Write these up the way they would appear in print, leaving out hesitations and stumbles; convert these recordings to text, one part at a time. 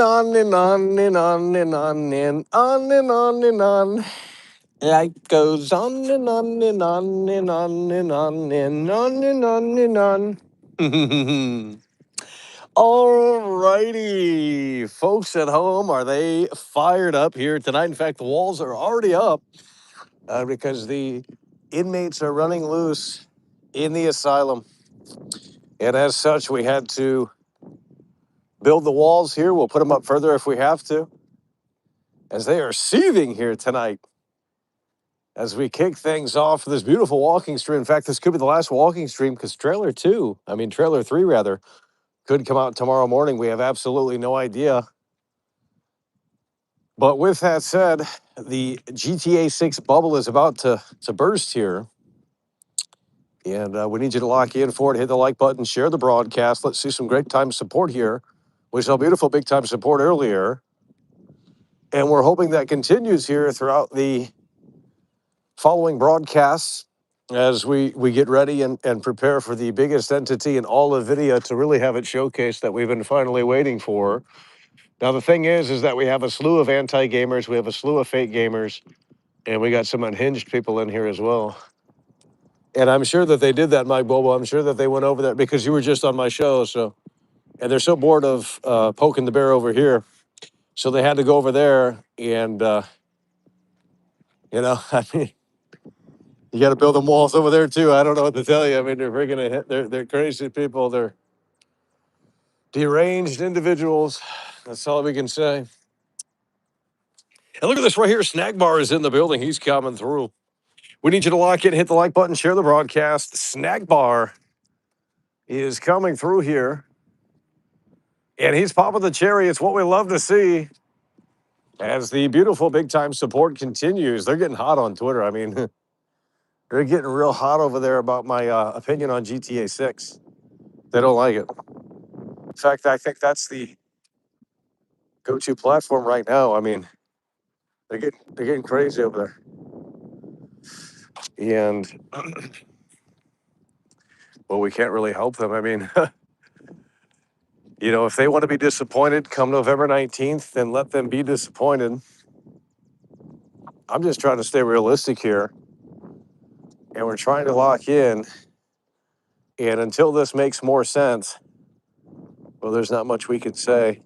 On and on and on and on and on and on and on. Life goes on and on and on and on and on and on and on and on. All righty, folks at home, are they fired up here tonight? In fact, the walls are already up because the inmates are running loose in the asylum. And as such, we had to build the walls here. We'll put them up further if we have to, as they are seething here tonight as we kick things off this beautiful walking stream. In fact, this could be the last walking stream because trailer 3 rather, could come out tomorrow morning. We have absolutely no idea. But with that said, the GTA 6 bubble is about to burst here. And we need you to lock in for it. Hit the like button, share the broadcast. Let's see some great time support here. We saw beautiful big time support earlier. And we're hoping that continues here throughout the following broadcasts as we get ready and prepare for the biggest entity in all of video to really have it showcased that we've been finally waiting for. Now, the thing is that we have a slew of anti-gamers, we have a slew of fake gamers, and we got some unhinged people in here as well. And I'm sure that they did that, Mike Bobo. I'm sure that they went over there because you were just on my show. And they're so bored of poking the bear over here. So they had to go over there and, I mean, you got to build them walls over there too. I don't know what to tell you. I mean, they're freaking they're crazy people. They're deranged individuals. That's all we can say. And look at this right here. Snack Bar is in the building. He's coming through. We need you to lock in, hit the like button, share the broadcast. Snack Bar is coming through here. And he's popping the cherry. It's what we love to see as the beautiful big time support continues. They're getting hot on Twitter. I mean, they're getting real hot over there about my opinion on GTA 6. They don't like it. In fact, I think that's the go-to platform right now. I mean, they're getting crazy over there. And well, we can't really help them. I mean, if they want to be disappointed come November 19th, then let them be disappointed. I'm just trying to stay realistic here. And we're trying to lock in. And until this makes more sense, well, there's not much we can say.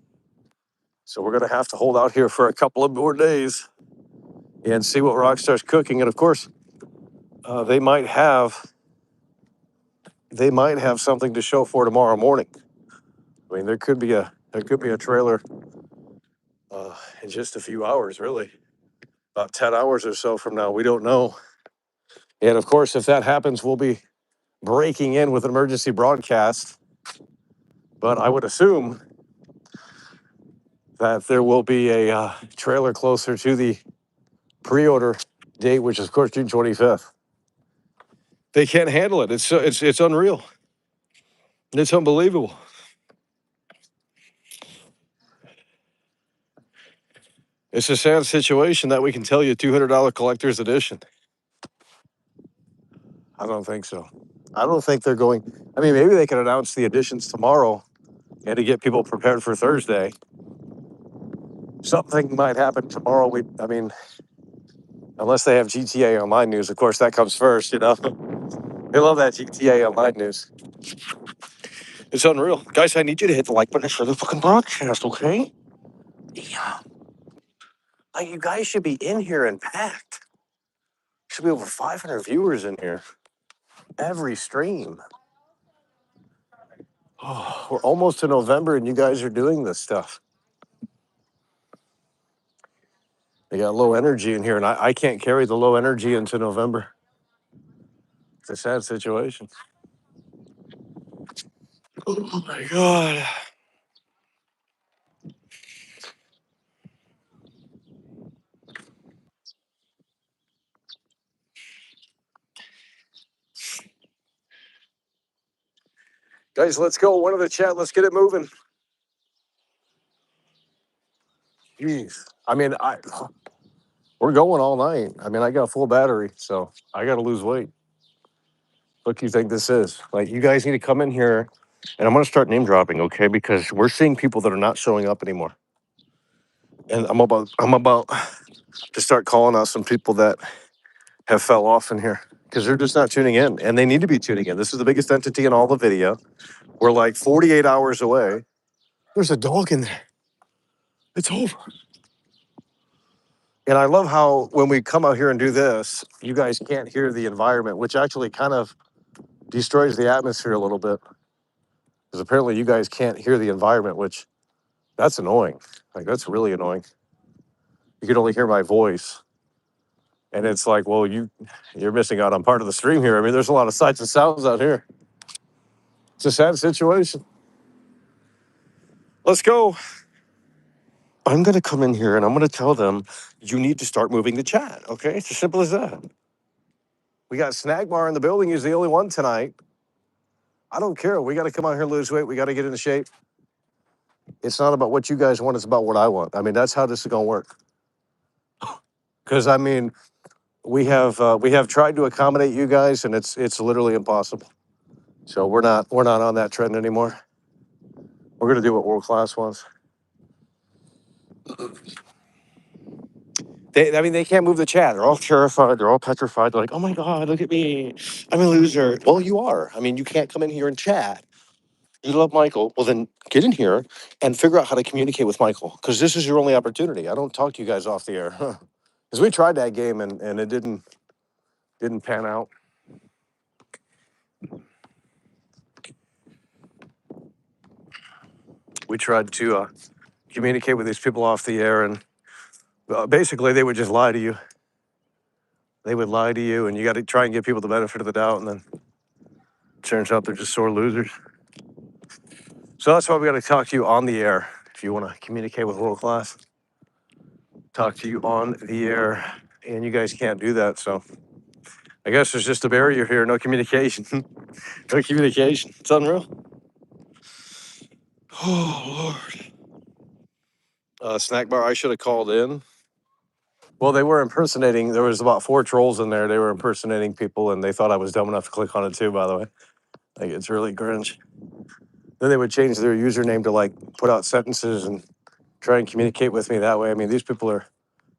So we're going to have to hold out here for a couple of more days and see what Rockstar's cooking. And of course, they might have something to show for tomorrow morning. I mean, there could be a trailer in just a few hours, really, about 10 hours or so from now. We don't know. And of course, if that happens, we'll be breaking in with an emergency broadcast. But I would assume that there will be a trailer closer to the pre-order date, which is, of course, June 25th. They can't handle it. It's unreal. It's unbelievable. It's a sad situation that we can tell you $200 collector's edition. I don't think so. I don't think they're going. I mean, maybe they can announce the editions tomorrow and to get people prepared for Thursday. Something might happen tomorrow. Unless they have GTA Online news. Of course, that comes first, They love that GTA Online news. It's unreal. Guys, I need you to hit the like button for the fucking broadcast, okay? Yeah. Like, you guys should be in here and packed. Should be over 500 viewers in here. Every stream. Oh, we're almost to November and you guys are doing this stuff. They got low energy in here, and I can't carry the low energy into November. It's a sad situation. Oh my God. Guys, let's go. One of the chat. Let's get it moving. Jeez. We're going all night. I mean, I got a full battery, so I got to lose weight. What do you think this is? Like, you guys need to come in here, and I'm going to start name dropping, okay? Because we're seeing people that are not showing up anymore. And I'm about to start calling out some people that have fell off in here because they're just not tuning in, and they need to be tuning in. This is the biggest entity in all the video. We're like 48 hours away. There's a dog in there. It's over. And I love how when we come out here and do this, you guys can't hear the environment, which actually kind of destroys the atmosphere a little bit. Because apparently you guys can't hear the environment, which that's annoying. Like that's really annoying. You can only hear my voice. And it's like, well, you're missing out on part of the stream here. I mean, there's a lot of sights and sounds out here. It's a sad situation. Let's go. I'm gonna come in here and I'm gonna tell them you need to start moving the chat. Okay, it's as simple as that. We got Snack Bar in the building. He's the only one tonight. I don't care. We got to come out here and lose weight. We got to get into shape. It's not about what you guys want. It's about what I want. I mean, that's how this is gonna work. Because I mean, we have tried to accommodate you guys, and it's literally impossible. So we're not on that trend anymore. We're gonna do what world class wants. They can't move the chat. They're all terrified. They're all petrified. They're like, oh my God, look at me. I'm a loser. Well, you are. I mean, you can't come in here and chat. You love Michael. Well, then get in here and figure out how to communicate with Michael because this is your only opportunity. I don't talk to you guys off the air. Because we tried that game and it didn't pan out. We tried to communicate with these people off the air, and basically they would just lie to you. They would lie to you, and you got to try and give people the benefit of the doubt, and then it turns out they're just sore losers. So that's why we got to talk to you on the air. If you want to communicate with world class, talk to you on the air, and you guys can't do that. So I guess there's just a barrier here. No communication. No communication. It's unreal. Oh Lord. Snack Bar. I should have called in. Well, they were impersonating. There was about 4 trolls in there. They were impersonating people, and they thought I was dumb enough to click on it too. By the way, like it's really cringe. Then they would change their username to like put out sentences and try and communicate with me that way. I mean, these people are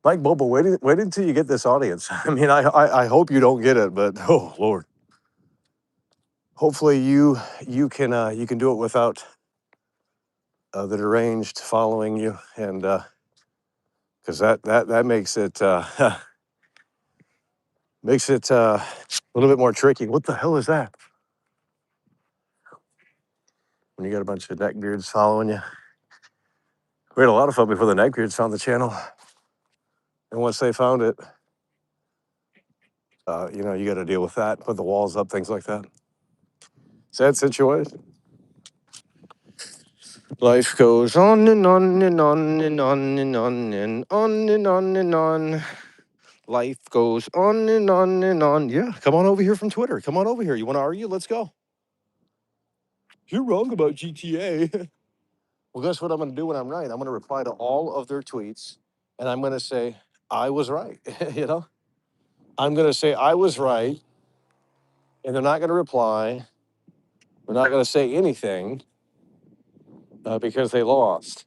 like Bobo. Wait until you get this audience. I mean, I hope you don't get it, but oh Lord. Hopefully you can do it without the deranged following you, and because that makes it makes it a little bit more tricky. What the hell is that? When you got a bunch of neckbeards following you. We had a lot of fun before the neckbeards found the channel, and once they found it, you got to deal with that, put the walls up, things like that. Sad situation. Life goes on and on and on and on and on and on and on and on. Life goes on and on and on. Yeah, come on over here from Twitter. Come on over here. You want to argue? Let's go. You're wrong about GTA. Well, guess what I'm going to do when I'm right? I'm going to reply to all of their tweets, and I'm going to say, I was right. I'm going to say, I was right, and they're not going to reply. They're not going to say anything because they lost.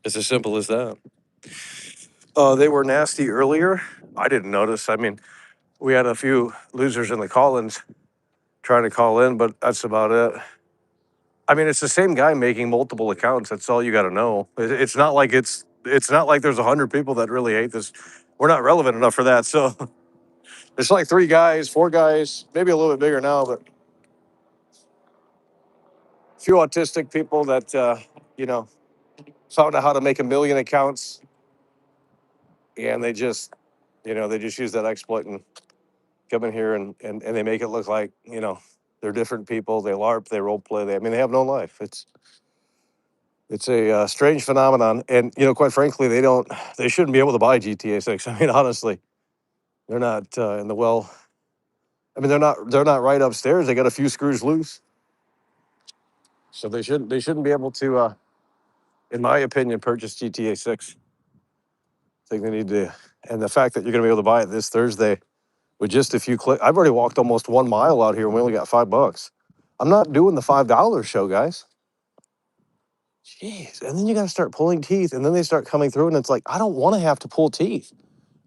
It's as simple as that. They were nasty earlier. I didn't notice. I mean, we had a few losers in the call-ins trying to call in, but that's about it. I mean, it's the same guy making multiple accounts. That's all you got to know. It's not like it's not like there's 100 people that really hate this. We're not relevant enough for that. So there's like 3 guys, 4 guys, maybe a little bit bigger now, but a few autistic people that found out how to make 1 million accounts, and they just use that exploit and come in here and they make it look like they're different people. They LARP, they role play. They have no life. It's a strange phenomenon, and quite frankly, they shouldn't be able to buy GTA 6. I mean, honestly, they're not in the well. I mean, they're not right upstairs. They got a few screws loose, so they shouldn't be able to, in my opinion, purchase GTA 6. I think they need to, and the fact that you're going to be able to buy it this Thursday with just a few clicks. I've already walked almost 1 mile out here, and we only got $5. I'm not doing the $5 show, guys. Jeez. And then you got to start pulling teeth, and then they start coming through, and it's like, I don't want to have to pull teeth.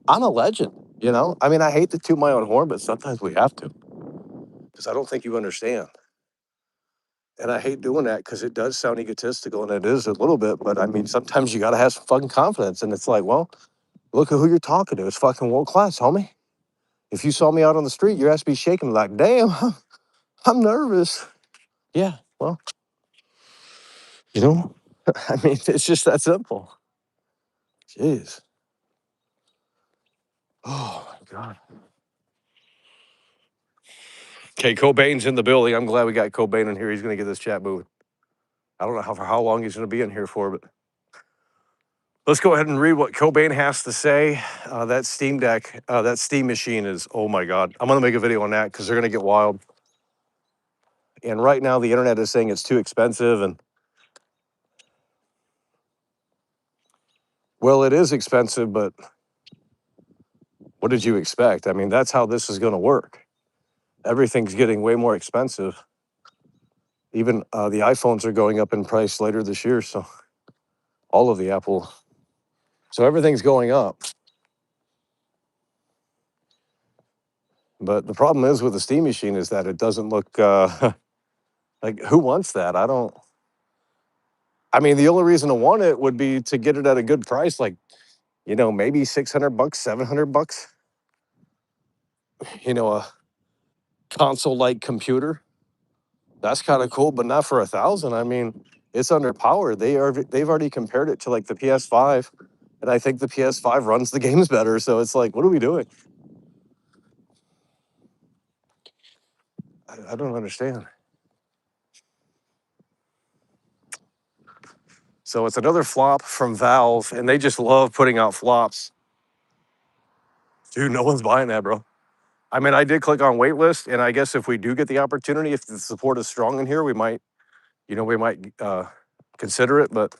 I'm a legend, you know? I mean, I hate to toot my own horn, but sometimes we have to because I don't think you understand. And I hate doing that because it does sound egotistical, and it is a little bit, but I mean, sometimes you got to have some fucking confidence. And it's like, well, look at who you're talking to. It's fucking world class, homie. If you saw me out on the street, your ass be shaking like, damn, I'm nervous. Yeah, well, you know, I mean, it's just that simple. Jeez. Oh, my God. Okay, Cobain's in the building. I'm glad we got Cobain in here. He's going to get this chat moving. I don't know for how long he's going to be in here for, but let's go ahead and read what Cobain has to say. That Steam Deck, that Steam machine is, oh my God. I'm going to make a video on that because they're going to get wild. And right now, the internet is saying it's too expensive. And, well, it is expensive, but what did you expect? I mean, that's how this is going to work. Everything's getting way more expensive. Even the iPhones are going up in price later this year. So, all of the Apple. So, everything's going up. But the problem is with the Steam machine is that it doesn't look like who wants that? I mean, the only reason to want it would be to get it at a good price, like, you know, maybe $600, $700, you know, a console like computer. That's kind of cool, but not for 1,000. I mean, it's underpowered. They've already compared it to like the PS5, and I think the PS5 runs the games better. So it's like, what are we doing? I don't understand. So it's another flop from Valve, and they just love putting out flops. Dude, no one's buying that, bro. I mean, I did click on waitlist, and I guess if we do get the opportunity, if the support is strong in here, we might, consider it, but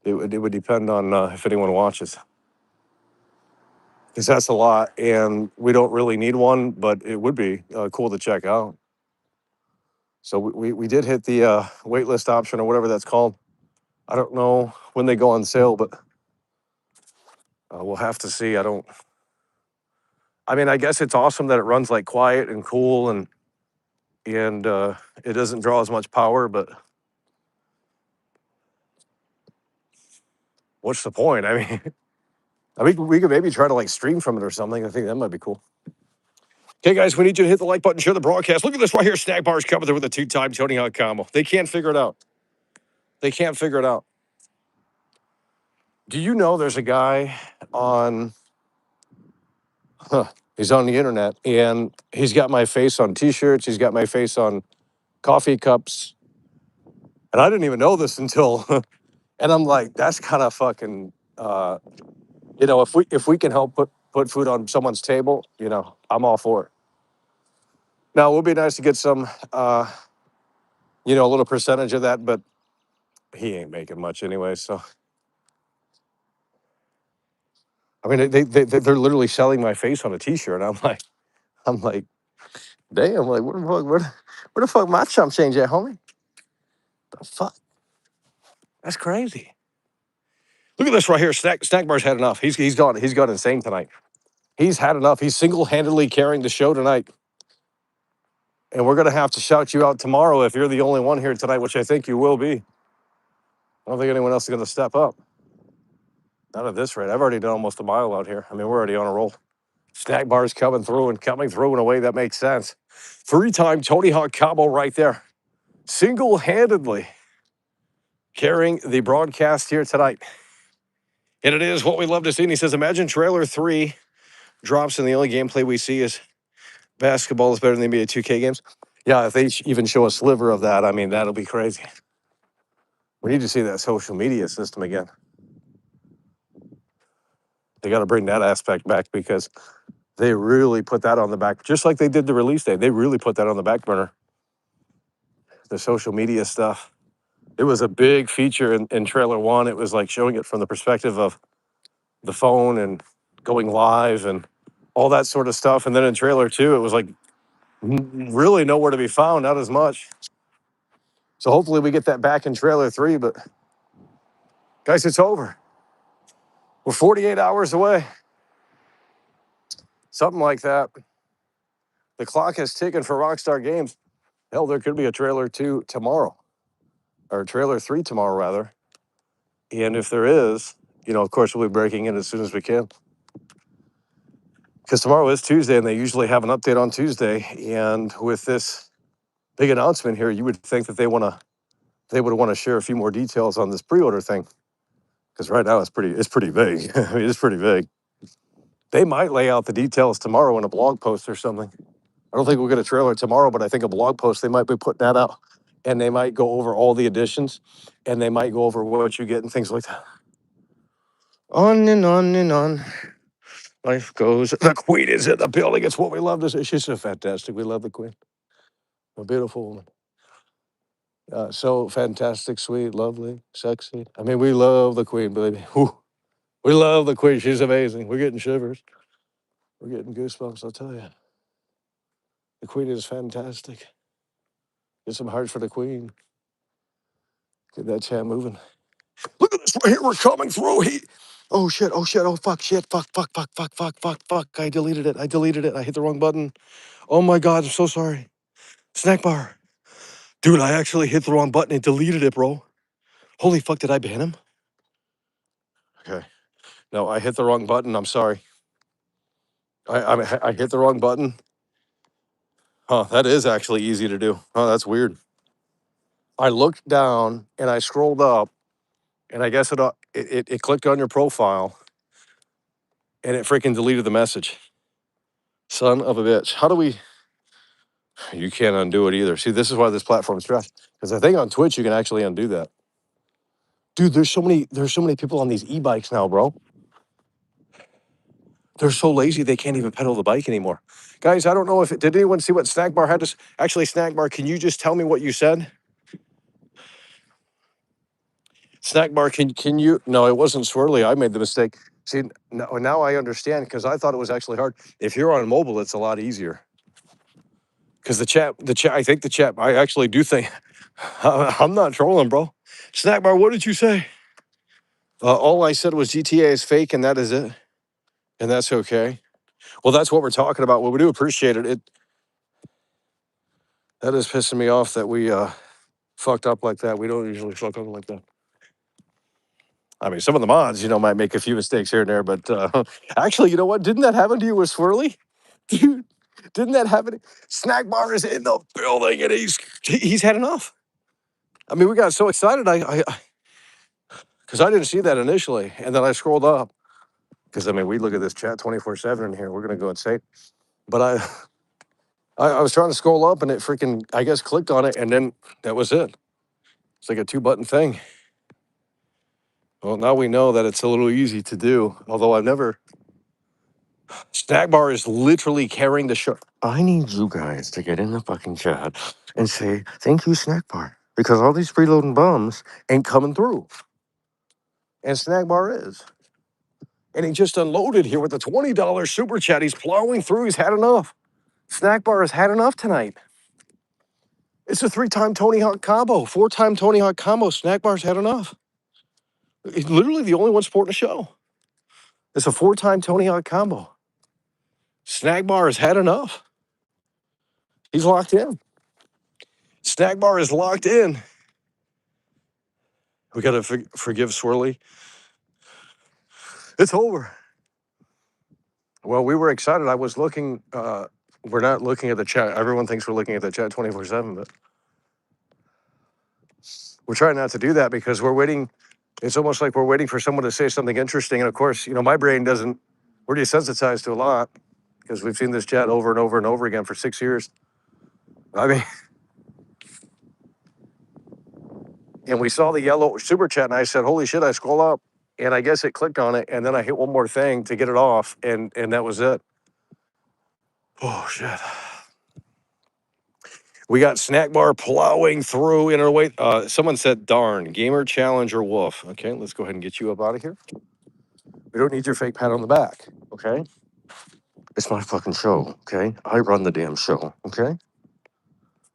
it would depend on if anyone watches, because that's a lot, and we don't really need one, but it would be cool to check out. So we did hit the waitlist option or whatever that's called. I don't know when they go on sale, but we'll have to see. I mean, I guess it's awesome that it runs like quiet and cool, and it doesn't draw as much power, but what's the point? I mean, we could maybe try to like stream from it or something. I think that might be cool. Okay, guys, we need you to hit the like button, share the broadcast. Look at this right here. Snack Bars coming through with a two-time Tony Hawk combo. They can't figure it out. They can't figure it out. Do you know there's a guy on, he's on the internet, and he's got my face on t-shirts. He's got my face on coffee cups. And I didn't even know this until, and I'm like, that's kind of fucking, if we can help put food on someone's table, I'm all for it. Now, it would be nice to get some, a little percentage of that, but he ain't making much anyway. So, I mean, they're literally selling my face on a T-shirt. I'm like, damn, like, where the fuck my chump change at, homie? The fuck? That's crazy. Look at this right here. Snack Bar's had enough. He's gone insane tonight. He's had enough. He's single-handedly carrying the show tonight. And we're gonna have to shout you out tomorrow if you're the only one here tonight, which I think you will be. I don't think anyone else is gonna step up. Not at this rate. I've already done almost a mile out here. I mean, we're already on a roll. Snack Bar's coming through in a way that makes sense. Three-time Tony Hawk combo right there. Single-handedly carrying the broadcast here tonight. And it is what we love to see. And he says, imagine trailer 3 drops and the only gameplay we see is basketball is better than the NBA 2K games. Yeah, if they even show a sliver of that, I mean, that'll be crazy. We need to see that social media system again. They got to bring that aspect back because they really put that on the back, just like they did the release day. They really put that on the back burner. The social media stuff. It was a big feature in trailer 1. It was like showing it from the perspective of the phone and going live and all that sort of stuff. And then in trailer 2, it was like really nowhere to be found, not as much. So hopefully we get that back in trailer 3. But guys, it's over. We're 48 hours away. Something like that. The clock is ticking for Rockstar Games. Hell, there could be a trailer 2 tomorrow, or trailer 3 tomorrow, rather. And if there is, of course, we'll be breaking in as soon as we can. Because tomorrow is Tuesday, and they usually have an update on Tuesday. And with this big announcement here, you would think that they would want to share a few more details on this pre-order thing. Because right now it's pretty vague. I mean, it's pretty vague. They might lay out the details tomorrow in a blog post or something. I don't think we'll get a trailer tomorrow, but I think a blog post, they might be putting that out. And they might go over all the additions, and they might go over what you get and things like that. On and on and on. Life goes. The Queen is in the building. It's what we love to see. She's so fantastic. We love the Queen. A beautiful woman. So fantastic, sweet, lovely, sexy. I mean, we love the Queen, baby. Whew. We love the Queen. She's amazing. We're getting shivers. We're getting goosebumps, I'll tell you. The Queen is fantastic. Get some hearts for the Queen. Get that chat moving. Look at this right here. We're coming through. Oh, shit. Oh, shit. Oh, fuck. Shit. Fuck. I deleted it. I hit the wrong button. Oh, my God. I'm so sorry. Snack bar. Dude, I actually hit the wrong button and deleted it, bro. Holy fuck. Did I ban him? Okay. No, I hit the wrong button. I'm sorry. I hit the wrong button. Huh. That is actually easy to do. Oh, that's weird. I looked down and I scrolled up, and I guess it clicked on your profile, and it freaking deleted the message. Son of a bitch. How do we? You can't undo it either. See, this is why this platform's trash. Because I think on Twitch you can actually undo that. Dude, there's so many people on these e-bikes now, bro. They're so lazy they can't even pedal the bike anymore. Guys, I don't know if did anyone see what Snack Bar had to actually. Snack Bar, can you just tell me what you said? Snack Bar, can you? No, it wasn't Swirly. I made the mistake. See, now I understand, because I thought it was actually hard. If you're on mobile, it's a lot easier. Because the chat, I think the chat, I actually do think, I'm not trolling, bro. Snack Bar, what did you say? All I said was GTA is fake, and that is it. And that's okay. Well, that's what we're talking about. Well, we do appreciate it. That is pissing me off that we fucked up like that. We don't usually fuck up like that. I mean, some of the mods, might make a few mistakes here and there, but actually, you know what? Didn't that happen to you with Swirly? Dude, didn't that happen? Snack Bar is in the building, and he's had enough. I mean, we got so excited. Because I didn't see that initially, and then I scrolled up. Because I mean, we look at this chat 24/7 in here. We're gonna go insane. But I was trying to scroll up, and it freaking, I guess, clicked on it, and then that was it. It's like a 2-button thing. Well, now we know that it's a little easy to do. Although I've never. Snack Bar is literally carrying the show. I need you guys to get in the fucking chat and say thank you, Snack Bar, because all these freeloading bums ain't coming through, and Snack Bar is. And he just unloaded here with a $20 super chat. He's plowing through. He's had enough. Snack Bar has had enough tonight. It's a 3-time Tony Hawk combo, 4-time Tony Hawk combo. Snack Bar's had enough. He's literally the only one supporting the show. It's a 4-time Tony Hawk combo. Snack Bar has had enough. He's locked in. Snack Bar is locked in. We got to forgive Swirly. It's over. Well, we were excited. I was looking. We're not looking at the chat. Everyone thinks we're looking at the chat 24/7, but we're trying not to do that because we're waiting. It's almost like we're waiting for someone to say something interesting. And of course, my brain doesn't, we're desensitized to a lot because we've seen this chat over and over and over again for 6 years. I mean, and we saw the yellow super chat, and I said, holy shit, I scroll up, and I guess it clicked on it, and then I hit one more thing to get it off, and that was it. Oh, shit. We got Snack Bar plowing through in our way. Someone said, darn, Gamer Challenger Wolf. Okay, let's go ahead and get you up out of here. We don't need your fake pat on the back, okay? It's my fucking show, okay? I run the damn show, okay?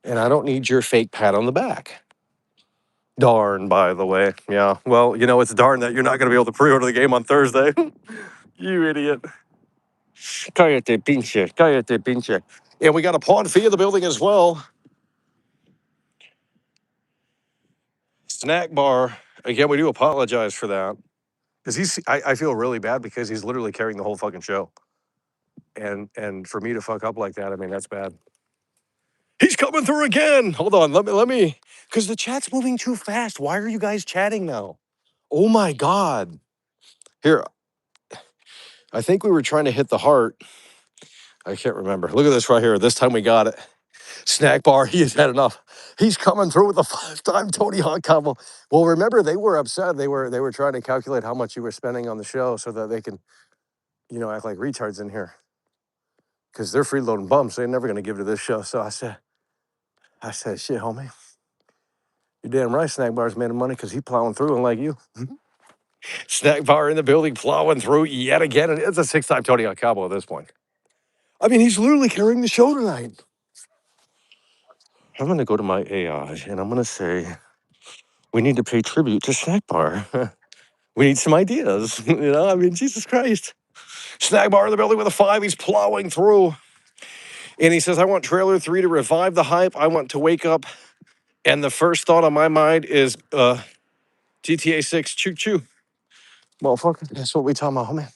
And I don't need your fake pat on the back. Darn, by the way. Yeah. Well, it's darn that you're not going to be able to pre-order the game on Thursday. You idiot. Cállate, pinche. Cállate, pinche. And we got a pawn fee in the building as well. Snack bar. Again, we do apologize for that. Because I feel really bad because he's literally carrying the whole fucking show. And for me to fuck up like that, I mean, that's bad. He's coming through again. Hold on. Let me, because the chat's moving too fast. Why are you guys chatting now? Oh my God. Here, I think we were trying to hit the heart. I can't remember. Look at this right here. This time we got it. Snack bar, he has had enough. He's coming through with a 5-time Tony Hawk combo. Well, remember, they were upset. They were trying to calculate how much you were spending on the show so that they can, act like retards in here. Because they're freeloading bums. They're never going to give to this show. So I said, shit, homie. You're damn right, Snack Bar's made of money because he's plowing through and like you. Snack Bar in the building, plowing through yet again. And it's a 6-time Tony Hawk combo at this point. I mean, he's literally carrying the show tonight. I'm going to go to my AI and I'm going to say, we need to pay tribute to Snack Bar. We need some ideas. I mean, Jesus Christ. Snack Bar in the building with a 5. He's plowing through. And he says, I want trailer 3 to revive the hype. I want to wake up. And the first thought on my mind is GTA 6 choo choo. Motherfucker, that's what we talking about, homie.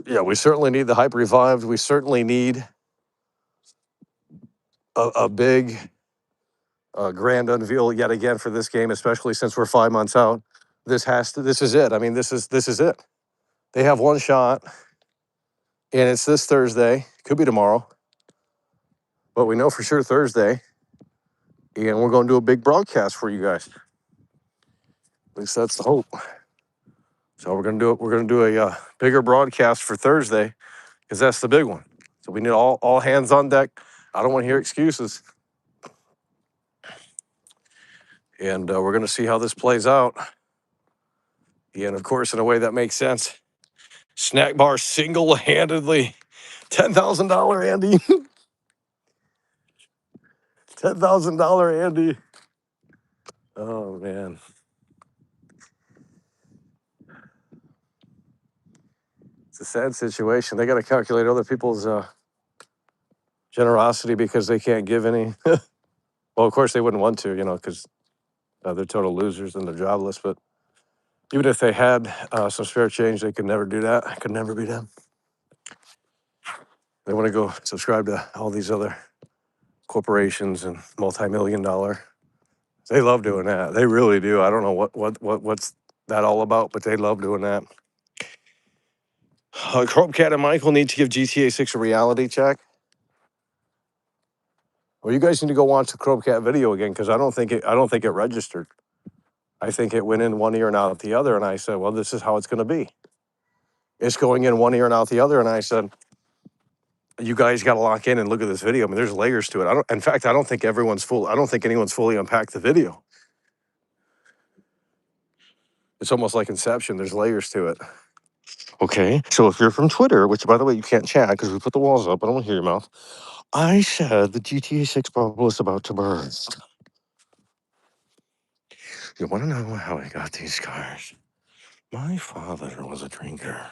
Yeah, we certainly need the hype revived. We certainly need a big grand unveil yet again for this game, especially since we're 5 months out. This is it. I mean, this is it. They have one shot, and it's this Thursday. Could be tomorrow, but we know for sure Thursday. And we're going to do a big broadcast for you guys. At least that's the hope. So we're going to do it. We're going to do a bigger broadcast for Thursday because that's the big one. So we need all hands on deck. I don't want to hear excuses. And we're going to see how this plays out. And of course, in a way that makes sense, Snack Bar single-handedly, $10,000 Andy. $10,000 Andy. Oh, man. It's a sad situation. They got to calculate other people's generosity because they can't give any. Well, of course, they wouldn't want to, because they're total losers and they're jobless. But even if they had some spare change, they could never do that. It could never be done. They want to go subscribe to all these other corporations and multi-million-dollar. They love doing that. They really do. I don't know what's that all about, but they love doing that. Chromcat and Michael need to give GTA 6 a reality check. Well, you guys need to go watch the Chromcat video again because I don't think it registered. I think it went in one ear and out the other, and I said, well, this is how it's going to be. It's going in one ear and out the other, and I said, you guys got to lock in and look at this video. I mean, there's layers to it. In fact, I don't think anyone's fully unpacked the video. It's almost like Inception. There's layers to it. Okay, so if you're from Twitter, which by the way, you can't chat because we put the walls up, I don't want to hear your mouth. I said the GTA 6 bubble is about to burst. You want to know how I got these cars? My father was a drinker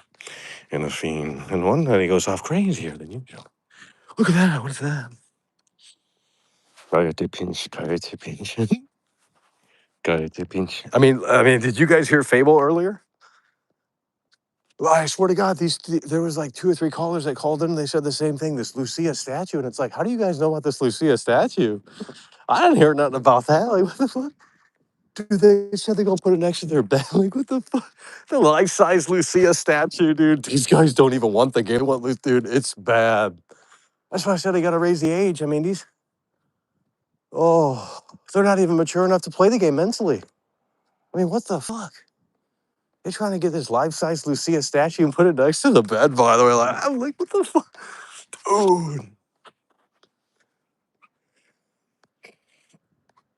and a fiend, and one night he goes off crazier than usual. Look at that, what is that? Coyote pinch, coyote pinch. Coyote pinch. I mean, did you guys hear Fable earlier? Well, I swear to God, there was like 2 or 3 callers that called in and they said the same thing, this Lucia statue. And it's like, how do you guys know about this Lucia statue? I didn't hear nothing about that. Like, what the fuck? Dude, they said they're gonna put it next to their bed. Like, what the fuck? The life-size Lucia statue, dude. These guys don't even want the game. They want dude, it's bad. That's why I said they gotta raise the age. I mean, they're not even mature enough to play the game mentally. I mean, what the fuck? They're trying to get this life-size Lucia statue and put it next to the bed, by the way. I'm like, what the fuck? Dude.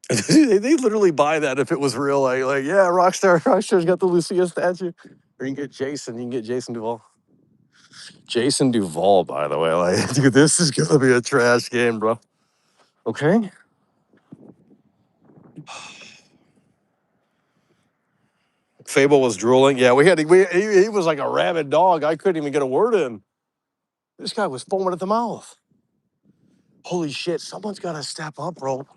they literally buy that if it was real. Like, yeah, Rockstar's got the Lucia statue. Or you can get Jason Duvall. Jason Duvall, by the way. Like, dude, this is gonna be a trash game, bro. Okay. Fable was drooling. Yeah, he was like a rabid dog. I couldn't even get a word in. This guy was foaming at the mouth. Holy shit! Someone's got to step up, bro.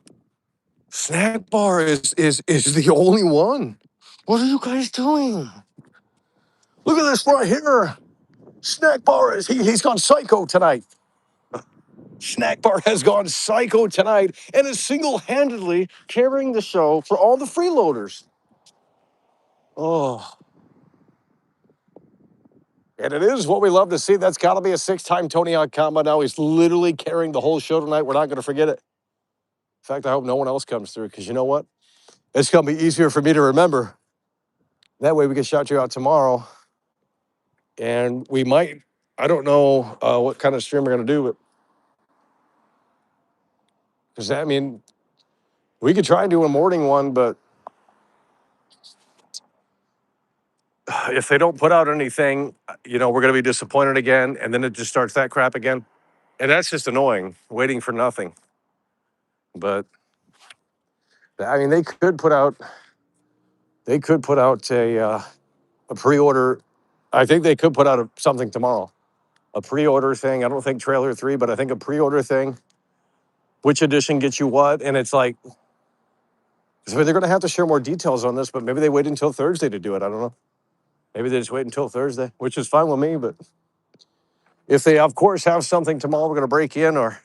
Snack bar is the only one. What are you guys doing? Look at this right here. Snack bar he's gone psycho tonight. Snack bar has gone psycho tonight and is single-handedly carrying the show for all the freeloaders. Oh, and it is what we love to see. That's got to be a 6-time Tony Hawk combo now. He's literally carrying the whole show tonight. We're not going to forget it. In fact, I hope no one else comes through because you know what? It's going to be easier for me to remember. That way we can shout you out tomorrow. And we might, I don't know what kind of stream we're going to do, but because I mean, we could try and do a morning one, but if they don't put out anything, we're going to be disappointed again. And then it just starts that crap again. And that's just annoying, waiting for nothing. But I mean, they could put out a pre-order. I think they could put out something tomorrow, a pre-order thing. I don't think trailer 3, but I think a pre-order thing. Which edition gets you what? And it's like, so they're going to have to share more details on this, but maybe they wait until Thursday to do it. I don't know. Maybe they just wait until Thursday, which is fine with me. But if they, of course, have something tomorrow, we're going to break in or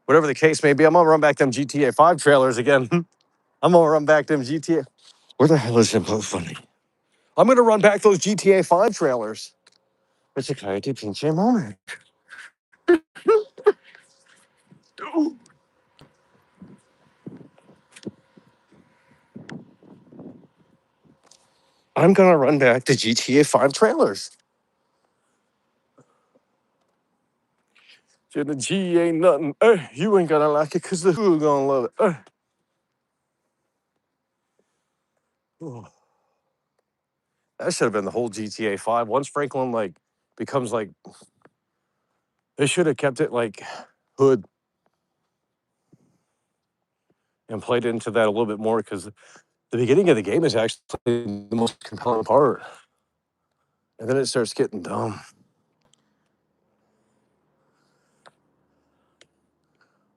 whatever the case may be. I'm going to run back them GTA 5 trailers again. I'm going to run back them GTA. Where the hell is Simple Funny? I'm going to run back those GTA 5 trailers. It's a clarity pinche moment. I'm going to run back the GTA 5 trailers. The G ain't nothing. You ain't gonna like it because the who gonna love it. Oh. That should have been the whole GTA 5. Once Franklin becomes they should have kept it like hood and played into that a little bit more because the beginning of the game is actually the most compelling part. And then it starts getting dumb.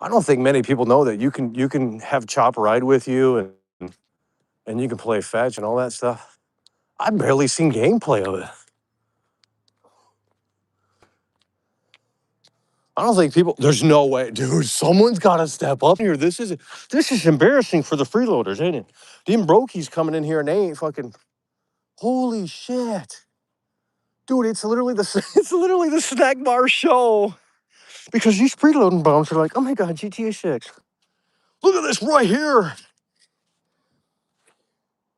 I don't think many people know that you can have Chop ride with you and you can play fetch and all that stuff. I've barely seen gameplay of it. I don't think there's no way, dude. Someone's got to step up here. This is embarrassing for the freeloaders, ain't it? Them brokies coming in here and they ain't fucking. Holy shit, dude! It's literally the snack bar show because these preloading bombs are like, oh my god, GTA 6. Look at this right here.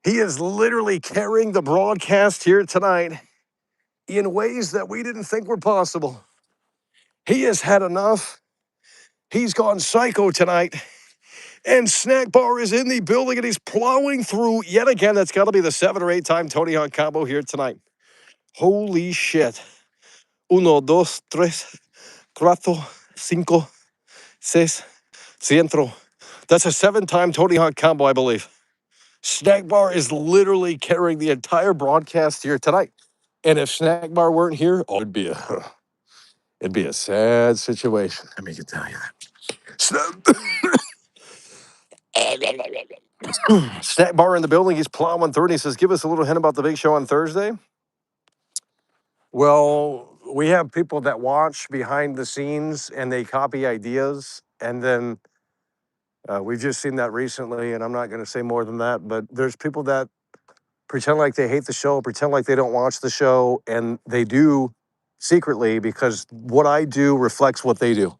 He is literally carrying the broadcast here tonight in ways that we didn't think were possible. He has had enough. He's gone psycho tonight. And Snack Bar is in the building and he's plowing through yet again. That's got to be the 7 or 8 time Tony Hawk combo here tonight. Holy shit. 1, 2, 3, 4, 5, 6, 7. That's a 7-time Tony Hawk combo, I believe. Snack Bar is literally carrying the entire broadcast here tonight. And if Snack Bar weren't here, it'd be a sad situation. Let me tell you that. Snack Bar in the building. He's plowing through and he says, give us a little hint about the big show on Thursday. Well, we have people that watch behind the scenes and they copy ideas. And then we've just seen that recently, and I'm not going to say more than that, but there's people that pretend like they hate the show, pretend like they don't watch the show, and they do secretly because what I do reflects what they do.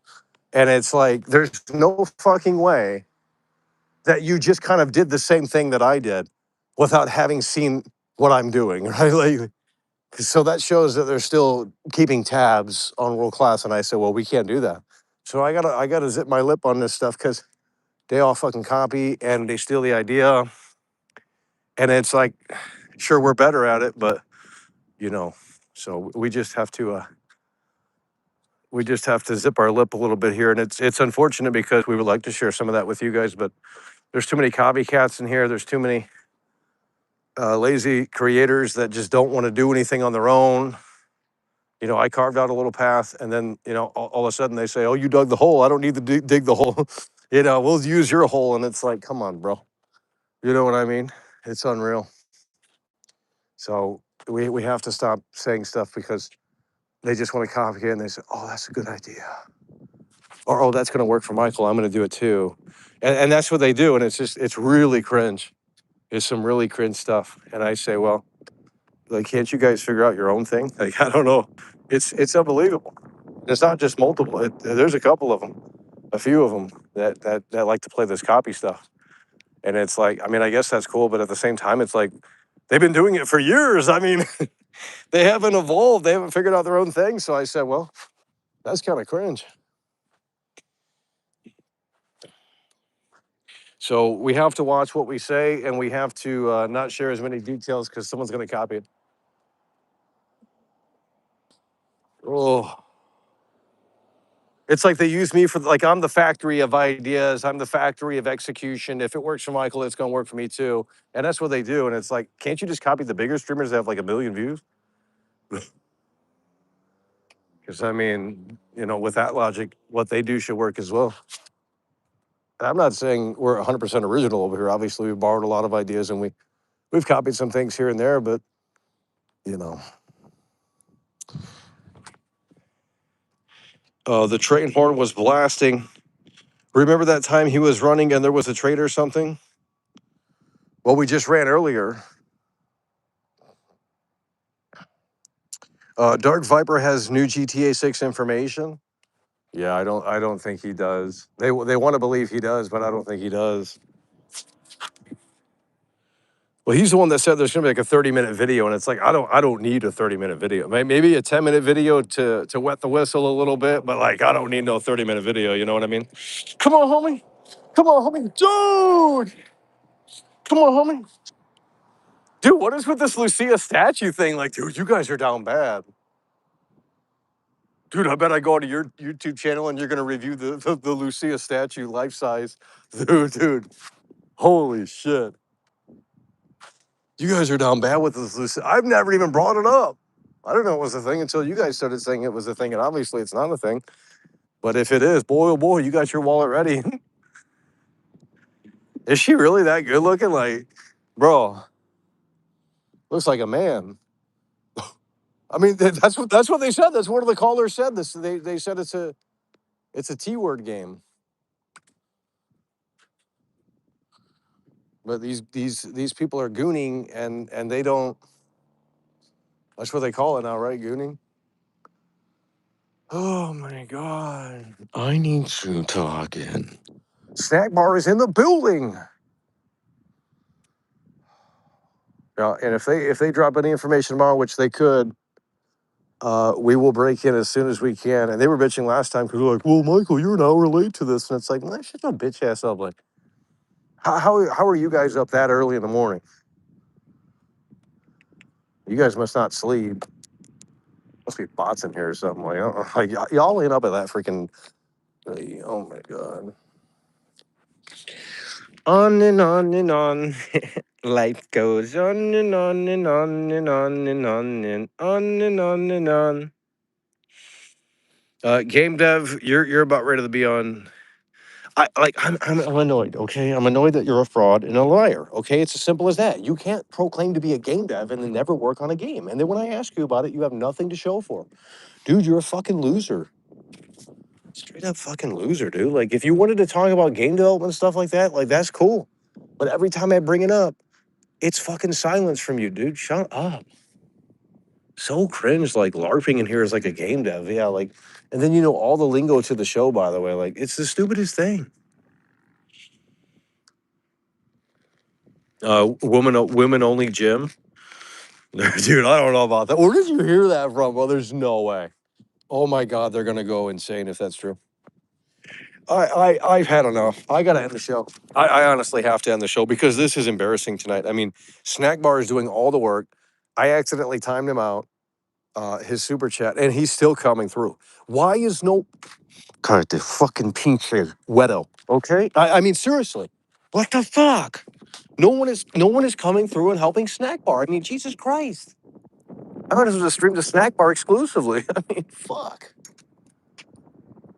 And it's like, there's no fucking way that you just kind of did the same thing that I did without having seen what I'm doing, right? So that shows that they're still keeping tabs on World Class. And I said, well, we can't do that. So I gotta zip my lip on this stuff because they all fucking copy and they steal the idea. And it's like, sure, we're better at it, but so we just have to zip our lip a little bit here. And it's unfortunate because we would like to share some of that with you guys, but There's too many copycats in here. There's too many lazy creators that just don't want to do anything on their own. You know, I carved out a little path, and then all of a sudden they say, "Oh, you dug the hole. I don't need to dig the hole. We'll use your hole." And it's like, come on, bro. You know what I mean? It's unreal. So we have to stop saying stuff because they just want to copy it, and they say, "Oh, that's a good idea," or "Oh, that's going to work for Michael. I'm going to do it too," and that's what they do, and it's really cringe. It's some really cringe stuff, and I say, well, like, can't you guys figure out your own thing? Like, I don't know. It's unbelievable. It's not just multiple. There's a couple of them, a few of them that like to play this copy stuff, and it's like, I mean, I guess that's cool, but at the same time, it's like they've been doing it for years. I mean, they haven't evolved. They haven't figured out their own thing. So I said, well, that's kind of cringe. So we have to watch what we say, and we have to not share as many details because someone's going to copy it. Oh, it's like they use me for, like, I'm the factory of ideas. I'm the factory of execution. If it works for Michael, it's going to work for me too. And that's what they do. And it's like, can't you just copy the bigger streamers that have like 1 million views? Because I mean, with that logic, what they do should work as well. And I'm not saying we're 100% original over here. Obviously, we borrowed a lot of ideas and we've copied some things here and there, but the train horn was blasting. Remember that time he was running and there was a trade or something? Well, we just ran earlier. Dark Viper has new GTA 6 information. Yeah, I don't think he does. They want to believe he does, but I don't think he does. Well, he's the one that said there's gonna be like a 30-minute video, and it's like I don't need a 30-minute video. Maybe a 10-minute video to wet the whistle a little bit, but like I don't need no 30-minute video. You know what I mean? Come on, homie. Come on, homie. Dude. Come on, homie. Dude, what is with this Lucia statue thing? Like, dude, you guys are down bad. Dude, I bet I go to your YouTube channel and you're gonna review the Lucia statue life size. Dude. Holy shit. You guys are down bad with this Lucia. I've never even brought it up. I didn't know it was a thing until you guys started saying it was a thing, and obviously it's not a thing. But if it is, boy, oh boy, you got your wallet ready. Is she really that good looking? Like, bro, looks like a man. I mean, that's what they said. That's one of the callers said. This they said it's a T-word game. But these people are gooning and they don't. That's what they call it now, right? Gooning. Oh my god! I need to talk in. Snack bar is in the building. Yeah, and if they drop any information tomorrow, which they could, we will break in as soon as we can. And they were bitching last time because they're like, "Well, Michael, you're an hour late to this," and it's like, "Man, shut your bitch ass up!" Like, how are you guys up that early in the morning? You guys must not sleep. Must be bots in here or something. Like y'all ain't up at that freaking. Oh my god. On and on and on. Life goes on and on and on and on and on and on and on and on. Game dev, you're about ready to be on. I'm annoyed. Okay, I'm annoyed that you're a fraud and a liar. Okay, it's as simple as that. You can't proclaim to be a game dev and then never work on a game. And then when I ask you about it, you have nothing to show for. Dude, you're a fucking loser. Straight up fucking loser, dude. Like, if you wanted to talk about game development and stuff like that, like, that's cool. But every time I bring it up, it's fucking silence from you, dude. Shut up. So cringe, like LARPing in here is like a game dev. Yeah, like, and then all the lingo to the show, by the way. Like, it's the stupidest thing. Women only gym. Dude, I don't know about that. Where did you hear that from? Well, there's no way. Oh my god, they're gonna go insane if that's true. I've had enough. I gotta end the show. I honestly have to end the show because this is embarrassing tonight. I mean, Snack Bar is doing all the work. I accidentally timed him out, his super chat, and he's still coming through. Why is no God the fucking pinche wedo? Okay? I mean, seriously. What the fuck? No one is coming through and helping Snack Bar. I mean, Jesus Christ. I thought this was a stream to Snack Bar exclusively. I mean, fuck.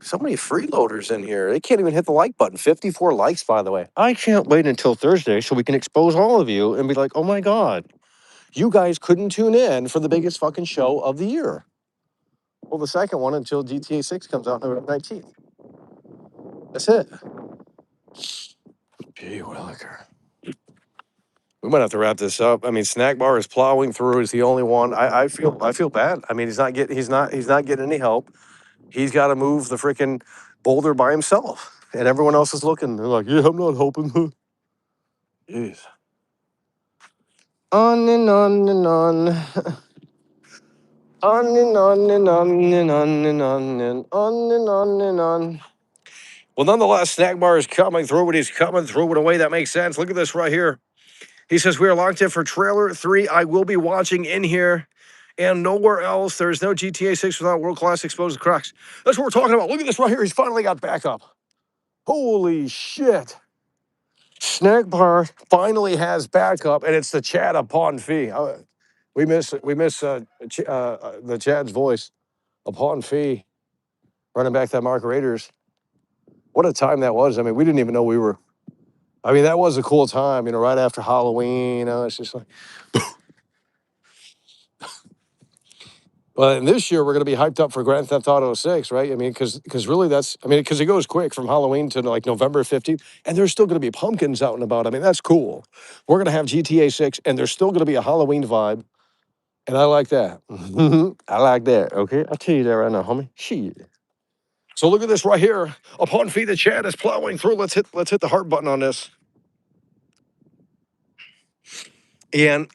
So many freeloaders in here. They can't even hit the like button. 54 likes, by the way. I can't wait until Thursday so we can expose all of you and be like, oh my God, you guys couldn't tune in for the biggest fucking show of the year. Well, the second one until GTA 6 comes out November 19th. That's it. Gee williker. We might have to wrap this up. I mean, Snack Bar is plowing through. Is the only one. I feel bad. I mean, he's not getting any help. He's got to move the freaking boulder by himself, and everyone else is looking. They're like, yeah, I'm not helping. Jeez. On and on and on. On and on and on and on and on and on and on and on. Well, nonetheless, Snack Bar is coming through, but he's coming through in a way that makes sense. Look at this right here. He says, we are locked in for trailer 3. I will be watching in here and nowhere else. There's no GTA 6 without world-class exposed cracks. That's what we're talking about. Look at this right here. He's finally got backup. Holy shit. Snack Bar finally has backup, and it's the Chad upon fee. We miss the Chad's voice upon fee running back that Mark Raiders. What a time that was. I mean, we didn't even know we were. I mean, that was a cool time, right after Halloween. It's just like, well, and this year we're going to be hyped up for Grand Theft Auto 6, right? I mean, because really because it goes quick from Halloween to like November 15th, and there's still going to be pumpkins out and about. I mean, that's cool. We're going to have GTA 6, and there's still going to be a Halloween vibe, and I like that. I like that, okay? I'll tell you that right now, homie. Shit. So look at this right here. Upon fee, the chat is plowing through. Let's hit the heart button on this. And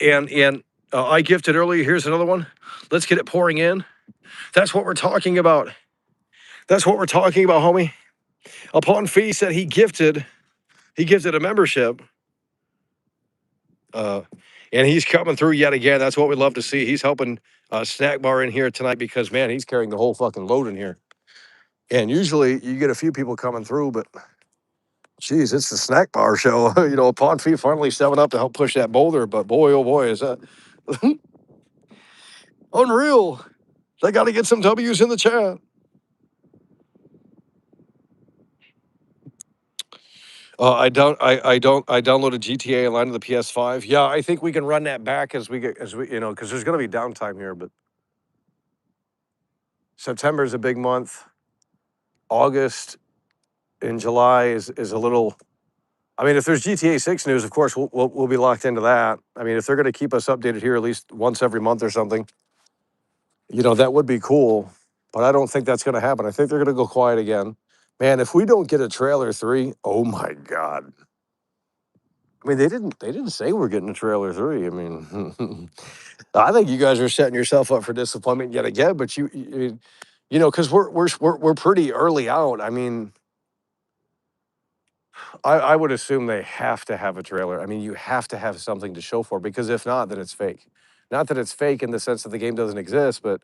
I gifted earlier. Here's another one. Let's get it pouring in. That's what we're talking about. That's what we're talking about, homie. Upon fee said he gifted a membership. And he's coming through yet again. That's what we love to see. He's helping Snack Bar in here tonight because, man, he's carrying the whole fucking load in here. And usually you get a few people coming through, but geez, it's the Snack Bar show. Upon fee finally stepping up to help push that boulder. But boy, oh boy, is that unreal. They got to get some W's in the chat. I downloaded GTA Online to the PS5. Yeah, I think we can run that back as we because there's going to be downtime here. But September is a big month. August and July is a little. I mean, if there's GTA 6 news, of course we'll be locked into that. I mean, if they're going to keep us updated here at least once every month or something, that would be cool. But I don't think that's going to happen. I think they're going to go quiet again. Man, if we don't get a trailer 3, oh my God. I mean, they didn't say we're getting a trailer 3. I mean, I think you guys are setting yourself up for disappointment yet again. But because we're pretty early out. I mean, I would assume they have to have a trailer. I mean, you have to have something to show for, because if not, then it's fake. Not that it's fake in the sense that the game doesn't exist, but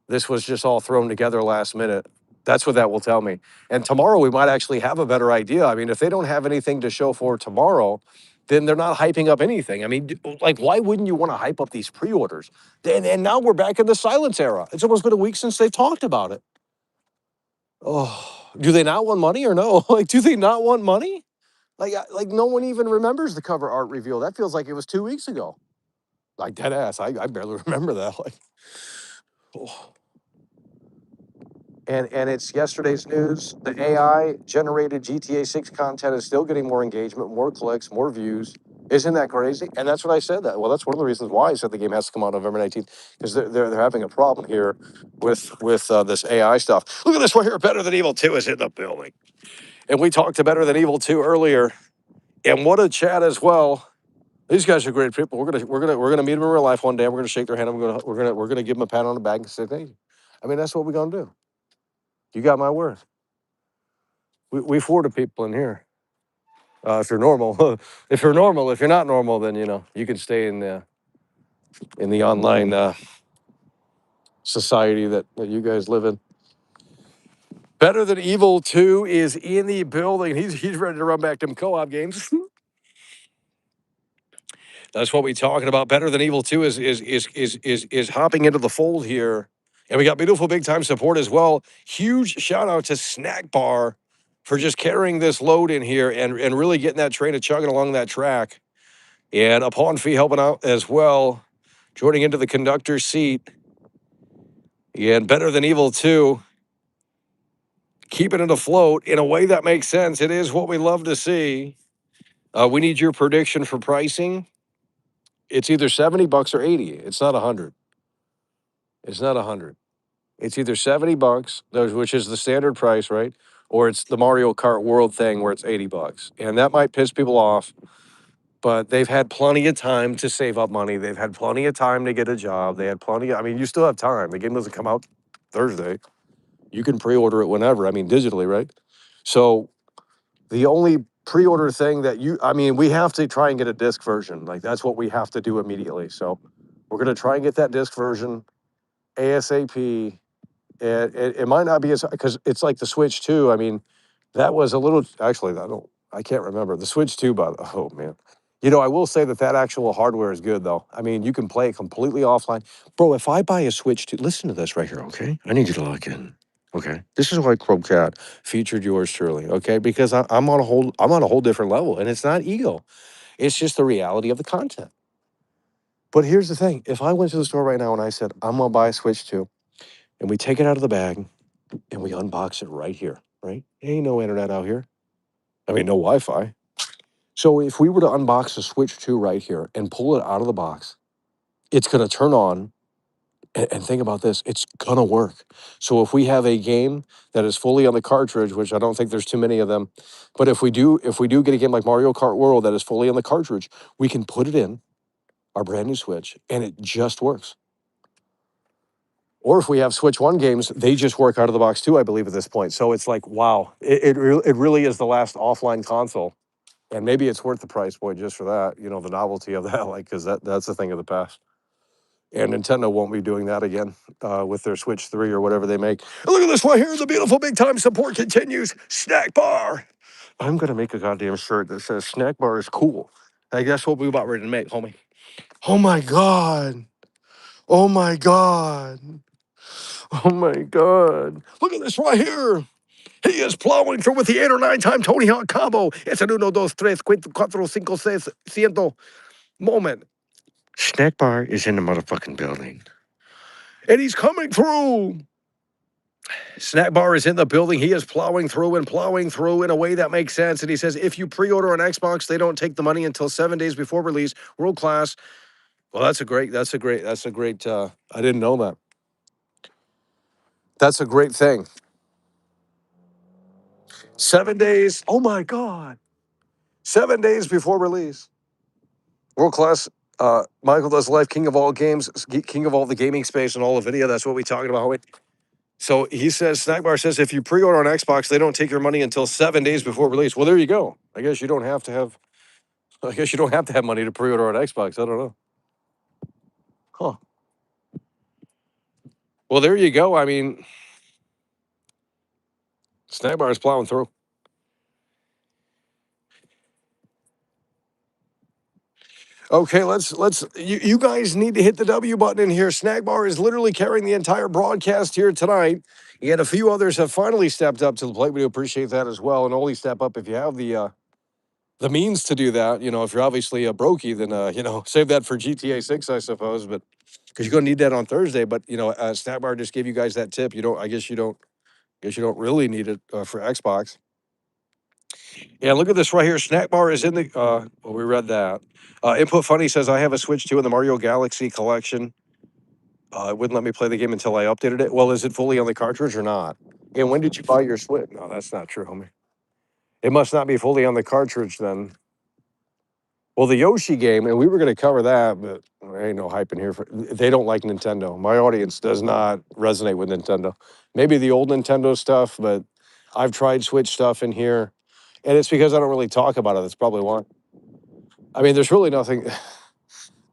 this was just all thrown together last minute. That's what that will tell me. And tomorrow we might actually have a better idea. I mean, if they don't have anything to show for tomorrow, then they're not hyping up anything. I mean, like, why wouldn't you want to hype up these pre-orders? And now we're back in the silence era. It's almost been a week since they talked about it. Oh, do they not want money or no? Like, do they not want money? Like no one even remembers the cover art reveal. That feels like it was 2 weeks ago. Like, dead ass. I barely remember that. Like, oh. And it's yesterday's news. The AI generated GTA 6 content is still getting more engagement, more clicks, more views. Isn't that crazy? And that's what I said. Well, that's one of the reasons why I said the game has to come out November 19th, because they're having a problem here with this AI stuff. Look at this right here. Better Than Evil 2 is in the building. And we talked to Better Than Evil 2 earlier. And what a chat as well. These guys are great people. We're gonna meet them in real life one day. We're gonna shake their hand. We're gonna give them a pat on the back and say thank you. I mean, that's what we're gonna do. You got my word. We 40 people in here. If you're normal, if you're not normal, then you can stay in the online society that you guys live in. Better Than Evil 2 is in the building. He's ready to run back them co-op games. That's what we're talking about. Better Than Evil 2 is hopping into the fold here. And we got beautiful big time support as well. Huge shout out to Snack Bar for just carrying this load in here and really getting that train of chugging along that track. And Upon Fee helping out as well, joining into the conductor's seat. And Better Than Evil 2, keeping it afloat in a way that makes sense. It is what we love to see. We need your prediction for pricing. It's either $70 or 80. It's not 100. It's not 100. It's either $70, which is the standard price, right? Or it's the Mario Kart World thing where it's $80. And that might piss people off, but they've had plenty of time to save up money. They've had plenty of time to get a job. They had plenty of, I mean, you still have time. The game doesn't come out Thursday. You can pre-order it whenever. I mean, digitally, right? So the only pre-order thing that we have to try and get a disc version. Like that's what we have to do immediately. So we're going to try and get that disc version ASAP. It might not be as because it's like the Switch 2. I mean, that was a little actually. I can't remember the Switch 2. But oh man, I will say that actual hardware is good though. I mean, you can play it completely offline, bro. If I buy a Switch 2, listen to this right here, okay? I need you to lock in. Okay, this is why Chromecast featured yours truly. Okay, because I'm on a whole different level, and it's not ego. It's just the reality of the content. But here's the thing: if I went to the store right now and I said I'm gonna buy a Switch 2, and we take it out of the bag and we unbox it right here, right? Ain't no internet out here. I mean, no Wi-Fi. So if we were to unbox the Switch 2 right here and pull it out of the box, it's going to turn on. And think about this, it's going to work. So if we have a game that is fully on the cartridge, which I don't think there's too many of them, but if we do get a game like Mario Kart World that is fully on the cartridge, we can put it in our brand new Switch and it just works. Or if we have Switch One games, they just work out of the box too, I believe, at this point. So it's like, wow, it really is the last offline console. And maybe it's worth the price point just for that, the novelty of that, like, because that's a thing of the past. And Nintendo won't be doing that again with their Switch 3 or whatever they make. And look at this one here. The beautiful big time support continues. Snack Bar. I'm going to make a goddamn shirt that says Snack Bar is cool. I guess what we about ready to make, homie. Oh my God. Oh my God. Oh my God. Look at this right here. He is plowing through with the 8 or 9 time Tony Hawk combo. It's a 1, 2, 3, 4, 5, 6, 7 moment. Snack Bar is in the motherfucking building. And he's coming through. Snack Bar is in the building. He is plowing through in a way that makes sense. And he says, if you pre-order on Xbox, they don't take the money until 7 days before release. World class. Well, that's a great, I didn't know that. That's a great thing. 7 days. Oh my God. 7 days before release. World class. Michael Does Life, king of all games, king of all the gaming space and all the video. That's what we're talking about. So he says, Snack Bar says, if you pre-order on Xbox, they don't take your money until 7 days before release. Well, there you go. I guess you don't have to have money to pre-order on Xbox. I don't know. Huh. Well, there you go. I mean, Snack Bar is plowing through. Okay, you guys need to hit the W button in here. Snack Bar is literally carrying the entire broadcast here tonight. And a few others have finally stepped up to the plate. We do appreciate that as well. And only step up if you have the means to do that. If you're obviously a brokey, then save that for GTA 6, I suppose. But because you're going to need that on Thursday. But Snack Bar just gave you guys that tip. I guess you don't really need it for Xbox. Yeah, look at this right here. Snack Bar is in the. Well, we read that. Input Funny says I have a Switch 2 in the Mario Galaxy collection. It wouldn't let me play the game until I updated it. Well, is it fully on the cartridge or not? And when did you buy your Switch? No, that's not true, homie. It must not be fully on the cartridge then. Well, the Yoshi game, and we were going to cover that, but there ain't no hype in here. They don't like Nintendo. My audience does not resonate with Nintendo. Maybe the old Nintendo stuff, but I've tried Switch stuff in here, and it's because I don't really talk about it. That's probably why. I mean, there's really nothing.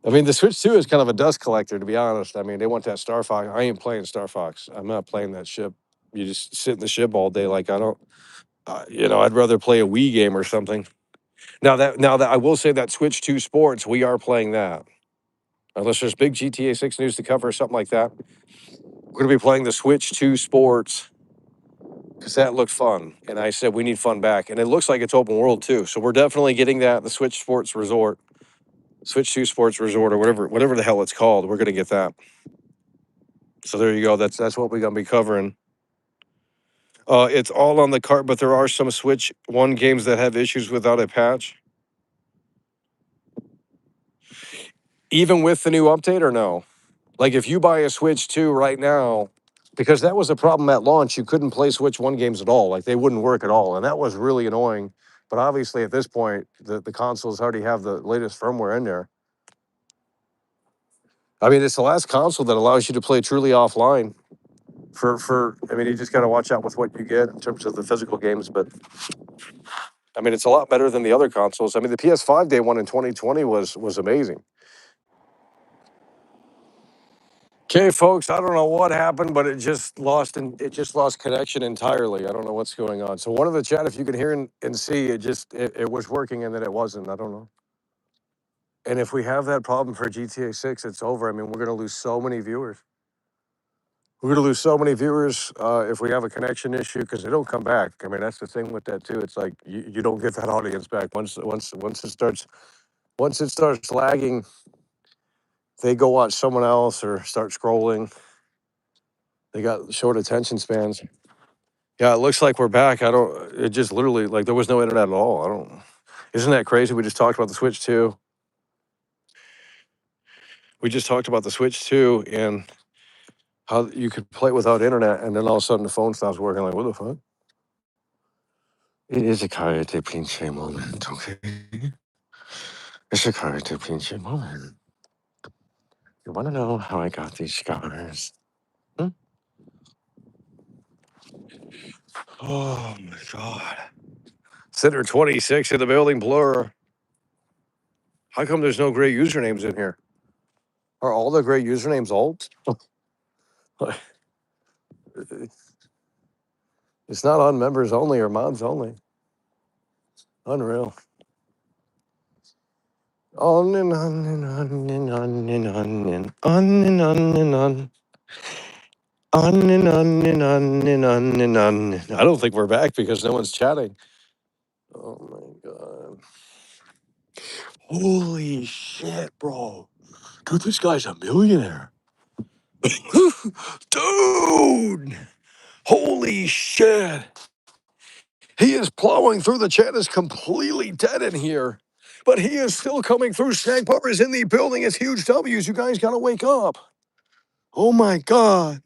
I mean, the Switch 2 is kind of a dust collector, to be honest. I mean, they want that Star Fox. I ain't playing Star Fox. I'm not playing that ship. you just sit in the ship all day. Like I don't, I'd rather play a Wii game or something. Now that I will say that Switch 2 Sports, we are playing that. Unless there's big GTA 6 news to cover or something like that, we're gonna be playing the Switch 2 Sports because that looked fun. And I said we need fun back, and it looks like it's open world too. So we're definitely getting that. The Switch 2 Sports Resort, or whatever the hell it's called. We're gonna get that. So there you go. That's what we're gonna be covering. It's all on the cart, but there are some Switch 1 games that have issues without a patch. Even with the new update or no? Like if you buy a Switch 2 right now, because that was a problem at launch, you couldn't play Switch 1 games at all. Like they wouldn't work at all. And that was really annoying. But obviously at this point, the consoles already have the latest firmware in there. I mean, it's the last console that allows you to play truly offline. You just gotta watch out with what you get in terms of the physical games, but I mean it's a lot better than the other consoles. I mean the PS5 day one in 2020 was amazing. Okay, folks, I don't know what happened, but it just lost connection entirely. I don't know what's going on. So one of the chat, if you can hear and see, it was working and then it wasn't. I don't know. And if we have that problem for GTA 6, it's over. I mean, we're gonna lose so many viewers. We're gonna lose so many viewers if we have a connection issue because they don't come back. I mean, that's the thing with that too. It's like you don't get that audience back once it starts lagging. They go watch someone else or start scrolling. They got short attention spans. Yeah, it looks like we're back. It just literally, like, there was no internet at all. Isn't that crazy? We just talked about the Switch 2. We just talked about the Switch 2 and how you could play it without internet, and then all of a sudden the phone stops working. Like, what the fuck? It is a karate pinche moment, okay? It's a karate pinche moment. You want to know how I got these scars? Hmm? Oh my God. Center 26 in the building, Blur. How come there's no great usernames in here? Are all the great usernames old? It's not on members only or mods only. Unreal. On and on and on and on and on and on and on and on. On and on and on and on and on. I don't think we're back because no one's chatting. Oh my God. Holy shit, bro. Dude, this guy's a millionaire. Dude. Holy shit. He is plowing through. The chat is completely dead in here. But he is still coming through. Snack Bar is in the building. It's huge W's. You guys got to wake up. Oh my God.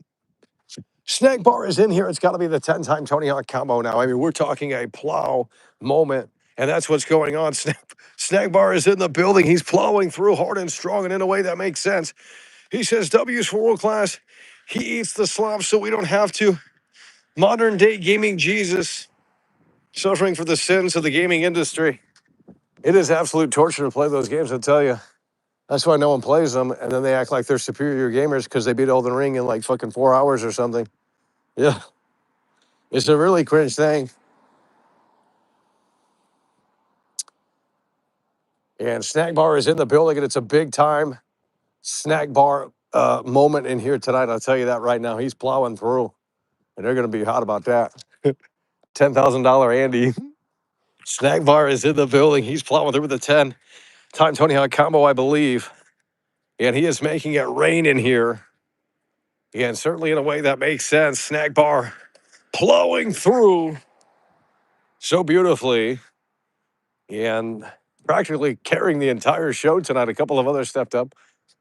Snack Bar is in here. It's got to be the 10-time Tony Hawk combo now. I mean, we're talking a plow moment, and that's what's going on. Snack Bar is in the building. He's plowing through hard and strong, and in a way that makes sense. He says W's for world class. He eats the slop so we don't have to. Modern day gaming Jesus, suffering for the sins of the gaming industry. It is absolute torture to play those games, I tell you. That's why no one plays them, and then they act like they're superior gamers because they beat Elden Ring in like fucking 4 hours or something. Yeah, it's a really cringe thing. And Snack Bar is in the building, and it's a big time Snack Bar moment in here tonight. I'll tell you that right now. He's plowing through, and they're going to be hot about that. $10,000 Andy. Snack Bar is in the building. He's plowing through with the 10-time Tony Hawk combo, I believe. And he is making it rain in here. Yeah, and certainly in a way that makes sense. Snack Bar plowing through so beautifully and practically carrying the entire show tonight. A couple of others stepped up,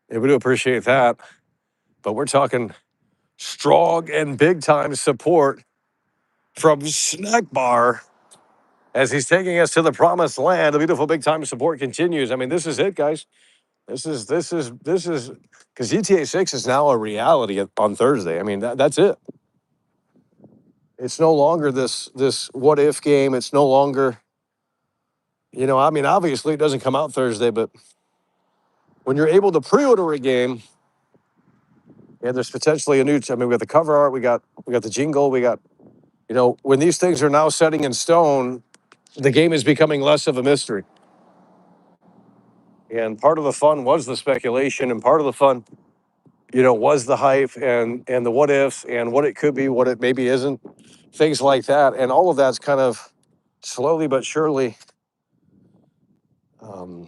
and we do appreciate that. But we're talking strong and big time support from Snack Bar as he's taking us to the promised land. The beautiful big time support continues. I mean, this is it, guys. This is because GTA 6 is now a reality on Thursday. I mean, that's it. It's no longer this what if game. It's no longer, I mean, obviously it doesn't come out Thursday, but when you're able to pre-order a game And there's potentially a new. I mean, we got the cover art, we got the jingle, we got. When these things are now setting in stone, the game is becoming less of a mystery. And part of the fun was the speculation, and part of the fun, was the hype and the what ifs and what it could be, what it maybe isn't, things like that. And all of that's kind of slowly but surely um,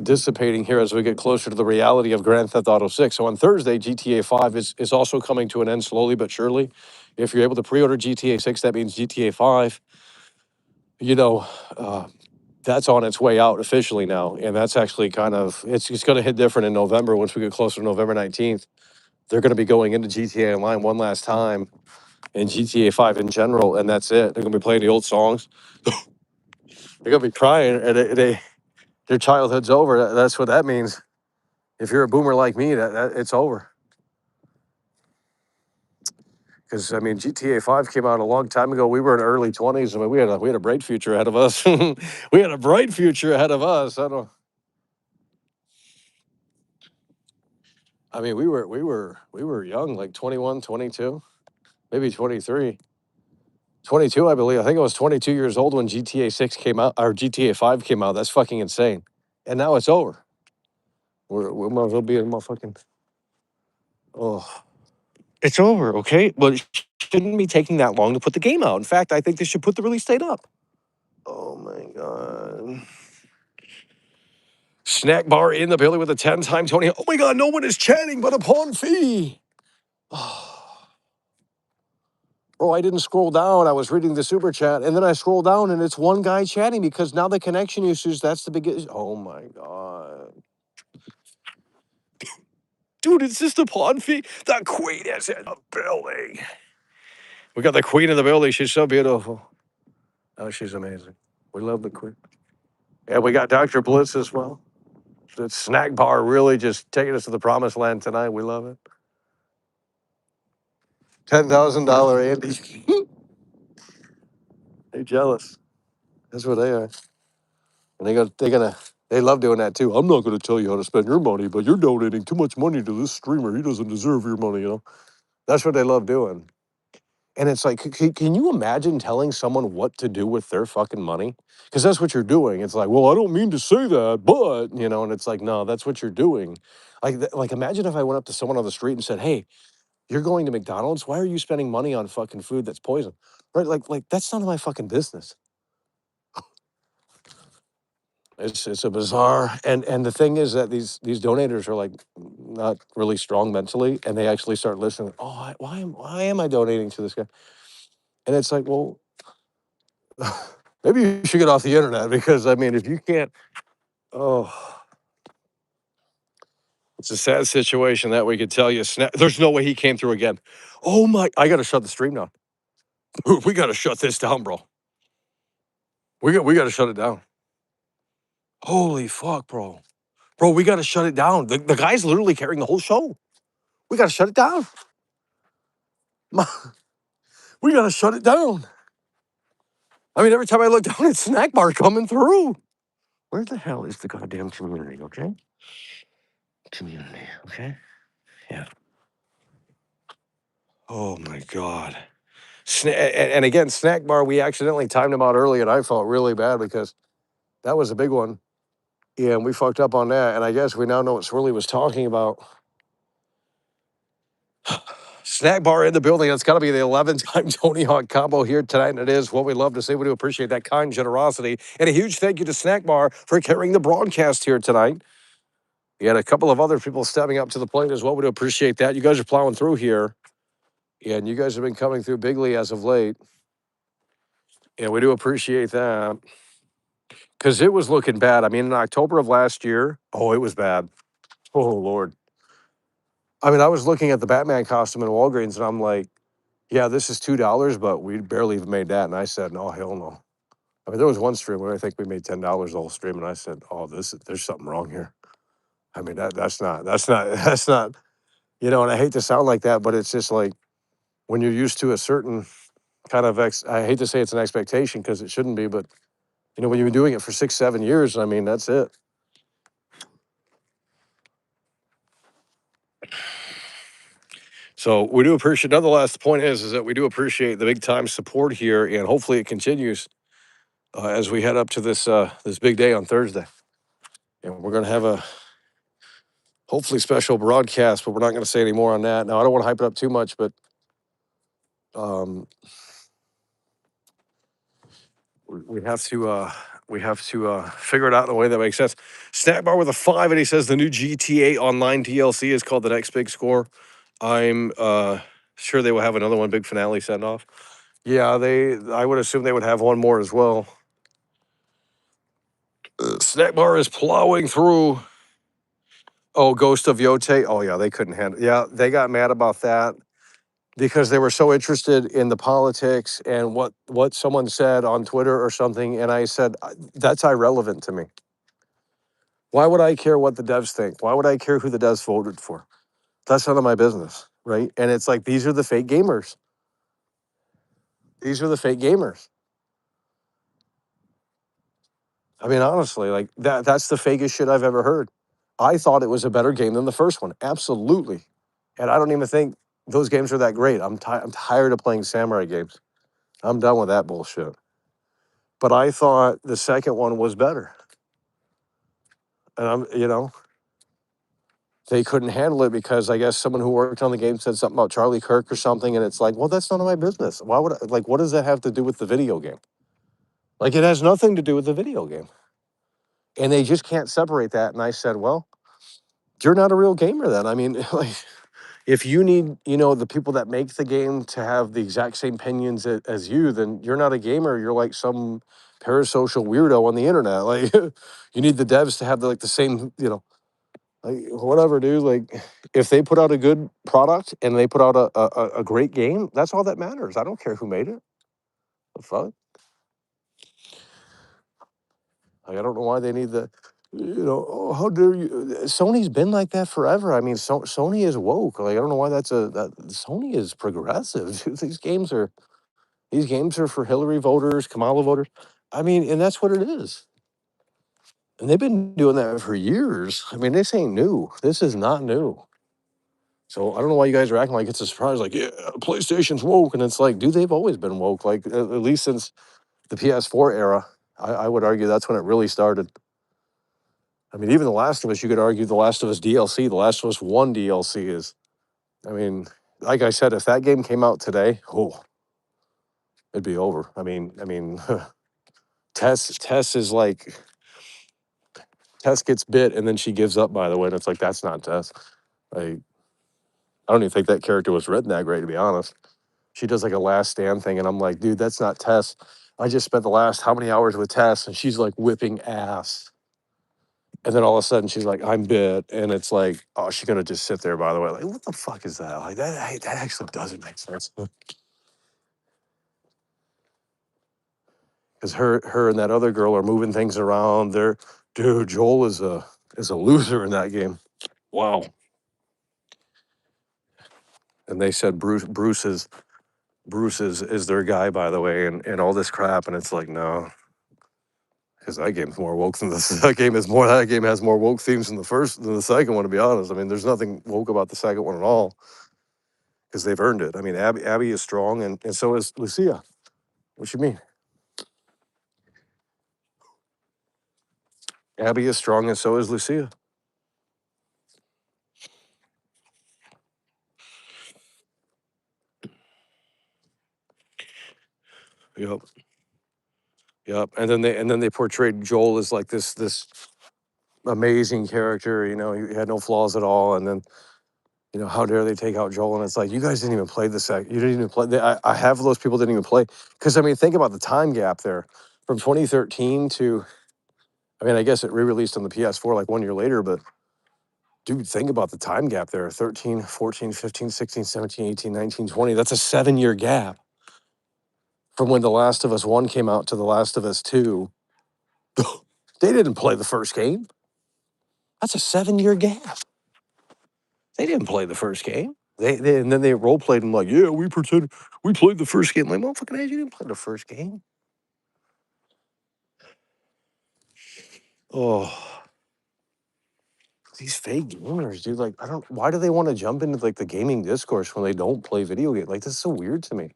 dissipating here as we get closer to the reality of Grand Theft Auto 6. So on Thursday, GTA 5 is also coming to an end slowly but surely. If you're able to pre-order GTA 6, that means GTA 5, you know, uh, that's on its way out officially now. And that's actually kind of, it's going to hit different in November once we get closer to November 19th. They're going to be going into GTA Online one last time and GTA 5 in general, and that's it. They're going to be playing the old songs. They're going to be crying, and their childhood's over. That's what that means. If you're a boomer like me, that it's over. Because I mean, GTA 5 came out a long time ago. We were in early 20s. I mean, we had a bright future ahead of us. We had a bright future ahead of us. I mean, we were young, like 21, 22, maybe 23. 22, I believe. I think I was 22 years old when GTA 6 came out, or GTA 5 came out. That's fucking insane. And now it's over. We might as well be in motherfucking. Oh, it's over, okay? But it shouldn't be taking that long to put the game out. In fact, I think they should put the release date up. Oh my God. Snack bar in the building with a 10-time Tony. Oh my God, no one is chatting but upon fee. Oh, I didn't scroll down. I was reading the super chat, and then I scroll down, and it's one guy chatting because now the connection issues. That's the biggest. Oh my God. Dude, it's just upon fee. The queen is in the building. We got the queen in the building. She's so beautiful. Oh, she's amazing. We love the queen. And we got Dr. Bliss as well. The snack bar really just taking us to the promised land tonight. We love it. $10,000 Andy. They're jealous. That's what they are. And they love doing that too. I'm not gonna tell you how to spend your money, but you're donating too much money to this streamer. He doesn't deserve your money. That's what they love doing. And it's like, can you imagine telling someone what to do with their fucking money? Because that's what you're doing. It's like, well, I don't mean to say that, but and it's like, no, that's what you're doing. Like imagine if I went up to someone on the street and said, hey, you're going to McDonald's. Why are you spending money on fucking food that's poison? Right? Like that's none of my fucking business. It's a bizarre, and the thing is that these donators are like not really strong mentally, and they actually start listening. Oh, why am I donating to this guy? And it's like, well, maybe you should get off the internet because I mean, if you can't, oh, it's a sad situation that we could tell you. There's no way he came through again. Oh my, I got to shut the stream down. We got to shut this down, bro. We got to shut it down. Holy fuck, bro. Bro, we got to shut it down. The guy's literally carrying the whole show. We got to shut it down. We got to shut it down. I mean, every time I look down, it's snack bar coming through. Where the hell is the goddamn community, okay? Community, okay? Yeah. Oh my God. And again, snack bar, we accidentally timed him out early, and I felt really bad because that was a big one. Yeah, and we fucked up on that. And I guess we now know what Swirly was talking about. Snack bar in the building. That's got to be the 11th-time Tony Hawk combo here tonight, and it is what we love to see. We do appreciate that kind generosity. And a huge thank you to Snack Bar for carrying the broadcast here tonight. You had a couple of other people stepping up to the plate as well. We do appreciate that. You guys are plowing through here, and you guys have been coming through bigly as of late. And we do appreciate that because it was looking bad. I mean, in October of last year, oh, it was bad. Oh, Lord. I mean, I was looking at the Batman costume in Walgreens, and I'm like, yeah, this is $2, but we barely even made that. And I said, no, hell no. I mean, there was one stream where I think we made $10 the whole stream, and I said, oh, there's something wrong here. I mean, that's not, that's not, and I hate to sound like that, but it's just like when you're used to a certain kind of, I hate to say it's an expectation because it shouldn't be, but, when you've been doing it for 6, 7 years, I mean, that's it. So we do appreciate. Nonetheless, the point is that we do appreciate the big time support here, and hopefully it continues as we head up to this big day on Thursday. And we're going to have a hopefully special broadcast, but we're not going to say any more on that. Now, I don't want to hype it up too much, but we have to figure it out in a way that makes sense. Snackbar with a 5, and he says the new GTA Online DLC is called The Next Big Score. I'm sure they will have another one, big finale send off. Yeah, I would assume they would have one more as well. Snackbar is plowing through. Oh, Ghost of Yote. Oh yeah, they couldn't handle. Yeah, they got mad about that because they were so interested in the politics and what someone said on Twitter or something, and I said that's irrelevant to me. Why would I care what the devs think? Why would I care who the devs voted for? That's none of my business, right? And it's like these are the fake gamers. These are the fake gamers. I mean, honestly, like that's the fakest shit I've ever heard. I thought it was a better game than the first one. Absolutely. And I don't even think those games are that great. I'm tired of playing samurai games. I'm done with that bullshit. But I thought the second one was better. And they couldn't handle it because I guess someone who worked on the game said something about Charlie Kirk or something. And it's like, well, that's none of my business. Why would what does that have to do with the video game? Like, it has nothing to do with the video game. And they just can't separate that. And I said, well, you're not a real gamer then. I mean, like, if you need, the people that make the game to have the exact same opinions as you, then you're not a gamer. You're like some parasocial weirdo on the internet. Like, you need the devs to have the same, like whatever, dude. Like, if they put out a good product and they put out a great game, that's all that matters. I don't care who made it. The fuck? Like, I don't know why they need oh, how dare you? Sony's been like that forever. I mean, Sony is woke. Like, I don't know why that Sony is progressive. These games are for Hillary voters, Kamala voters. I mean, and that's what it is. And they've been doing that for years. I mean, this ain't new. This is not new. So I don't know why you guys are acting like it's a surprise. Like, yeah, PlayStation's woke, and it's like, dude, they've always been woke. Like, at least since the PS4 era, I would argue that's when it really started. I mean, even The Last of Us, you could argue The Last of Us DLC, The Last of Us 1 DLC is, I mean, like I said, if that game came out today, it'd be over. I mean, Tess is like, Tess gets bit and then she gives up, by the way. And it's like, that's not Tess. Like, I don't even think that character was written that great, to be honest. She does like a last stand thing, and I'm like, dude, that's not Tess. I just spent the last how many hours with Tess, and she's like whipping ass. And then all of a sudden she's like, I'm bit. And it's like, oh, she's gonna just sit there, by the way. Like, what the fuck is that? Like that actually doesn't make sense. Because her and that other girl are moving things around. Dude, Joel is a loser in that game. Wow. And they said Bruce is their guy, by the way, and all this crap. And it's like, no. Because that game's more woke than this. That game has more woke themes than the second one, to be honest. I mean, there's nothing woke about the second one at all. Because they've earned it. I mean, Abby is strong, and so is Lucia. What you mean? Abby is strong, and so is Lucia. Yep. Yep. And then they portrayed Joel as like this amazing character. He had no flaws at all. And then how dare they take out Joel? And it's like, you guys didn't even play the second. You didn't even play. I have those people didn't even play because I mean, think about the time gap there from 2013 to. I mean, I guess it re-released on the PS4 like 1 year later, but dude, think about the time gap there. 13, 14, 15, 16, 17, 18, 19, 20. That's a 7-year gap from when The Last of Us 1 came out to The Last of Us 2. They didn't play the first game. That's a 7-year gap. They didn't play the first game. And then they role played them like, yeah, we played the first game. Like, motherfucking ass, you didn't play the first game. Oh, these fake gamers, dude. Like, I don't. Why do they want to jump into like the gaming discourse when they don't play video games? Like, this is so weird to me.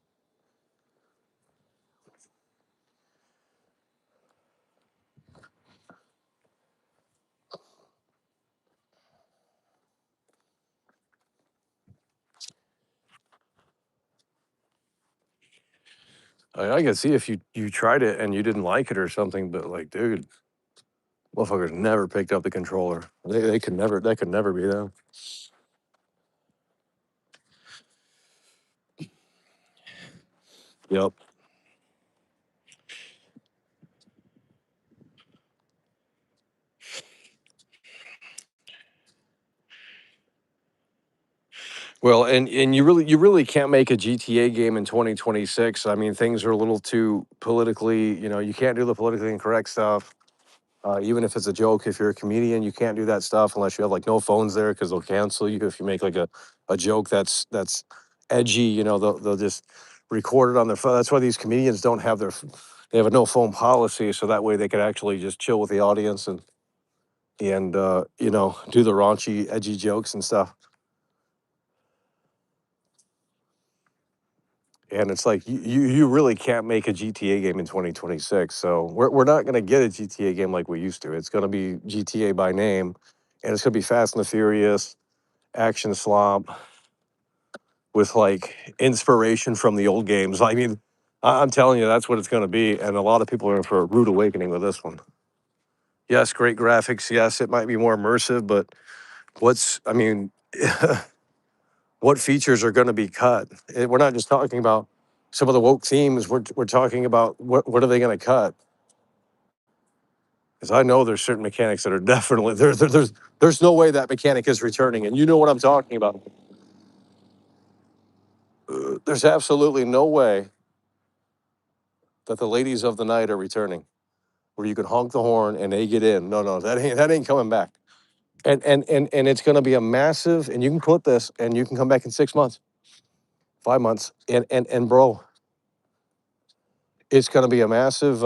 I can see if you tried it and you didn't like it or something, but like, dude, motherfuckers never picked up the controller. They could never. That could never be them. Yep. Well, and you really can't make a GTA game in 2026. I mean, things are a little too politically. You can't do the politically incorrect stuff. Even if it's a joke, if you're a comedian, you can't do that stuff unless you have like no phones there because they'll cancel you if you make like a joke that's edgy. They'll just record it on their phone. That's why these comedians don't have they have a no phone policy, so that way they could actually just chill with the audience and do the raunchy, edgy jokes and stuff. And it's like you really can't make a GTA game in 2026. So we're not gonna get a GTA game like we used to. It's gonna be GTA by name, and it's gonna be Fast and the Furious, action slop with like inspiration from the old games. I mean, I'm telling you, that's what it's gonna be. And a lot of people are in for a rude awakening with this one. Yes, great graphics. Yes, it might be more immersive, but I mean, what features are going to be cut? We're not just talking about some of the woke themes. We're talking about what are they going to cut? Because I know there's certain mechanics that are definitely there's no way that mechanic is returning, and you know what I'm talking about. There's absolutely no way that the ladies of the night are returning, where you can honk the horn and they get in. No, that ain't coming back. And it's going to be a massive. And you can put this, and you can come back in 6 months, 5 months, and bro, it's going to be a massive.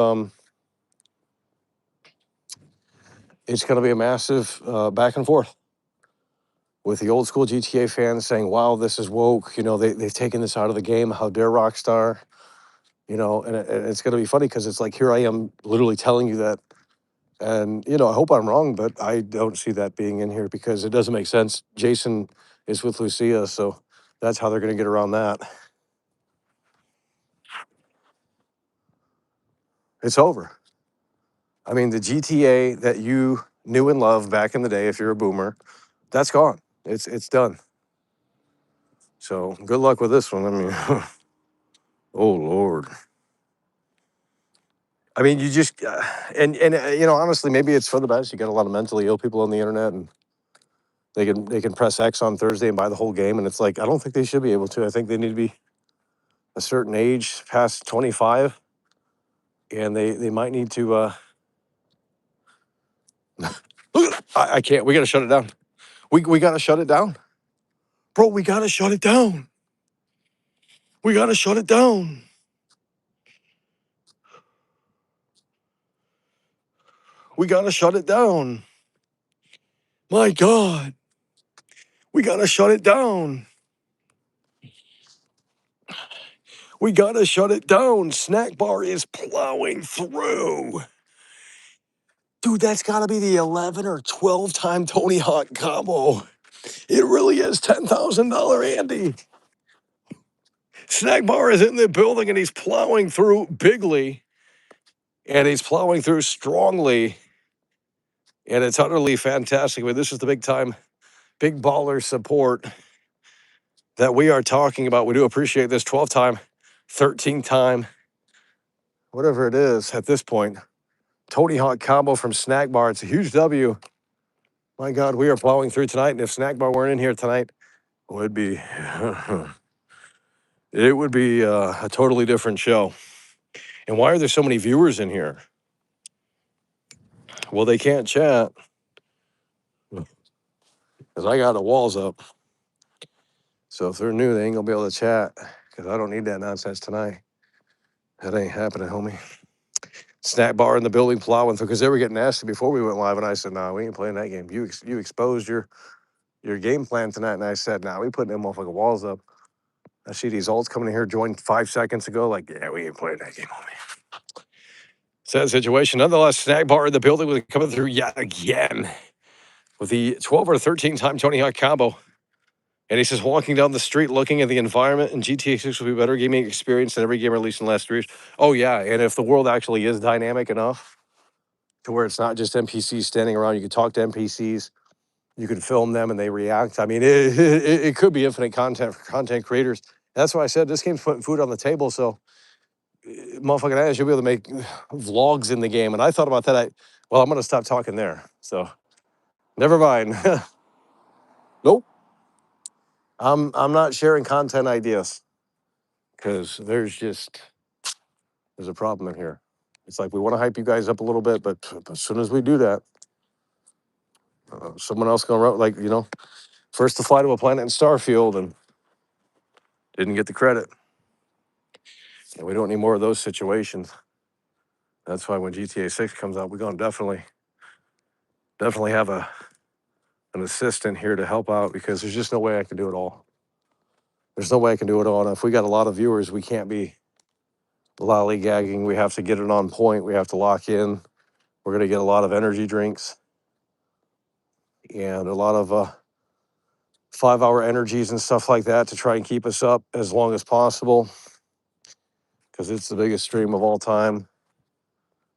It's going to be a massive back and forth with the old school GTA fans saying, "Wow, this is woke." They've taken this out of the game. How dare Rockstar? And it's going to be funny because it's like here I am literally telling you that, and I hope I'm wrong, but I don't see that being in here because it doesn't make sense. Jason is with Lucia, so that's how they're going to get around that. It's over. I mean, the GTA that you knew and loved back in the day, if you're a boomer, that's gone. It's done. So good luck with this one. I mean, oh Lord. I mean, you just and honestly, maybe it's for the best. You got a lot of mentally ill people on the internet, and they can press X on Thursday and buy the whole game. And it's like I don't think they should be able to. I think they need to be a certain age, past 25, and they might need to. Look, I can't. We got to shut it down. We got to shut it down, bro. We got to shut it down. We got to shut it down. We got to shut it down. My God, we got to shut it down. We got to shut it down. Snack bar is plowing through. Dude, that's got to be the 11 or 12 time Tony Hawk combo. It really is $10,000 Andy. Snack bar is in the building and he's plowing through bigly. And he's plowing through strongly. And it's utterly fantastic. But this is the big time, big baller support that we are talking about. We do appreciate this 12 time, 13 time, whatever it is at this point. Tony Hawk combo from Snack Bar. It's a huge W. My God, we are plowing through tonight. And if Snack Bar weren't in here tonight, would be it would be a totally different show. And why are there so many viewers in here? Well, they can't chat because I got the walls up. So if they're new, they ain't gonna be able to chat because I don't need that nonsense tonight. That ain't happening, homie. Snack bar in the building plowing through because they were getting nasty before we went live, and I said, "No, we ain't playing that game. You exposed your game plan tonight," and I said, "No, we putting them motherfucking walls up." I see these alts coming in here, joined 5 seconds ago. Like, yeah, we ain't playing that game, homie. Sad situation. Nonetheless, Snack bar in the building was coming through yet again with the 12 or 13 time Tony Hawk combo. And he says, walking down the street, looking at the environment, and GTA 6 will be a better gaming experience than every game released in the last 3 years. Oh, yeah. And if the world actually is dynamic enough to where it's not just NPCs standing around, you can talk to NPCs, you can film them, and they react. I mean, it could be infinite content for content creators. That's why I said this game's putting food on the table. So, motherfucking ass, you'll be able to make vlogs in the game. And I thought about that. I'm going to stop talking there. So, never mind. Nope. I'm not sharing content ideas because there's a problem in here. It's like we want to hype you guys up a little bit, but as soon as we do that, someone else gonna like first to fly to a planet in Starfield and didn't get the credit. And we don't need more of those situations. That's why when GTA 6 comes out, we're gonna definitely have an assistant here to help out because there's just no way I can do it all. There's no way I can do it all. And if we got a lot of viewers, we can't be lollygagging. We have to get it on point. We have to lock in. We're gonna get a lot of energy drinks and a lot of 5-hour energies and stuff like that to try and keep us up as long as possible because it's the biggest stream of all time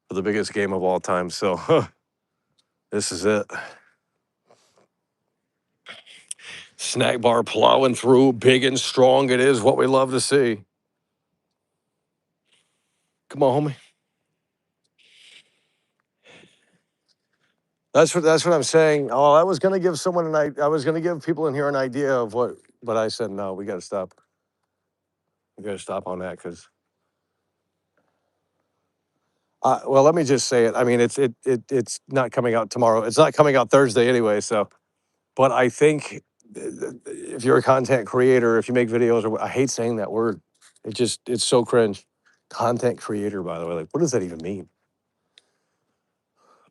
for the biggest game of all time. So this is it. Snack bar plowing through, big and strong. It is what we love to see. Come on, homie. That's what I'm saying. Oh, I was gonna give someone I was gonna give people in here an idea of what, but I said no. We got to stop. We got to stop on that because. Well, let me just say it. I mean, it's not coming out tomorrow. It's not coming out Thursday anyway. So, but I think if you're a content creator, if you make videos, or I hate saying that word. It's so cringe. Content creator, by the way, like what does that even mean?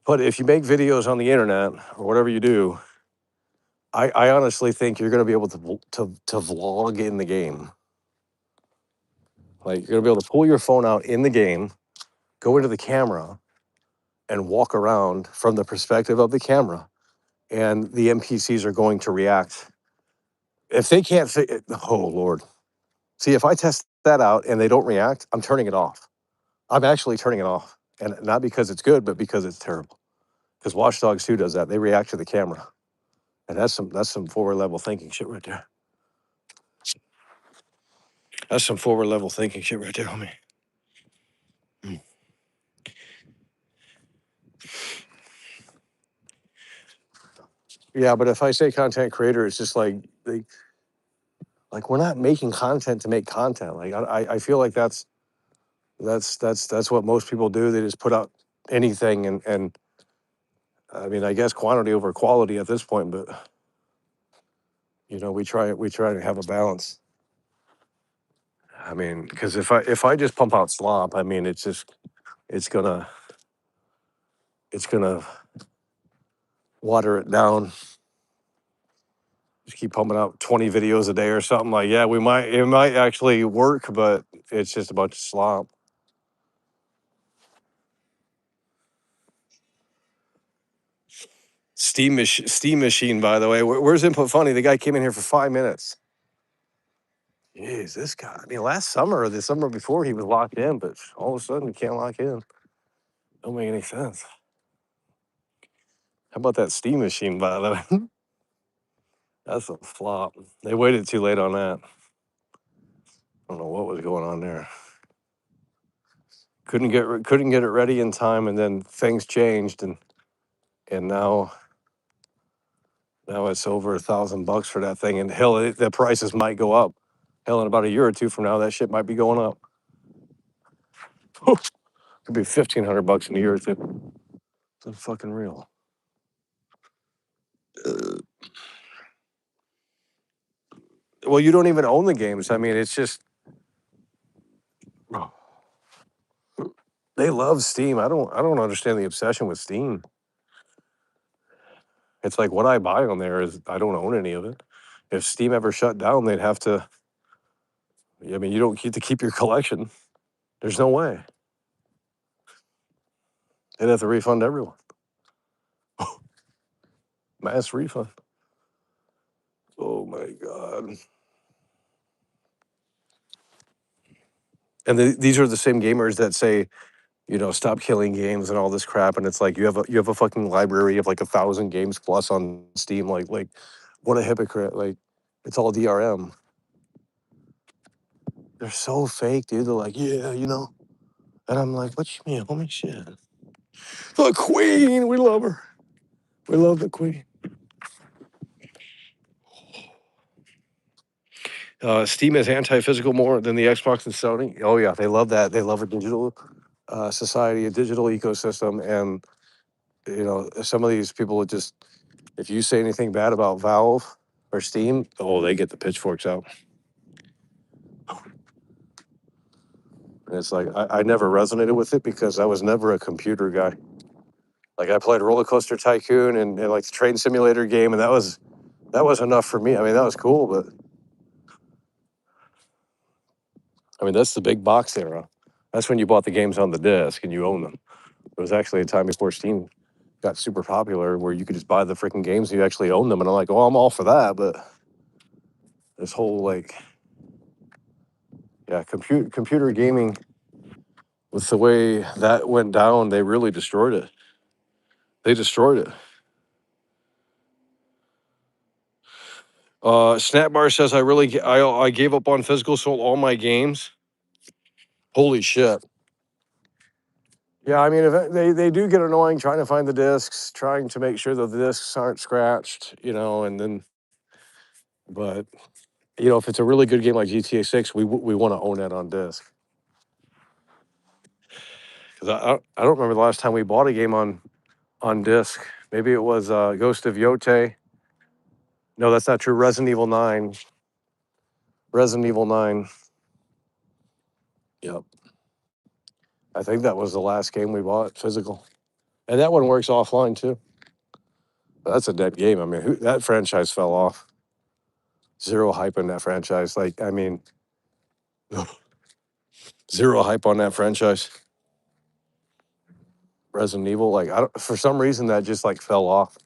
But if you make videos on the internet or whatever you do, I honestly think you're going to be able to vlog in the game. Like you're going to be able to pull your phone out in the game, go into the camera, and walk around from the perspective of the camera, and the NPCs are going to react. If they can't, oh Lord, see if I test that out and they don't react, I'm turning it off. I'm actually turning it off, and not because it's good, but because it's terrible. Because Watch Dogs 2 does that; they react to the camera, and that's some forward level thinking shit right there. That's some forward level thinking shit right there, homie. Yeah, but if I say content creator, it's just like we're not making content to make content. Like I feel like that's what most people do. They just put out anything, and I mean, I guess quantity over quality at this point, but we try to have a balance. I mean, because if I just pump out slop, I mean, it's gonna water it down. Just keep pumping out 20 videos a day or something like. Yeah, it might actually work, but it's just a bunch of slop. Steam machine, by the way. Where's Input Funny? The guy came in here for 5 minutes. Jeez, this guy. I mean, last summer or the summer before, he was locked in, but all of a sudden, he can't lock in. Don't make any sense. How about that Steam machine, by the way? That's a flop. They waited too late on that. I don't know what was going on there. Couldn't get it ready in time, and then things changed, and now it's over $1,000 for that thing. And hell, the prices might go up. Hell, in about a year or two from now, that shit might be going up. Could be $1,500 in a year or two. It's fucking real. Well, you don't even own the games. I mean, it's just They love Steam. I don't understand the obsession with Steam. It's like what I buy on there is I don't own any of it. If Steam ever shut down, they'd have to. I mean, you don't get to keep your collection. There's no way. They'd have to refund everyone. Mass refund. Oh my god. And these are the same gamers that say, stop killing games and all this crap. And it's like you have a fucking library of like 1,000 games plus on Steam. Like what a hypocrite. Like it's all DRM. They're so fake, dude. They're like, yeah, And I'm like, what you mean? Holy shit. The Queen, we love her. We love the Queen. Steam is anti-physical more than the Xbox and Sony. Oh yeah, they love that. They love a digital society, a digital ecosystem, and some of these people would just, if you say anything bad about Valve or Steam, oh, they get the pitchforks out. And it's like I never resonated with it because I was never a computer guy. Like I played Roller Coaster Tycoon and like the train simulator game, and that was enough for me. I mean, that was cool, but I mean, that's the big box era. That's when you bought the games on the disc and you own them. It was actually a time before Steam got super popular where you could just buy the freaking games and you actually own them. And I'm like, oh, I'm all for that. But this whole computer gaming, with the way that went down, they really destroyed it. They destroyed it. Snapbar says I gave up on physical, sold all my games. Holy shit. Yeah, I mean, they do get annoying trying to find the discs, trying to make sure that the discs aren't scratched, and then, but if it's a really good game like GTA 6, we want to own it on disc. Because I don't remember the last time we bought a game on disc. Maybe it was Ghost of Yote. No, that's not true. Resident Evil 9. Resident Evil 9. Yep. I think that was the last game we bought physical. And that one works offline too. But that's a dead game. I mean, that franchise fell off. Zero hype in that franchise. Like, I mean, zero hype on that franchise. Resident Evil, like, for some reason that just like fell off.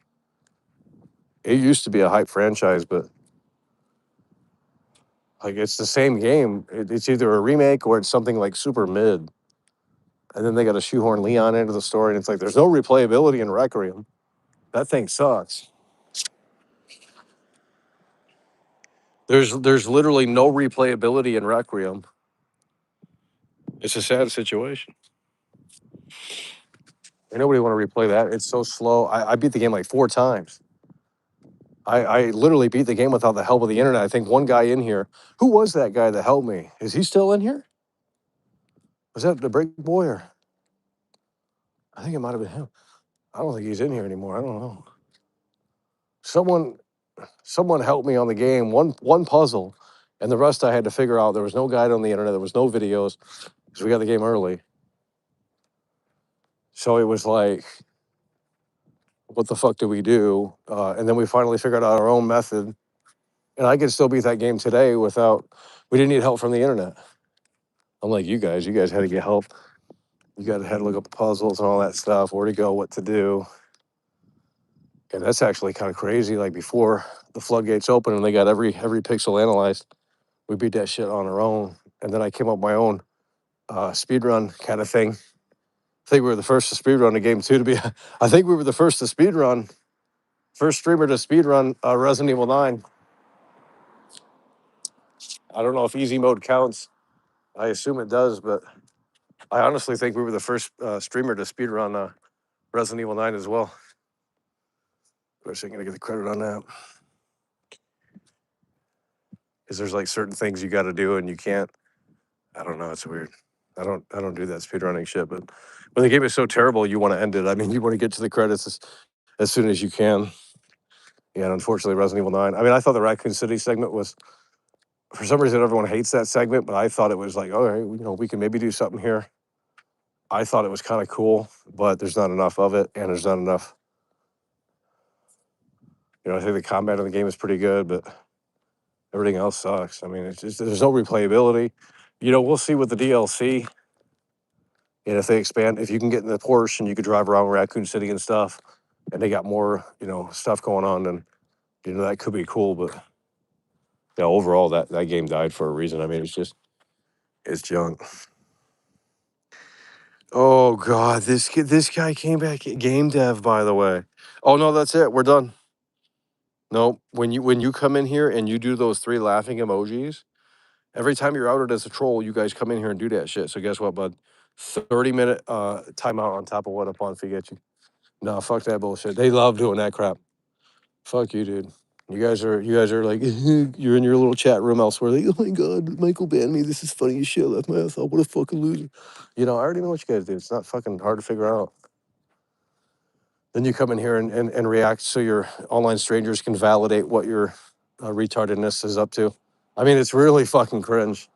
It used to be a hype franchise, but like it's the same game. It's either a remake or it's something like super mid. And then they got to shoehorn Leon into the story, and it's like there's no replayability in Requiem. That thing sucks. There's literally no replayability in Requiem. It's a sad situation. And nobody want to replay that. It's so slow. I beat the game like 4 times. I literally beat the game without the help of the internet. I think one guy in here, who was that guy that helped me? Is he still in here? Was that the Break Boy? Or I think it might have been him. I don't think he's in here anymore. I don't know. Someone helped me on the game, one puzzle, and the rest I had to figure out. There was no guide on the internet. There was no videos because we got the game early. So it was like, what the fuck do we do? And then we finally figured out our own method. And I could still beat that game today we didn't need help from the internet. Unlike you guys had to get help. You guys had to look up puzzles and all that stuff, where to go, what to do. And that's actually kind of crazy. Like before the floodgates open and they got every pixel analyzed, we beat that shit on our own. And then I came up with my own speed run kind of thing. I think we were the first to speed run a game too. I think we were the first to speed run, first streamer to speed run Resident Evil 9. I don't know if easy mode counts. I assume it does, but I honestly think we were the first streamer to speed run Resident Evil 9 as well. I wish I could get the credit on that. Because there's like certain things you got to do and you can't. I don't know. It's weird. I don't do that speedrunning shit. But when the game is so terrible, you want to end it. I mean, you want to get to the credits as soon as you can. Yeah, and unfortunately, Resident Evil 9. I mean, I thought the Raccoon City segment was, for some reason, everyone hates that segment, but I thought it was like, all right, we can maybe do something here. I thought it was kind of cool, but there's not enough of it, and there's not enough. I think the combat in the game is pretty good, but everything else sucks. I mean, it's just there's no replayability. We'll see with the DLC, and if they expand, if you can get in the Porsche and you could drive around Raccoon City and stuff, and they got more, stuff going on, then that could be cool. But overall, that game died for a reason. I mean, it's junk. Oh God, this guy came back. Game dev, by the way. Oh no, that's it. We're done. No, when you come in here and you do those 3 laughing emojis, every time you're outed as a troll, you guys come in here and do that shit. So guess what, bud? 30-minute timeout on top of what upon get you. No, fuck that bullshit. They love doing that crap. Fuck you, dude. You guys are like you're in your little chat room elsewhere. Like, oh my god, Michael banned me. This is funny as shit. I left my ass out. What a fucking loser. I already know what you guys do. It's not fucking hard to figure out. Then you come in here and react so your online strangers can validate what your retardedness is up to. I mean, it's really fucking cringe.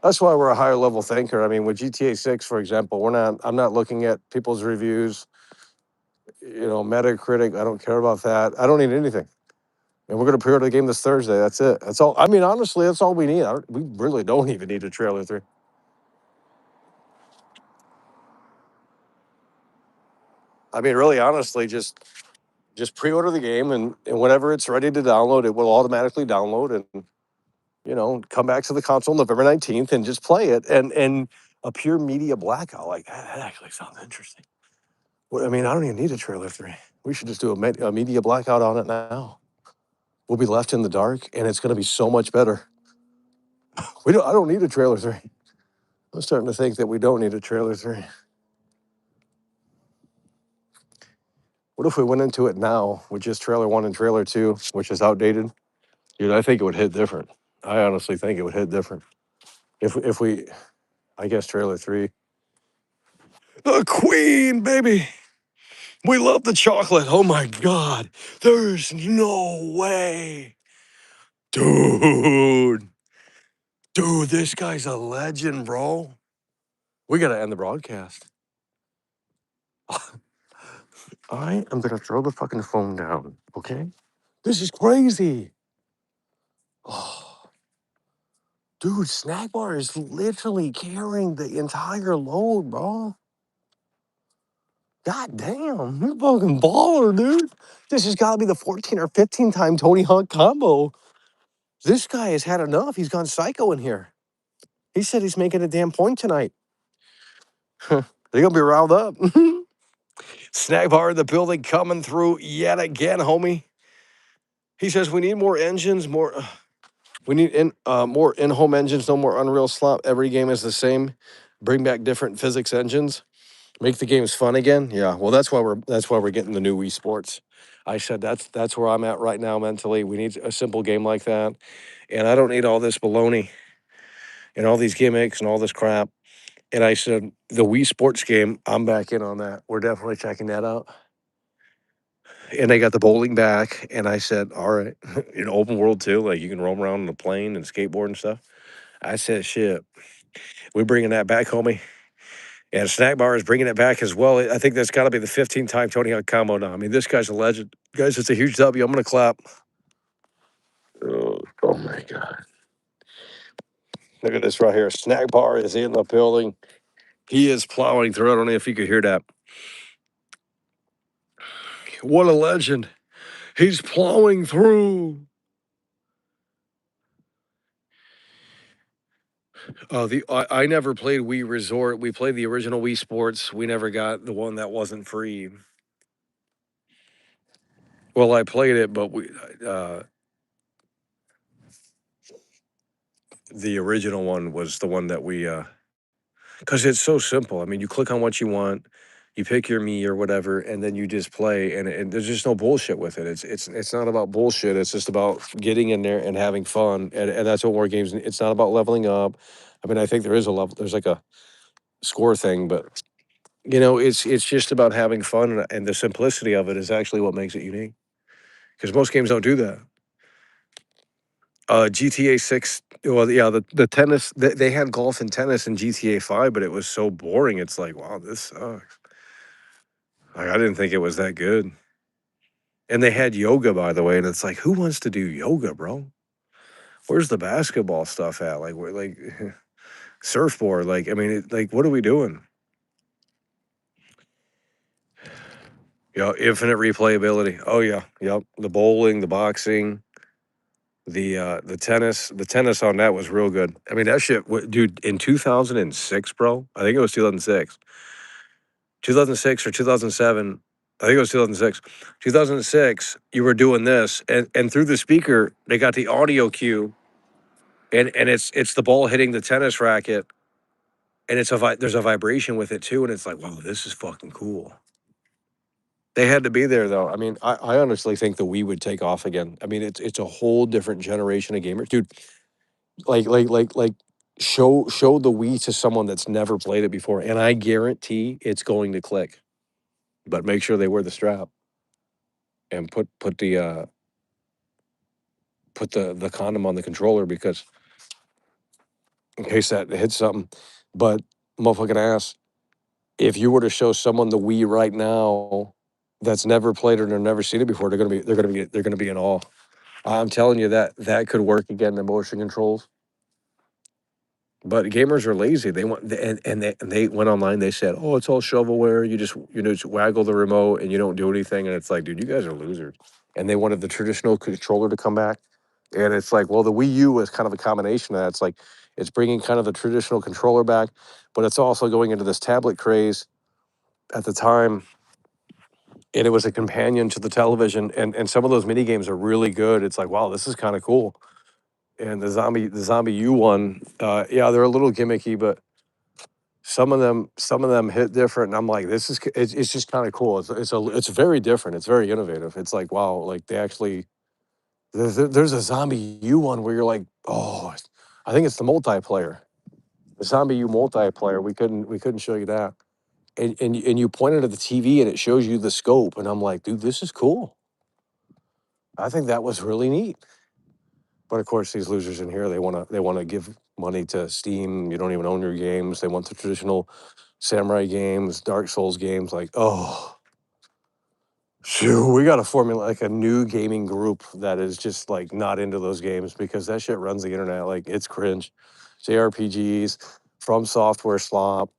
That's why we're a higher level thinker. I mean, with GTA 6, for example, I'm not looking at people's reviews, Metacritic. I don't care about that. I don't need anything. And we're going to pre-order the game this Thursday. That's it. That's all. I mean, honestly, that's all we need. We really don't even need a trailer 3. I mean, really, honestly, just pre-order the game and whenever it's ready to download, it will automatically download and come back to the console November 19th and just play it and a pure media blackout. Like that actually sounds interesting. Well, I mean, I don't even need a trailer 3. We should just do a media blackout on it now. We'll be left in the dark and it's going to be so much better. I don't need a trailer 3. I'm starting to think that we don't need a trailer 3. What if we went into it now with just trailer 1 and trailer 2, which is outdated? Dude, I think it would hit different. I honestly think it would hit different. If we, I guess trailer 3. The Queen, baby. We love the chocolate. Oh my God. There's no way. Dude. Dude, this guy's a legend, bro. We got to end the broadcast. I am going to throw the fucking phone down, okay? This is crazy. Oh, dude, Snack Bar is literally carrying the entire load, bro. God damn, you're fucking baller, dude. This has got to be the 14 or 15 time Tony Hawk combo. This guy has had enough. He's gone psycho in here. He said he's making a damn point tonight. They're going to be riled up. Snack Bar in the building coming through yet again, homie. He says we need more engines, we need more in-home engines, no more Unreal slop. Every game is the same. Bring back different physics engines. Make the games fun again. Yeah, well, that's why we're getting the new Wii Sports. I said that's where I'm at right now mentally. We need a simple game like that, and I don't need all this baloney and all these gimmicks and all this crap. And I said the Wii Sports game, I'm back in on that. We're definitely checking that out. And they got the bowling back, and I said, all right, in open world too, like you can roam around on a plane and skateboard and stuff. I said, shit, we're bringing that back, homie. And Snack Bar is bringing it back as well. I think that's got to be the 15th time Tony Hawk combo now. I mean, this guy's a legend. Guys, it's a huge W. I'm going to clap. Oh, my God. Look at this right here. Snack Bar is in the building. He is plowing through. I don't know if you could hear that. What a legend. He's plowing through. I never played Wii Resort. We played the original Wii Sports. We never got the one that wasn't free. Well, I played it, but the original one was the one that we because it's so simple. I mean, you click on what you want, you pick your me or whatever, and then you just play, and there's just no bullshit with it. It's not about bullshit. It's just about getting in there and having fun, and that's what war games. It's not about leveling up. I mean, I think there is a level. There's like a score thing, but it's just about having fun, and the simplicity of it is actually what makes it unique. Because most games don't do that. GTA 6 Well, yeah, the tennis they had golf and tennis in GTA 5, but it was so boring. It's like, wow, this sucks. Like, I didn't think it was that good. And they had yoga, by the way, and it's like, who wants to do yoga, bro? Where's the basketball stuff at? Like, we're like surfboard. Like, I mean, like, what are we doing? Infinite replayability. Oh yeah, yep. The bowling, the boxing, the tennis. The tennis on that was real good. I mean, that shit, dude. In 2006, bro. I think it was 2006. 2006 or 2007. I think it was 2006. 2006, you were doing this, and through the speaker, they got the audio cue, and it's the ball hitting the tennis racket, and there's a vibration with it too, and it's like, wow, this is fucking cool. They had to be there though. I mean, I honestly think the Wii would take off again. I mean, it's a whole different generation of gamers, dude. Like, show the Wii to someone that's never played it before, and I guarantee it's going to click. But make sure they wear the strap and put the condom on the controller because in case that hits something. But motherfucking ass, if you were to show someone the Wii right now that's never played it or never seen it before, they're gonna be in awe. I'm telling you that could work again. The motion controls, but gamers are lazy. They want and they went online. They said, "Oh, it's all shovelware. You just waggle the remote and you don't do anything." And it's like, dude, you guys are losers. And they wanted the traditional controller to come back. And it's like, well, the Wii U was kind of a combination of that. It's like it's bringing kind of the traditional controller back, but it's also going into this tablet craze at the time. And it was a companion to the television. And some of those mini games are really good. It's like, wow, this is kind of cool. And the zombie U one, yeah, they're a little gimmicky, but some of them hit different. And I'm like, it's just kind of cool. It's very different. It's very innovative. It's like, wow, like they actually there's a zombie U one where you're like, oh, I think it's the multiplayer, the zombie U multiplayer. We couldn't show you that, and you pointed at the TV and it shows you the scope, and I'm like, dude, this is cool. I think that was really neat. But of course, these losers in here, they wanna give money to Steam. You don't even own your games. They want the traditional samurai games, Dark Souls games. Like, oh, shoo, we got to formulate like a new gaming group that is just like not into those games because that shit runs the internet. Like, it's cringe. JRPGs, from software slop.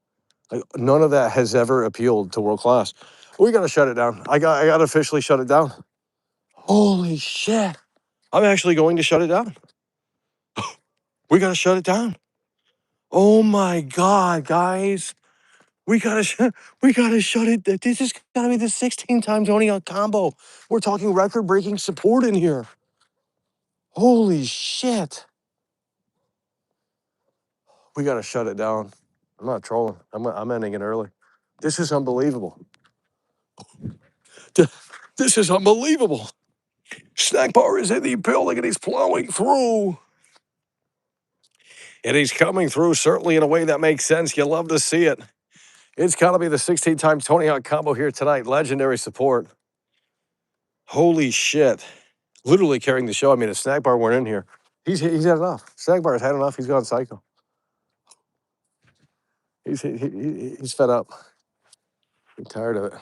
Like, none of that has ever appealed to world class. We got to shut it down. I got to officially shut it down. Holy shit! I'm actually going to shut it down. We got to shut it down. Oh my god, guys. We gotta shut it. This is gotta be the 16 times Tony on combo. We're talking record-breaking support in here. Holy shit. We gotta shut it down. I'm not trolling. I'm ending it early. This is unbelievable. This is unbelievable. Snack bar is in the building and he's plowing through. And he's coming through certainly in a way that makes sense. You love to see it. It's gotta be the 16 times Tony Hawk combo here tonight. Legendary support. Holy shit. Literally carrying the show. I mean, if Snack Bar weren't in here, he's had enough. Snack Bar has had enough. He's gone psycho. He's fed up. I'm tired of it.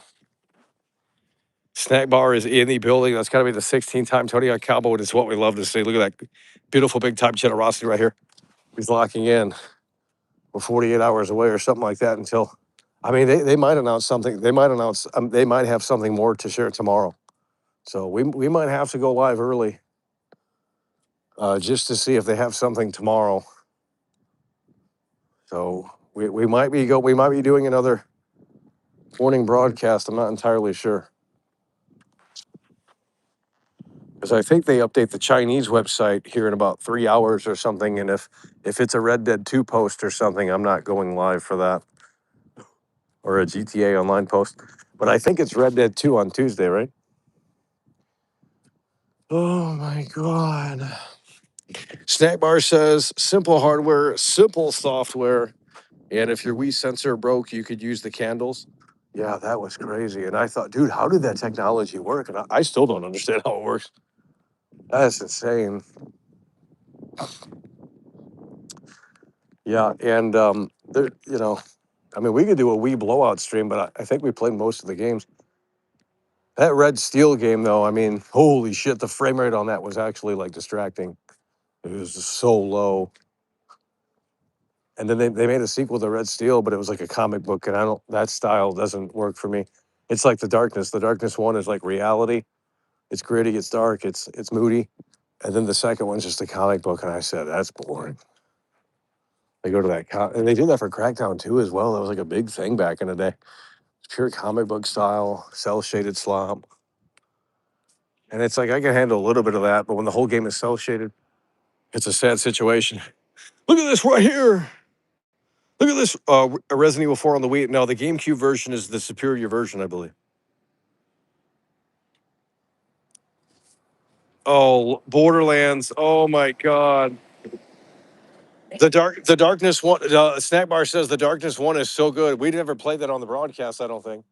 Snack Bar is in the building. That's got to be the 16th time Tony on Cowboy. It's what we love to see. Look at that beautiful big time generosity right here. He's locking in. We're 48 hours away or something like that until. I mean, they might announce something. They might have something more to share tomorrow. So we might have to go live early just to see if they have something tomorrow. So we might be doing another morning broadcast. I'm not entirely sure because I think they update the Chinese website here in about 3 hours or something. And if it's a Red Dead 2 post or something, I'm not going live for that or a GTA Online post. But I think it's Red Dead 2 on Tuesday, right? Oh my god. Snack Bar says simple hardware, simple software, and if your Wii sensor broke, you could use the candles. Yeah, that was crazy. And I thought, dude, how did that technology work? And I still don't understand how it works. That's insane. Yeah, and there, I mean, we could do a wee blowout stream, but I think we played most of the games. That Red Steel game, though, I mean, holy shit, the frame rate on that was actually like distracting. It was just so low. And then they made a sequel to Red Steel, but it was like a comic book, and that style doesn't work for me. It's like The Darkness. The Darkness one is like reality. It's gritty, it's dark, it's moody. And then the second one's just a comic book, and I said, that's boring. They go to that, and they did that for Crackdown 2 as well. That was like a big thing back in the day. Pure comic book style, cell shaded slop. And it's like I can handle a little bit of that, but when the whole game is cell shaded, it's a sad situation. Look at this right here. Look at this. Resident Evil 4 on the Wii. No, the GameCube version is the superior version, I believe. Oh, Borderlands. Oh my God. The Darkness one. Snack Bar says the Darkness one is so good. We never played that on the broadcast. I don't think.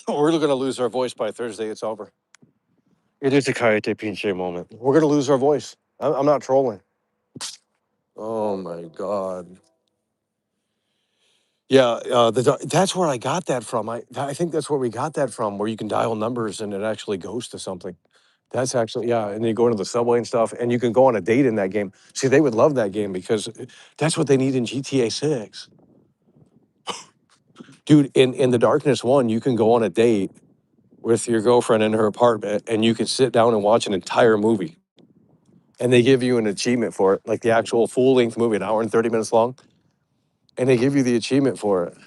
We're going to lose our voice by Thursday. It's over. It is a Kayate Pinche moment. We're going to lose our voice. I'm not trolling. Oh my God. Yeah, that's where I got that from. I think that's where we got that from, where you can dial numbers and it actually goes to something. That's actually, yeah. And then you go into the subway and stuff, and you can go on a date in that game. See, they would love that game because that's what they need in GTA 6. Dude, in the Darkness one, you can go on a date with your girlfriend in her apartment and you can sit down and watch an entire movie. And they give you an achievement for it, like the actual full length movie, an hour and 30 minutes long. And they give you the achievement for it.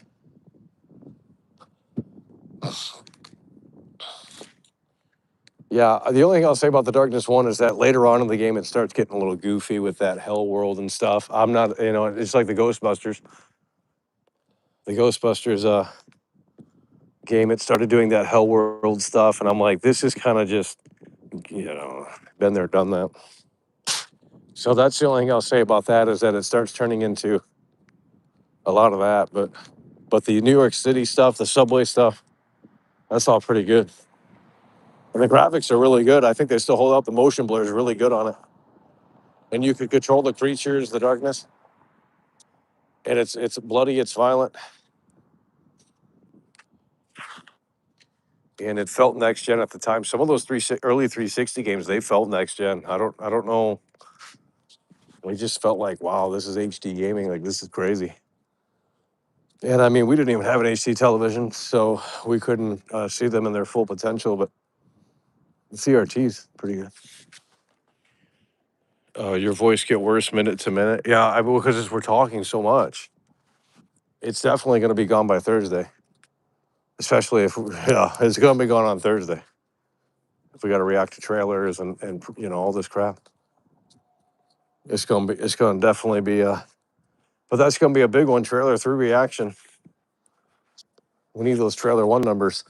Yeah, the only thing I'll say about the Darkness one is that later on in the game, it starts getting a little goofy with that hell world and stuff. I'm not, it's like the Ghostbusters. The Ghostbusters game, it started doing that hell world stuff. And I'm like, this is kind of just, been there, done that. So that's the only thing I'll say about that is that it starts turning into a lot of that. But the New York City stuff, the subway stuff, that's all pretty good. And the graphics are really good. I think they still hold up. The motion blur is really good on it. And you could control the creatures, the darkness. And it's bloody, it's violent. And it felt next gen at the time. Some of those early 360 games, they felt next gen. I don't know. We just felt like, wow, this is HD gaming. Like, this is crazy. And I mean, we didn't even have an HD television, so we couldn't see them in their full potential. But the CRT's pretty good. Your voice get worse minute to minute. Yeah, because we're talking so much. It's definitely going to be gone by Thursday. Especially if, yeah, it's going to be gone on Thursday. If we got to react to trailers and all this crap, it's going to definitely be but that's going to be a big one. Trailer 3 reaction. We need those trailer 1 numbers.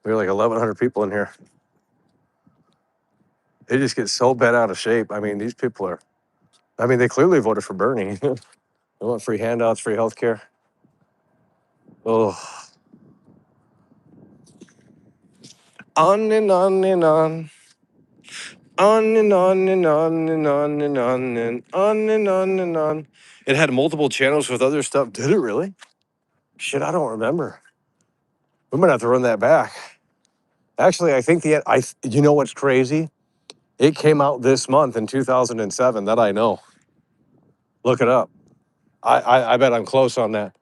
We're like 1,100 people in here. They just get so bent out of shape. I mean, these people are. I mean, they clearly voted for Bernie. They want free handouts, free healthcare. Oh, on and on and on. On and on and on and on and on and on and on and on. It had multiple channels with other stuff. Did it really? Shit, I don't remember. We might have to run that back. Actually, I think you know what's crazy? It came out this month in 2007. That I know. Look it up. I bet I'm close on that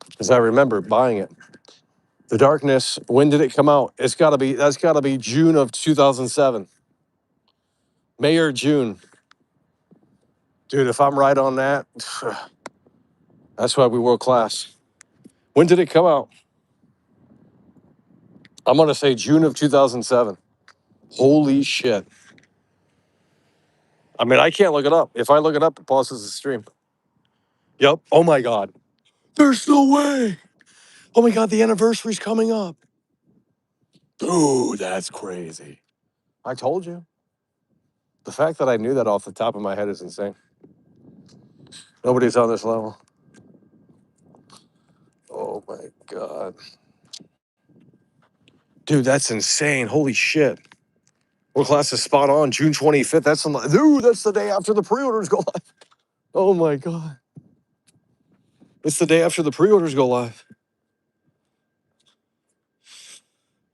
because I remember buying it. The Darkness. When did it come out? That's got to be June of 2007. May or June. Dude, if I'm right on that, that's why we world class. When did it come out? I'm going to say June of 2007. Holy shit. I mean, I can't look it up. If I look it up, it pauses the stream. Yep. Oh my God. There's no way. Oh my God, the anniversary's coming up. Dude, that's crazy. I told you. The fact that I knew that off the top of my head is insane. Nobody's on this level. Oh my God. Dude, that's insane. Holy shit. World class is spot on. June 25th. That's the day after the pre-orders go live. Oh my God. It's the day after the pre-orders go live.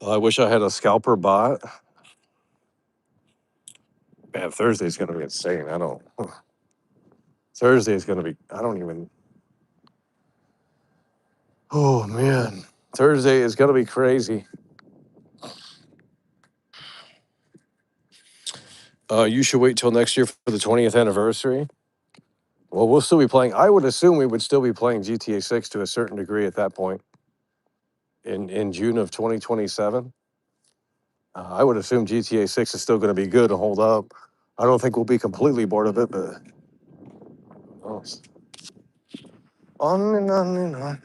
I wish I had a scalper bot. Man, Thursday's gonna be insane. I don't. Thursday's gonna be. I don't even. Oh man, Thursday is gonna be crazy. You should wait till next year for the 20th anniversary. Well, we'll still be playing. I would assume we would still be playing GTA 6 to a certain degree at that point in June of 2027. I would assume GTA 6 is still going to be good and hold up. I don't think we'll be completely bored of it, but oh, on and on and on.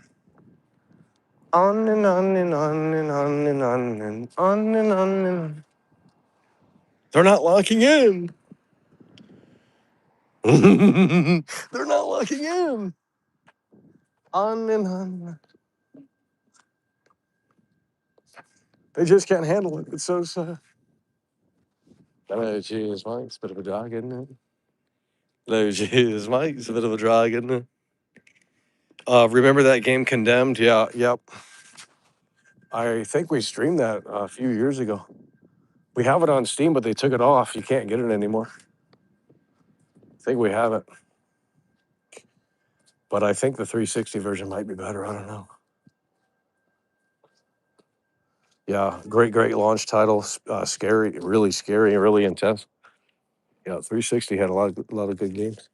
On and on and on and on and on and on and on and on. They're not locking in. They're not locking in. On and on. They just can't handle it. It's so sad. Oh, geez, Mike. It's a bit of a drag, isn't it? Oh, geez, Mike. It's a bit of a drag, isn't it? Remember that game Condemned? Yeah, yep. I think we streamed that a few years ago. We have it on Steam, but they took it off. You can't get it anymore. I think we have it. But I think the 360 version might be better. I don't know. Yeah, great launch title. Scary, really scary, really intense. Yeah, 360 had a lot of good games.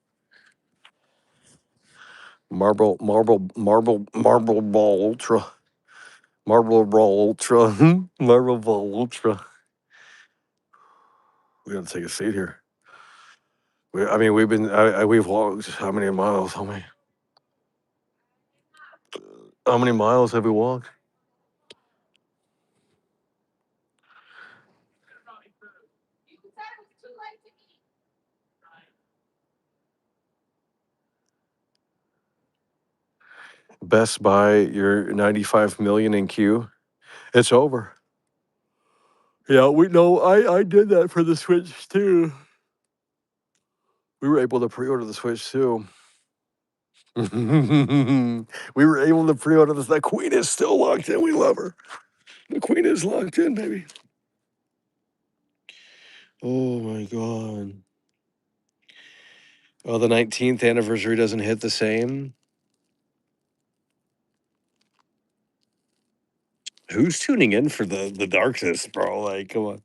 Marble Ball Ultra. Marble Ball Ultra. Marble Ball Ultra. We gotta take a seat here. We've walked how many miles? How many miles have we walked? Best Buy, your 95 million in queue. It's over. Yeah, we know. I did that for the Switch too. We were able to pre-order the Switch too. We were able to pre-order this. The Queen is still locked in. We love her. The Queen is locked in, baby. Oh my god. Oh, the 19th anniversary doesn't hit the same. Who's tuning in for the darkness, bro? Like, come on.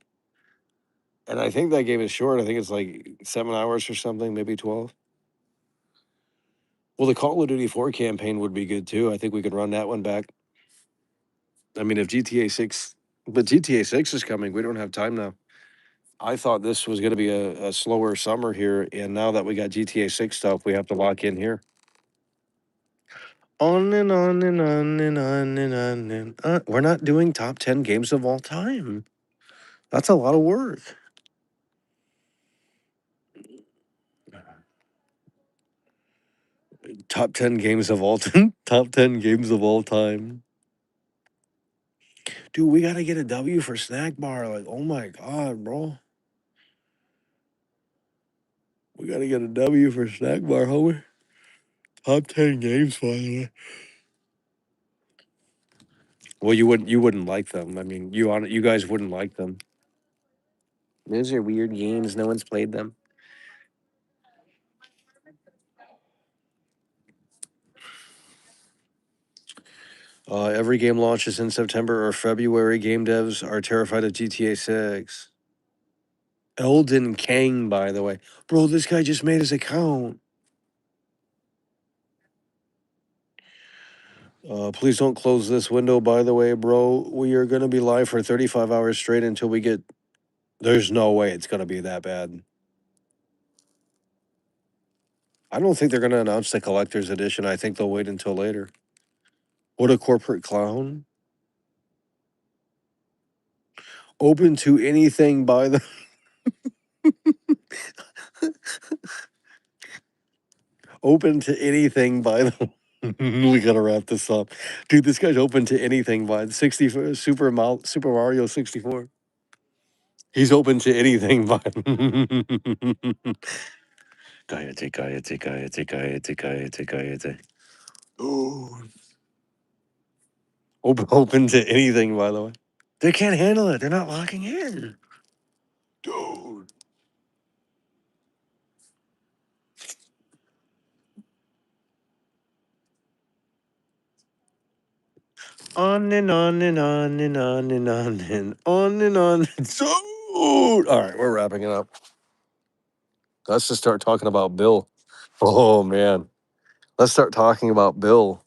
And I think that game is short. I think it's like 7 hours or something, maybe 12. Well, the Call of Duty 4 campaign would be good too. I think we could run that one back. I mean, if GTA 6, but GTA 6 is coming. We don't have time now. I thought this was going to be a slower summer here. And now that we got GTA 6 stuff, we have to lock in here. On and on and on and on and on and on. We're not doing top 10 games of all time. That's a lot of work. Top 10 games of all time. Top 10 games of all time. Dude, we got to get a W for Snack Bar. Like, oh my God, bro. We got to get a W for Snack Bar, homie. Top 10 games, by the way. Well, you wouldn't like them. I mean, you guys wouldn't like them. Those are weird games. No one's played them. Every game launches in September or February. Game devs are terrified of GTA 6. Elden Kang, by the way. Bro, this guy just made his account. Please don't close this window, by the way, bro. We are going to be live for 35 hours straight until we get. There's no way it's going to be that bad. I don't think they're going to announce the collector's edition. I think they'll wait until later. What a corporate clown. Open to anything by the. Open to anything by the. We gotta wrap this up, dude. This guy's open to anything by the 60 Super Mario 64. He's open to anything by. Gayete. Oh, open to anything, by the way. They can't handle it. They're not locking in. Dude. On and on and on and on and on and on and on. Dude. All right, we're wrapping it up. Let's just start talking about Bill. Oh, man. Let's start talking about Bill.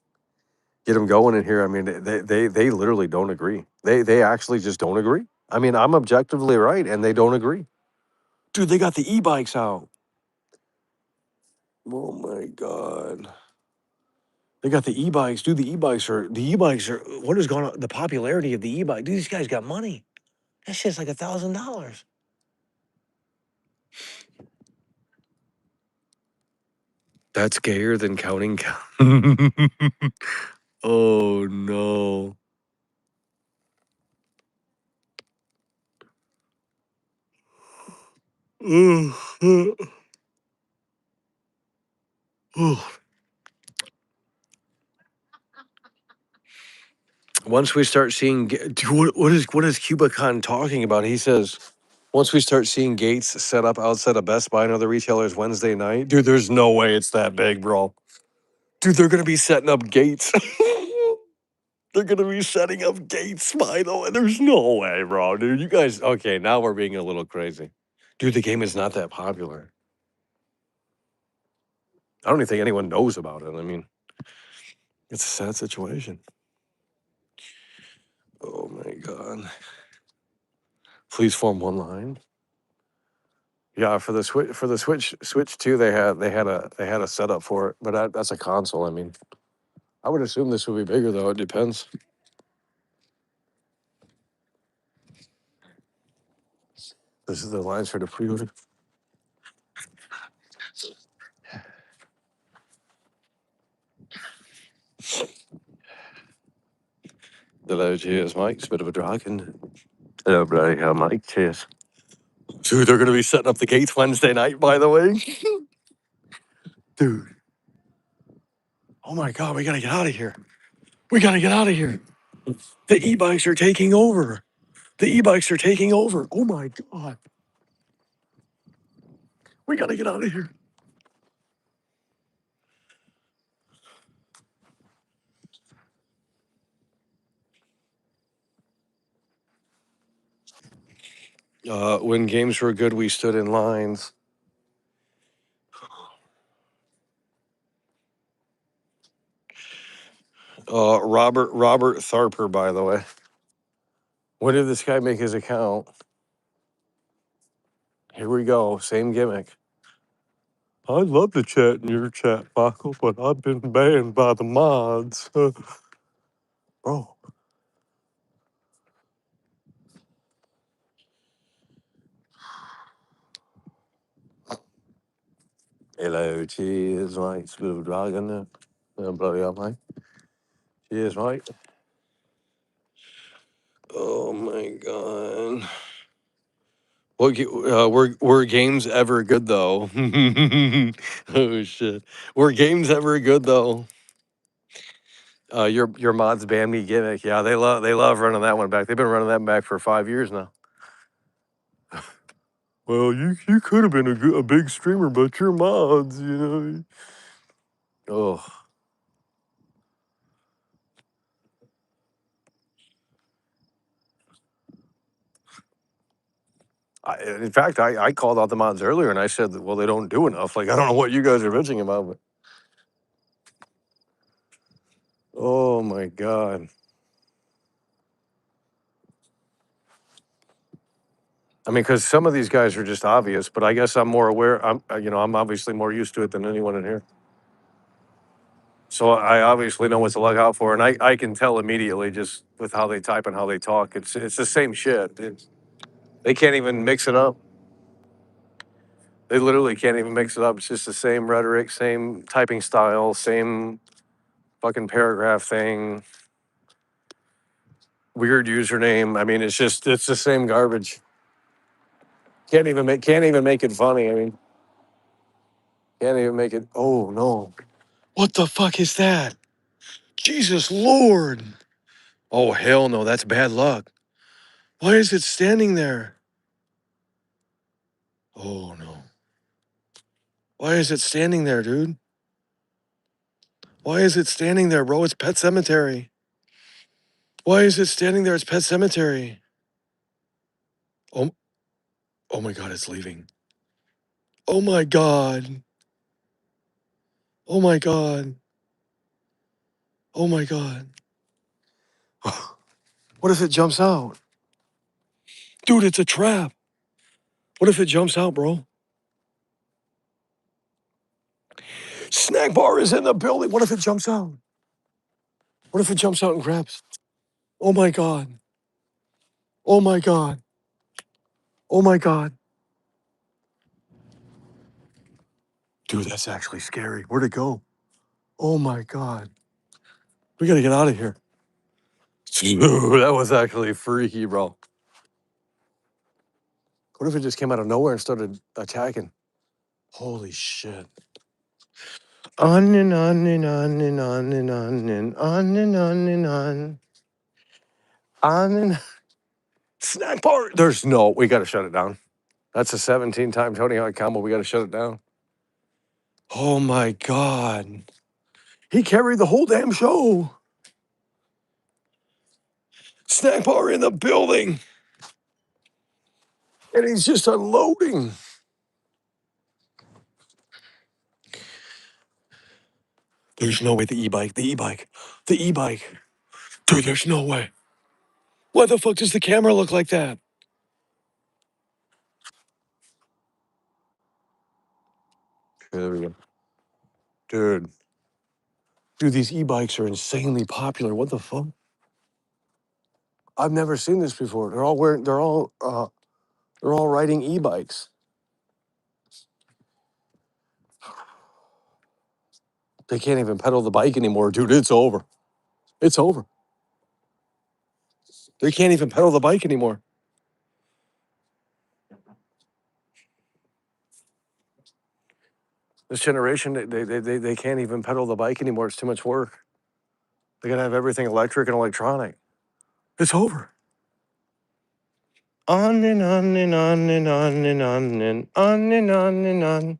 Get him going in here. I mean, they literally don't agree. They actually just don't agree. I mean, I'm objectively right, and they don't agree. Dude, they got the e-bikes out. Oh my god. They got the e-bikes. Dude, the e-bikes are what has gone on the popularity of the e-bike. Dude, these guys got money. That shit's like $1,000. That's gayer than counting. Oh no. Once we start seeing, dude, what is CubaCon talking about? He says once we start seeing gates set up outside of Best Buy and other retailers Wednesday night, dude, there's no way it's that big, bro. Dude, they're gonna be setting up gates. They're gonna be setting up gates, by the way. There's no way, bro, dude. You guys, okay? Now we're being a little crazy, dude. The game is not that popular. I don't even think anyone knows about it. I mean, it's a sad situation. Oh my god. Please form one line. Yeah, for the Switch 2, they had a setup for it, but that's a console. I mean, I would assume this would be bigger though. It depends. This is the lines for the pre-order. Hello, cheers, Mike. It's a bit of a dragon. Hello, buddy. Mike. Cheers. Dude, they're gonna be setting up the gates Wednesday night, by the way. Dude. Oh my god, we gotta get out of here. We gotta get out of here. The e-bikes are taking over. The e-bikes are taking over. Oh my god. We gotta get out of here. When games were good, we stood in lines. Robert Tharper, by the way. When did this guy make his account? Here we go. Same gimmick. I'd love to chat in your chat, Michael, but I've been banned by the mods. Bro. Hello, cheers, mate. It's a bit of a dragon there. Bloody up, mate. Cheers, mate. Oh my god. Were games ever good though? Oh shit. Were games ever good though? Your mods banned me gimmick. Yeah, they love running that one back. They've been running that back for 5 years now. Well, you could have been a big streamer, but your mods, you know. Oh, in fact, I called out the mods earlier and I said, that, well, they don't do enough. Like I don't know what you guys are bitching about, but oh my god. I mean, because some of these guys are just obvious, but I guess I'm more aware. I'm obviously more used to it than anyone in here. So I obviously know what to look out for, and I can tell immediately just with how they type and how they talk. It's the same shit. They can't even mix it up. They literally can't even mix it up. It's just the same rhetoric, same typing style, same fucking paragraph thing, weird username. I mean, it's the same garbage. Can't even make it funny. I mean, can't even make it. Oh no! What the fuck is that? Jesus Lord. Oh, hell no. That's bad luck. Why is it standing there? Oh, no. Why is it standing there, dude? Why is it standing there, bro? It's Pet Cemetery. Why is it standing there? It's Pet Cemetery. Oh, oh my God, it's leaving. Oh my God. Oh my God. Oh my God. What if it jumps out? Dude, it's a trap. What if it jumps out, bro? Snack bar is in the building. What if it jumps out? What if it jumps out and grabs? Oh my God. Oh my God. Oh my God. Dude, that's actually scary. Where'd it go? Oh my God. We gotta get out of here. Dude, that was actually freaky, bro. What if it just came out of nowhere and started attacking? Holy shit. On and on and on and on and on and on and on and on. On and snack bar. There's no, we gotta shut it down. That's a 17-time Tony Hawk combo. We gotta shut it down. Oh my God. He carried the whole damn show. Snack bar in the building. And he's just unloading. There's no way the e-bike. Dude, there's no way. Why the fuck does the camera look like that? Okay, there we go. Dude. Dude, these e-bikes are insanely popular. What the fuck? I've never seen this before. They're all riding e-bikes. They can't even pedal the bike anymore, dude. It's over. It's over. They can't even pedal the bike anymore. This generation, they can't even pedal the bike anymore. It's too much work. They gotta have everything electric and electronic. It's over. On and on and on and on and on and on and on and on.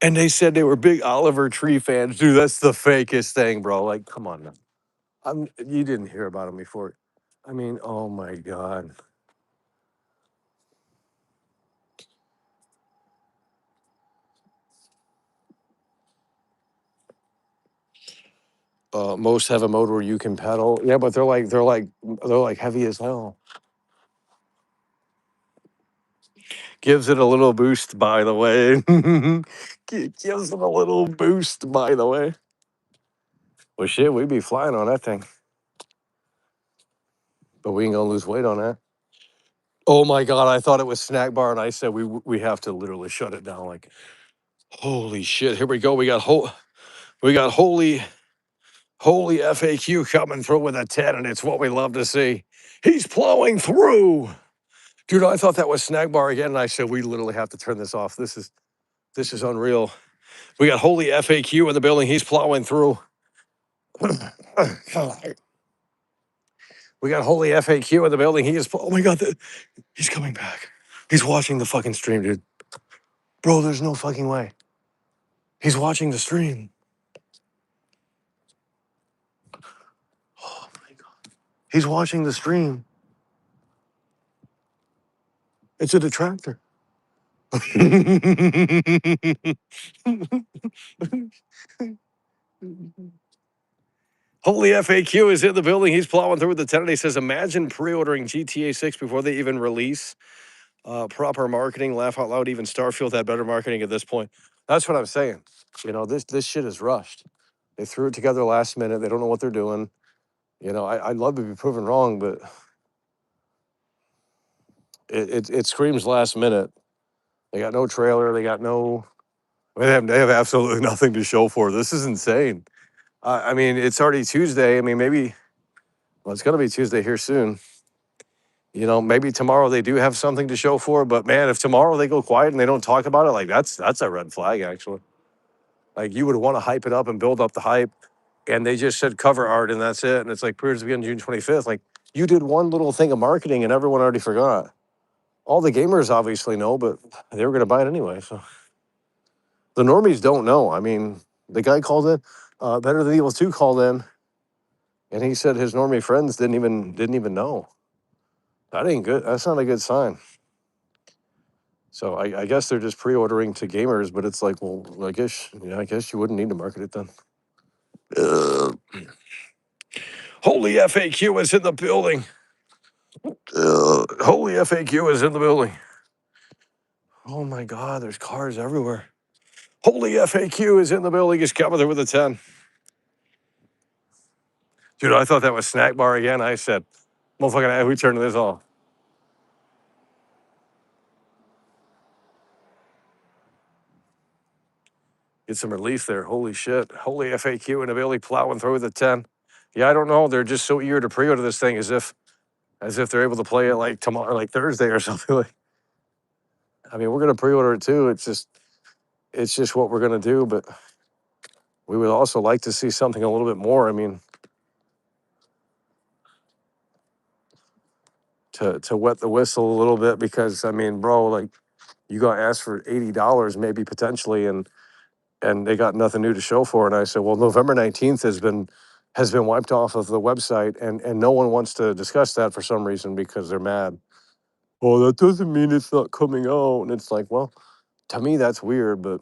And they said they were big Oliver Tree fans. Dude, that's the fakest thing, bro. Like, come on now. You didn't hear about him before. I mean, oh my God. Most have a mode where you can pedal. Yeah, but they're like heavy as hell. Gives it a little boost, by the way. Gives it a little boost, by the way. Well, shit, we'd be flying on that thing, but we ain't gonna lose weight on that. Oh my God, I thought it was snack bar, and I said we have to literally shut it down. Like, holy shit, here we go. We got holy FAQ coming through with a 10, and it's what we love to see. He's plowing through. Dude, I thought that was snack bar again, and I said we literally have to turn this off. This is unreal. We got holy FAQ in the building. He's plowing through. We got holy FAQ in the building. He is. Oh my God, he's coming back. He's watching the fucking stream, dude. Bro, there's no fucking way. He's watching the stream. Oh my God. He's watching the stream. It's a detractor. Holy FAQ is in the building. He's plowing through with the 10, and he says, imagine pre-ordering GTA 6 before they even release. Proper marketing, laugh out loud. Even Starfield had better marketing at this point. That's what I'm saying. This shit is rushed. They threw it together last minute. They don't know what they're doing. I'd love to be proven wrong, but it screams last minute. They got no trailer. They got no. They have absolutely nothing to show for. This is insane. I mean, it's already Tuesday. I mean, maybe. Well, it's gonna be Tuesday here soon. Maybe tomorrow they do have something to show for. But man, if tomorrow they go quiet and they don't talk about it, like that's a red flag, actually. Like you would want to hype it up and build up the hype, and they just said cover art and that's it. And it's like pre-orders begin June 25th. Like you did one little thing of marketing and everyone already forgot. All the gamers obviously know, but they were going to buy it anyway. So the normies don't know. I mean, the guy called in, Better Than Evil 2 called in, and he said his normie friends didn't even know. That ain't good. That's not a good sign. So I guess they're just pre-ordering to gamers, but it's like, well, I guess you wouldn't need to market it then. Holy FAQ is in the building. Holy FAQ is in the building. Oh my God, there's cars everywhere. Holy FAQ is in the building. He's coming there with a 10. Dude, I thought that was Snack Bar again. I said, motherfucking, we turned this off. Get some relief there. Holy shit. Holy FAQ and a Billy plowing through the 10. Yeah, I don't know. They're just so eager to pre-order this thing as if they're able to play it like tomorrow, like Thursday or something. Like, I mean, we're gonna pre-order it too. It's just what we're gonna do, but we would also like to see something a little bit more. I mean, to wet the whistle a little bit, because I mean, bro, like you got asked for $80 maybe potentially, and they got nothing new to show for it. And I said, well, November 19th has been wiped off of the website, and no one wants to discuss that for some reason because they're mad. Oh, that doesn't mean it's not coming out. And it's like, well, to me that's weird, but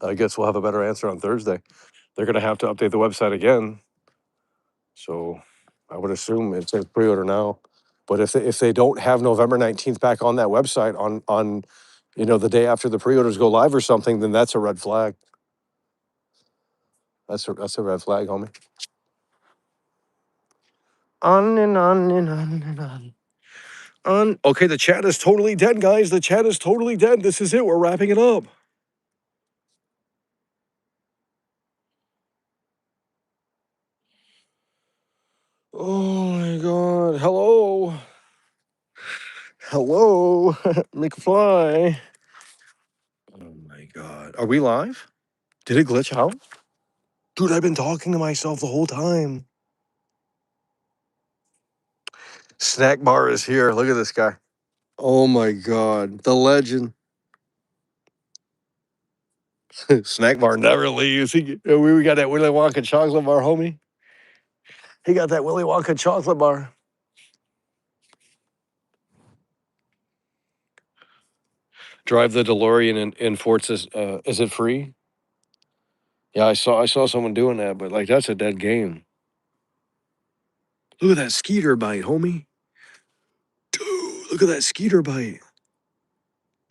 I guess we'll have a better answer on Thursday. They're gonna have to update the website again. So I would assume it says pre-order now. But if they don't have November 19th back on that website on the day after the pre-orders go live or something, then that's a red flag. That's a red flag, homie. On and on and on and on. Okay, the chat is totally dead, guys. The chat is totally dead. This is it. We're wrapping it up. Oh my god. Hello. Hello. McFly. Oh my god. Are we live? Did it glitch out? Dude, I've been talking to myself the whole time. Snack Bar is here. Look at this guy. Oh my god. The legend. Snack Bar never leaves. We got that Willy Wonka chocolate bar, homie. He got that Willy Wonka chocolate bar. Drive the DeLorean in Forza. Is it free? Yeah, I saw someone doing that, but like that's a dead game. Look at that Skeeter bite, homie. Dude, look at that Skeeter bite.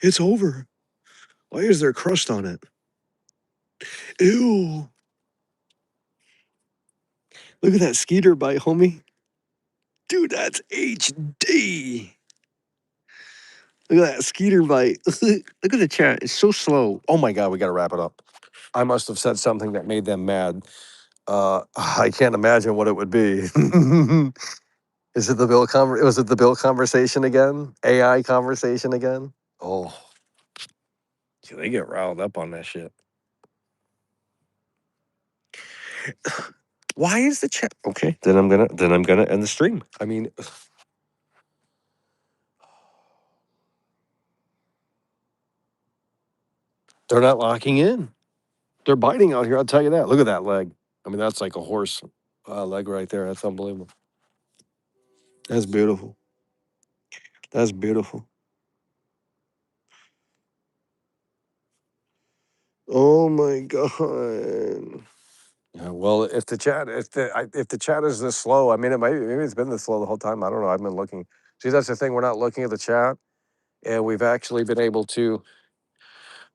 It's over. Why is there crust on it? Ew. Look at that Skeeter bite, homie. Dude, that's HD. Look at that Skeeter bite. Look at the chat. It's so slow. Oh my god, we gotta wrap it up. I must have said something that made them mad. I can't imagine what it would be. Was it the Bill conversation again? AI conversation again? Oh, they get riled up on that shit. Why is the chat okay? Then I'm gonna end the stream. I mean, they're not locking in. They're biting out here. I'll tell you that. Look at that leg. I mean, that's like a horse leg right there. That's unbelievable. That's beautiful. That's beautiful. Oh my god. Yeah, well, if the chat is this slow, I mean, maybe it's been this slow the whole time. I don't know. I've been looking. See, that's the thing. We're not looking at the chat, and we've actually been able to.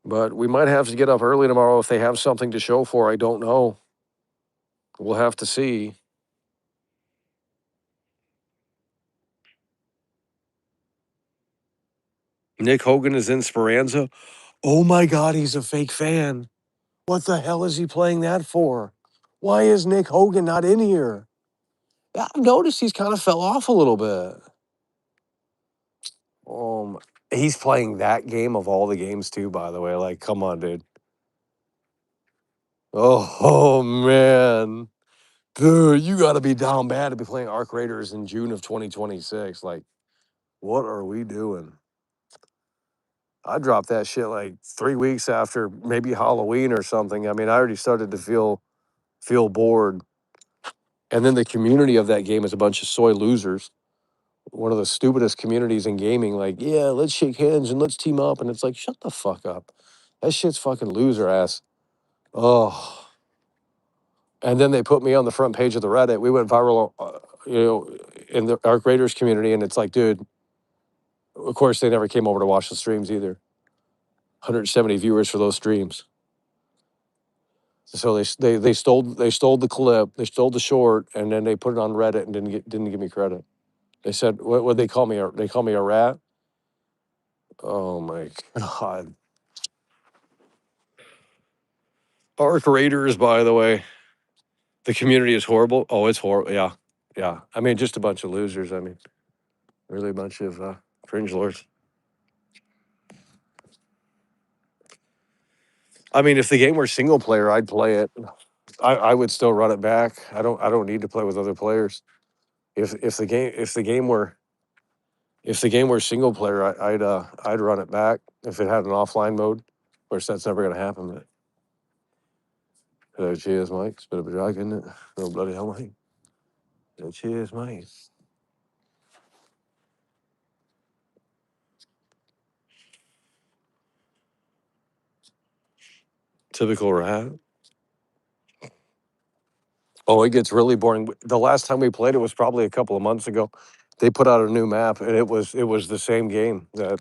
But we might have to get up early tomorrow if they have something to show for. I don't know. We'll have to see. Nick Hogan is in Speranza. Oh my God, he's a fake fan. What the hell is he playing that for? Why is Nick Hogan not in here? I've noticed he's kind of fell off a little bit. Oh my. He's playing that game of all the games too, by the way. Like, come on, dude. Oh man. Dude, you gotta be down bad to be playing Arc Raiders in June of 2026. Like, what are we doing? I dropped that shit like 3 weeks after maybe Halloween or something. I mean, I already started to feel bored. And then the community of that game is a bunch of soy losers. One of the stupidest communities in gaming. Like, yeah, let's shake hands and let's team up. And it's like, shut the fuck up. That shit's fucking loser ass. Oh. And then they put me on the front page of the Reddit. We went viral, in the Arc Raiders community. And it's like, dude, of course they never came over to watch the streams either. 170 viewers for those streams. So they stole the clip, they stole the short, and then they put it on Reddit and didn't give me credit. They said, what they call me? They call me a rat. Oh my god. Arc Raiders, by the way, the community is horrible. Oh, it's horrible. Yeah, yeah. I mean, just a bunch of losers. I mean, really a bunch of cringe lords. I mean, if the game were single player, I'd play it. I would still run it back. I don't need to play with other players. If the game were single player, I'd run it back if it had an offline mode. Of course, that's never going to happen. But cheers, Mike. It's a bit of a drag, isn't it? Oh bloody hell, Mike. Cheers, Mike. Typical rat. Oh, it gets really boring. The last time we played it was probably a couple of months ago. They put out a new map, and it was the same game. That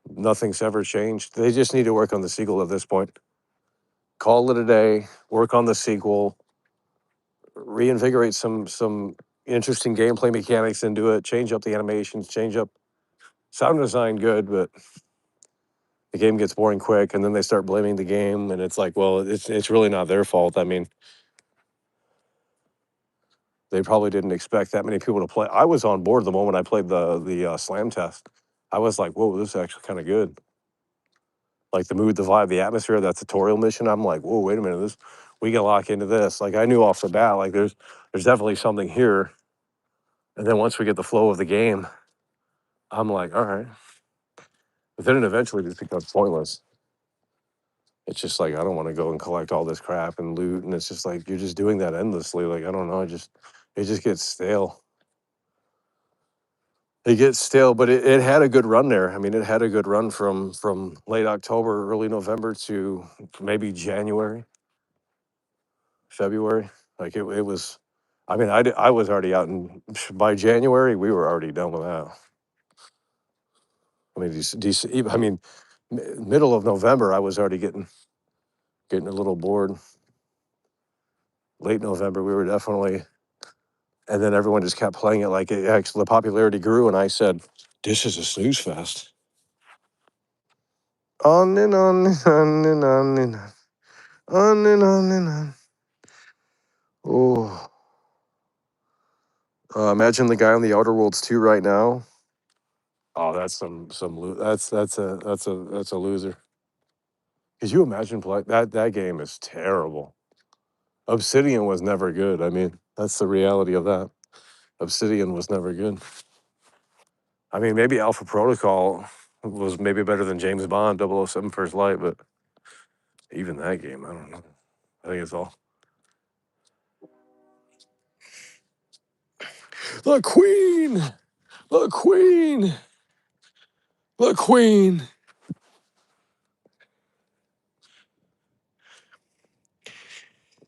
nothing's ever changed. They just need to work on the sequel at this point. Call it a day. Work on the sequel. Reinvigorate some interesting gameplay mechanics into it. Change up the animations. Change up sound design. Good, but the game gets boring quick, and then they start blaming the game, and it's like, well, it's really not their fault. I mean, they probably didn't expect that many people to play. I was on board the moment I played the slam test. I was like, whoa, this is actually kind of good. Like the mood, the vibe, the atmosphere, that tutorial mission. I'm like, whoa, wait a minute, this we can lock into this. Like I knew off the bat, like there's definitely something here. And then once we get the flow of the game, I'm like, all right. But then it eventually just becomes pointless. It's just like I don't want to go and collect all this crap and loot, and it's just like you're just doing that endlessly. Like I don't know, it just gets stale. It gets stale, but it had a good run there. I mean, it had a good run from late October, early November to maybe January, February. Like it was. I mean, I was already out, and by January we were already done with that. I mean, I mean, middle of November I was already getting a little bored. Late November we were definitely, and then everyone just kept playing it. Like it actually, the popularity grew, and I said, "This is a snooze fest." On and on and on and on and on. On and on and on. Oh, imagine the guy on the Outer Worlds 2 right now. Oh, that's that's a loser. Could you imagine play that game is terrible. Obsidian was never good. I mean, that's the reality of that. Obsidian was never good. I mean, maybe Alpha Protocol was maybe better than James Bond 007 First Light, but even that game, I don't know. I think it's all the Queen, the Queen, the Queen.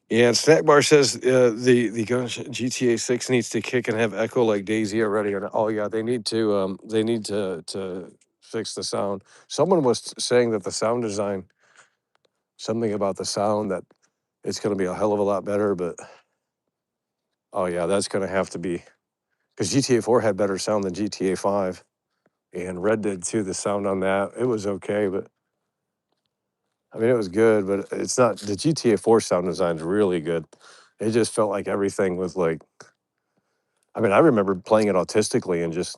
Yeah, and Snackbar says the GTA 6 needs to kick and have echo like DayZ already. Oh yeah, they need to fix the sound. Someone was saying that the sound design, something about the sound that it's going to be a hell of a lot better. But oh yeah, that's going to have to be because GTA 4 had better sound than GTA 5, and Red Dead 2. The sound on that it was okay, but I mean it was good, but it's not the GTA 4 sound design's really good. It just felt like everything was like. I mean, I remember playing it autistically and just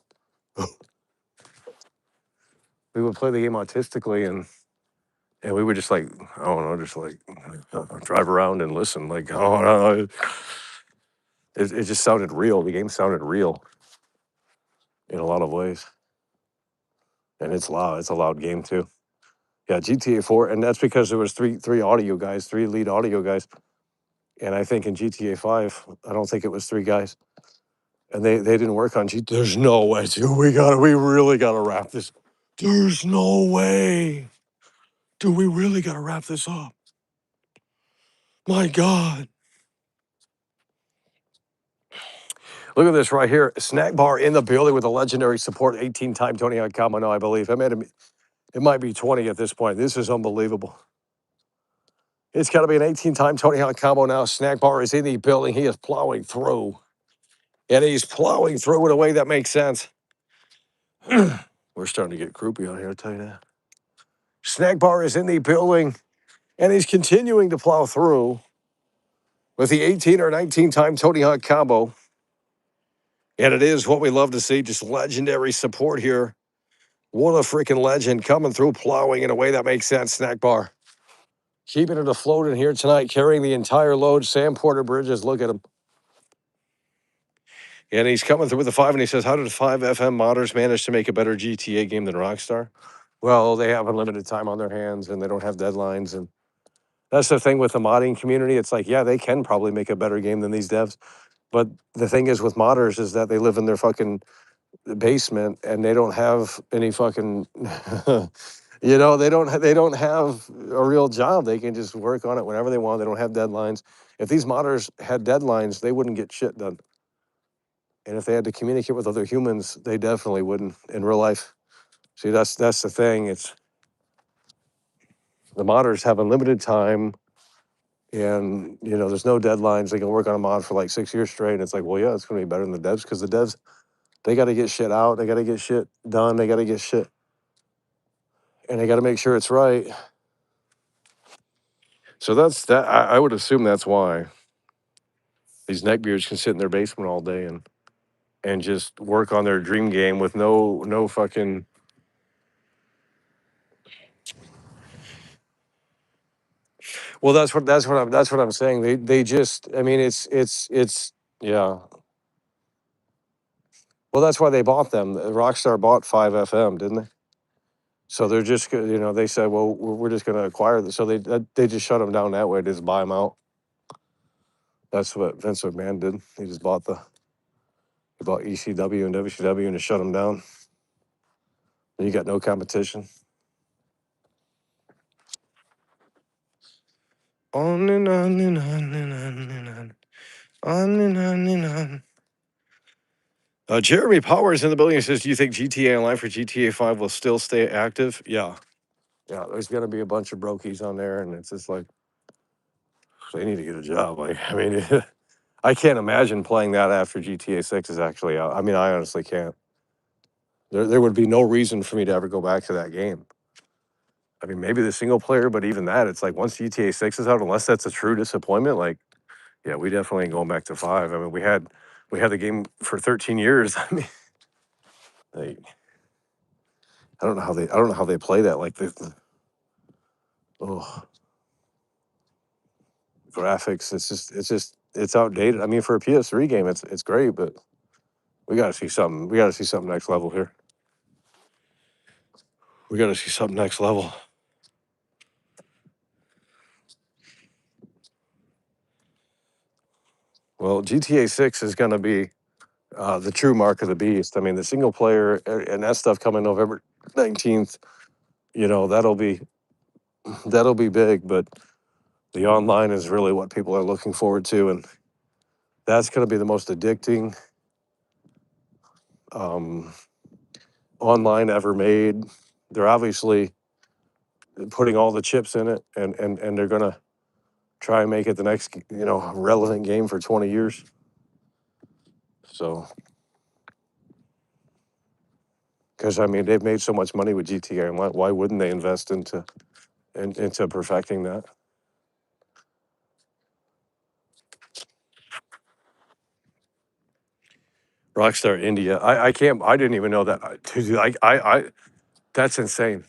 we would play the game autistically, and we would just like, I don't know, just like drive around and listen. Like, oh no, it just sounded real. The game sounded real in a lot of ways, and it's loud. It's a loud game too. Yeah, GTA 4, and that's because there was three audio guys, three lead audio guys, and I think in GTA 5, I don't think it was three guys, and they didn't work on GTA. There's no way, dude. We really gotta wrap this. There's no way, dude. We really gotta wrap this up. My God. Look at this right here. Snack bar in the building with a legendary support 18-time Tony Hawk Combo. No, I believe. It might be 20 at this point. This is unbelievable. It's got to be an 18-time Tony Hawk Combo now. Snack bar is in the building. He is plowing through. And he's plowing through in a way that makes sense. We're starting to get croupy out here, I'll tell you that. Snack bar is in the building. And he's continuing to plow through with the 18 or 19-time Tony Hawk Combo. And it is what we love to see. Just legendary support here. What a freaking legend coming through, plowing in a way that makes sense. Snack bar. Keeping it afloat in here tonight, carrying the entire load. Sam Porter Bridges, look at him. And he's coming through with a 5, and he says, how did 5 FM modders manage to make a better GTA game than Rockstar? Well, they have unlimited time on their hands, and they don't have deadlines. And that's the thing with the modding community. It's like, yeah, they can probably make a better game than these devs. But the thing is with modders is that they live in their fucking basement and they don't have any fucking they don't have a real job. They can just work on it whenever they want. They don't have deadlines. If these modders had deadlines, they wouldn't get shit done. And if they had to communicate with other humans, they definitely wouldn't in real life. See, that's the thing. It's the modders have unlimited time, and there's no deadlines. They can work on a mod for like 6 years straight. And it's like, well, yeah, it's gonna be better than the devs, because the devs, they got to get shit out. They got to get shit done. They got to get shit, and they got to make sure it's right. So that's that. I would assume that's why these neckbeards can sit in their basement all day and just work on their dream game with no fucking. Well, that's what I'm saying. They just. I mean, it's yeah. Well, that's why they bought them. Rockstar bought 5FM, didn't they? So they're just they said, well, we're just going to acquire this. So they just shut them down that way. They just buy them out. That's what Vince McMahon did. He just bought ECW and WCW and just shut them down. And you got no competition. On and on and on and on and on. On and on and on. Jeremy Powers in the building says, do you think GTA Online for GTA 5 will still stay active? Yeah. Yeah, there's going to be a bunch of brokies on there, and it's just like, they need to get a job. Like, I mean, I can't imagine playing that after GTA 6 is actually out. I mean, I honestly can't. There would be no reason for me to ever go back to that game. I mean, maybe the single player, but even that, it's like once GTA 6 is out, unless that's a true disappointment, like, yeah, we definitely ain't going back to 5. I mean, we had the game for 13 years. I mean, they, I don't know how they play that. Like oh, graphics, it's outdated. I mean, for a PS3 game, it's great, but we got to see something. We got to see something next level here. We got to see something next level. Well, GTA 6 is going to be the true mark of the beast. I mean, the single player and that stuff coming November 19th, that'll be big, but the online is really what people are looking forward to. And that's going to be the most addicting online ever made. They're obviously putting all the chips in it, and they're going to try and make it the next, relevant game for 20 years. So, because I mean, they've made so much money with GTA, and why wouldn't they invest into perfecting that? Rockstar India. I can't. I didn't even know that. Dude, That's insane.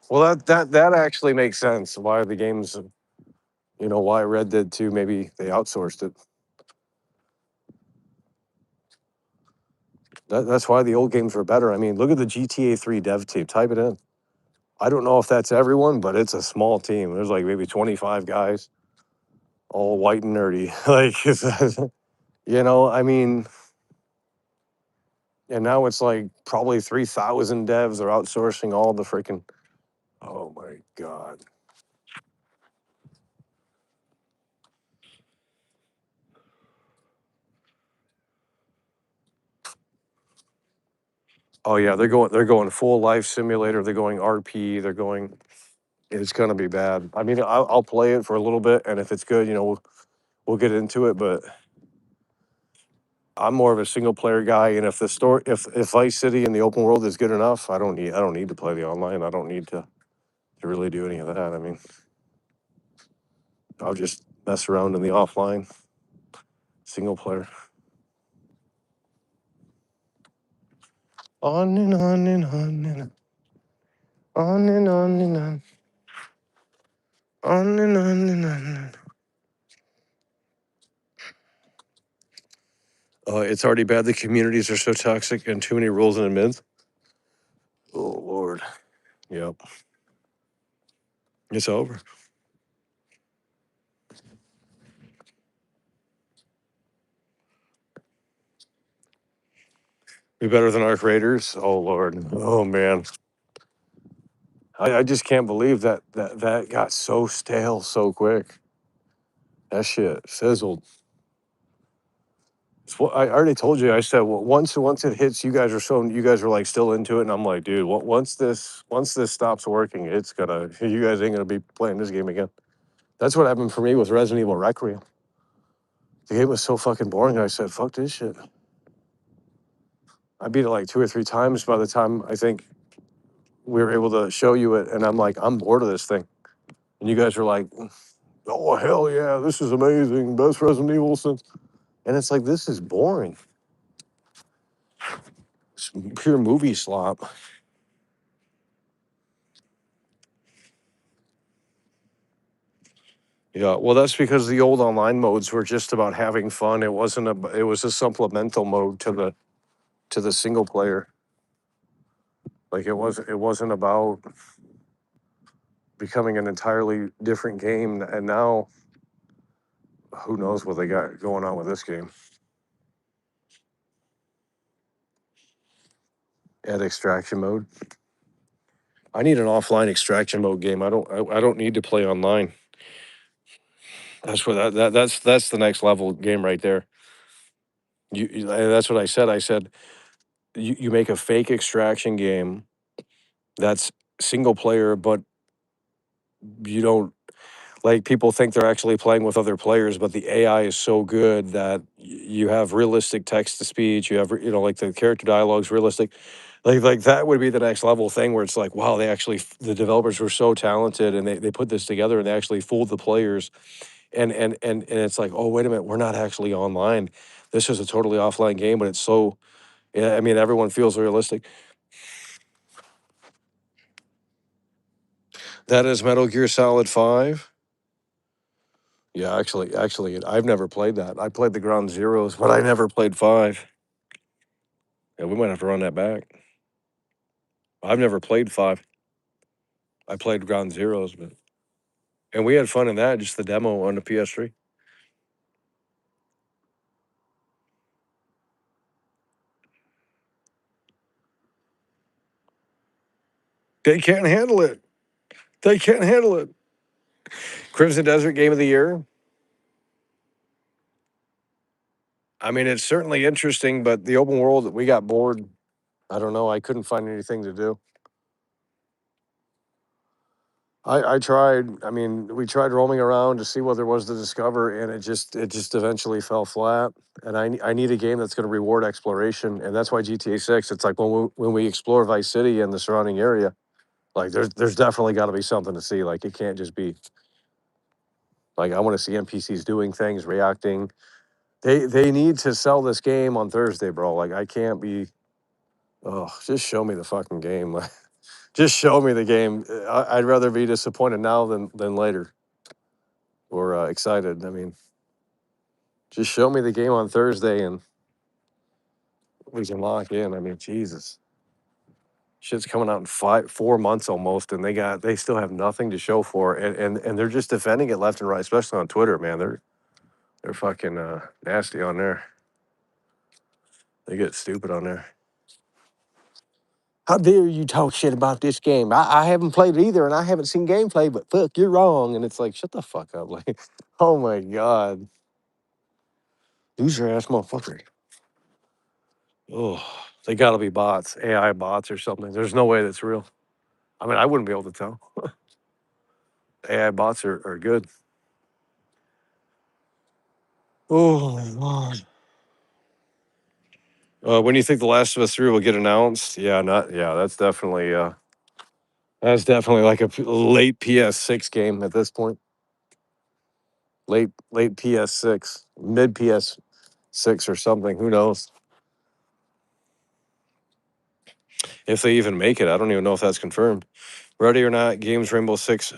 Well, that actually makes sense. Why the games, why Red Dead 2, maybe they outsourced it. That's why the old games were better. I mean, look at the GTA 3 dev team. Type it in. I don't know if that's everyone, but it's a small team. There's like maybe 25 guys, all white and nerdy. Like, I mean, and now it's like probably 3,000 devs are outsourcing all the freaking. Oh my God. Oh yeah, they're going full life simulator. They're going RP. They're going. It's gonna be bad. I mean, I'll play it for a little bit, and if it's good, we'll get into it. But I'm more of a single player guy, and if the story, if Vice City and the open world is good enough, I don't need to play the online. I don't need to really do any of that. I mean, I'll just mess around in the offline single player. On and on and on and on and on and on. On and on and on. It's already bad. The communities are so toxic and too many rules and admins. Oh Lord. Yep. It's over. Be better than Arc Raiders. Oh Lord. Oh man. I just can't believe that got so stale so quick. That shit fizzled. I already told you. I said once it hits, you guys are like still into it, and I'm like, dude, once this stops working, you guys ain't gonna be playing this game again. That's what happened for me with Resident Evil Requiem. The game was so fucking boring. I said, fuck this shit. I beat it like 2 or 3 times by the time I think we were able to show you it, and I'm like, I'm bored of this thing. And you guys are like, oh hell yeah, this is amazing, best Resident Evil since. And it's like, this is boring. It's pure movie slop. Yeah, well, that's because the old online modes were just about having fun. It was a supplemental mode to the single player. Like it wasn't about becoming an entirely different game. And now, who knows what they got going on with this game? Add extraction mode. I need an offline extraction mode game. I don't need to play online. That's what that's the next level game right there. That's what I said. I said you make a fake extraction game that's single player, but you don't like people think they're actually playing with other players, but the AI is so good that you have realistic text to speech. You have like the character dialogue's realistic. Like that would be the next level thing where it's like, wow, the developers were so talented and they put this together and they actually fooled the players. And it's like, oh wait a minute, we're not actually online. This is a totally offline game, but it's so yeah, I mean everyone feels realistic. That is Metal Gear Solid 5. Yeah, actually, I've never played that. I played the Ground Zeroes, but I never played 5. Yeah, we might have to run that back. I've never played 5. I played Ground Zeroes, and we had fun in that, just the demo on the PS3. They can't handle it. They can't handle it. Crimson Desert Game of the Year. I mean, it's certainly interesting, but the open world, we got bored. I don't know. I couldn't find anything to do. I tried. I mean, we tried roaming around to see what there was to discover, and it just eventually fell flat. And I need a game that's going to reward exploration, and that's why GTA 6. It's like when we explore Vice City and the surrounding area, like there's definitely got to be something to see. Like it can't just be like I want to see NPCs doing things, reacting. They need to sell this game on Thursday, bro. Like I can't be. Oh, just show me the fucking game. Just show me the game. I'd rather be disappointed now than later or excited. I mean, just show me the game on Thursday and we can lock in. I mean, Jesus, shit's coming out in 4 months almost, and they still have nothing to show for it, and they're just defending it left and right, especially on Twitter. Man, they're fucking nasty on there. They get stupid on there. How dare you talk shit about this game? I haven't played it either, and I haven't seen gameplay. But fuck, you're wrong. And it's like, shut the fuck up. Like, oh my god, loser ass motherfucker. Oh, they got to be bots, AI bots or something. There's no way that's real. I mean, I wouldn't be able to tell. AI bots are good. Oh my god. When do you think The Last of Us 3 will get announced? Yeah, not yeah. That's definitely like a late PS6 game at this point. Late PS6, mid PS6 or something. Who knows if they even make it? I don't even know if that's confirmed. Ready or Not Games Rainbow Six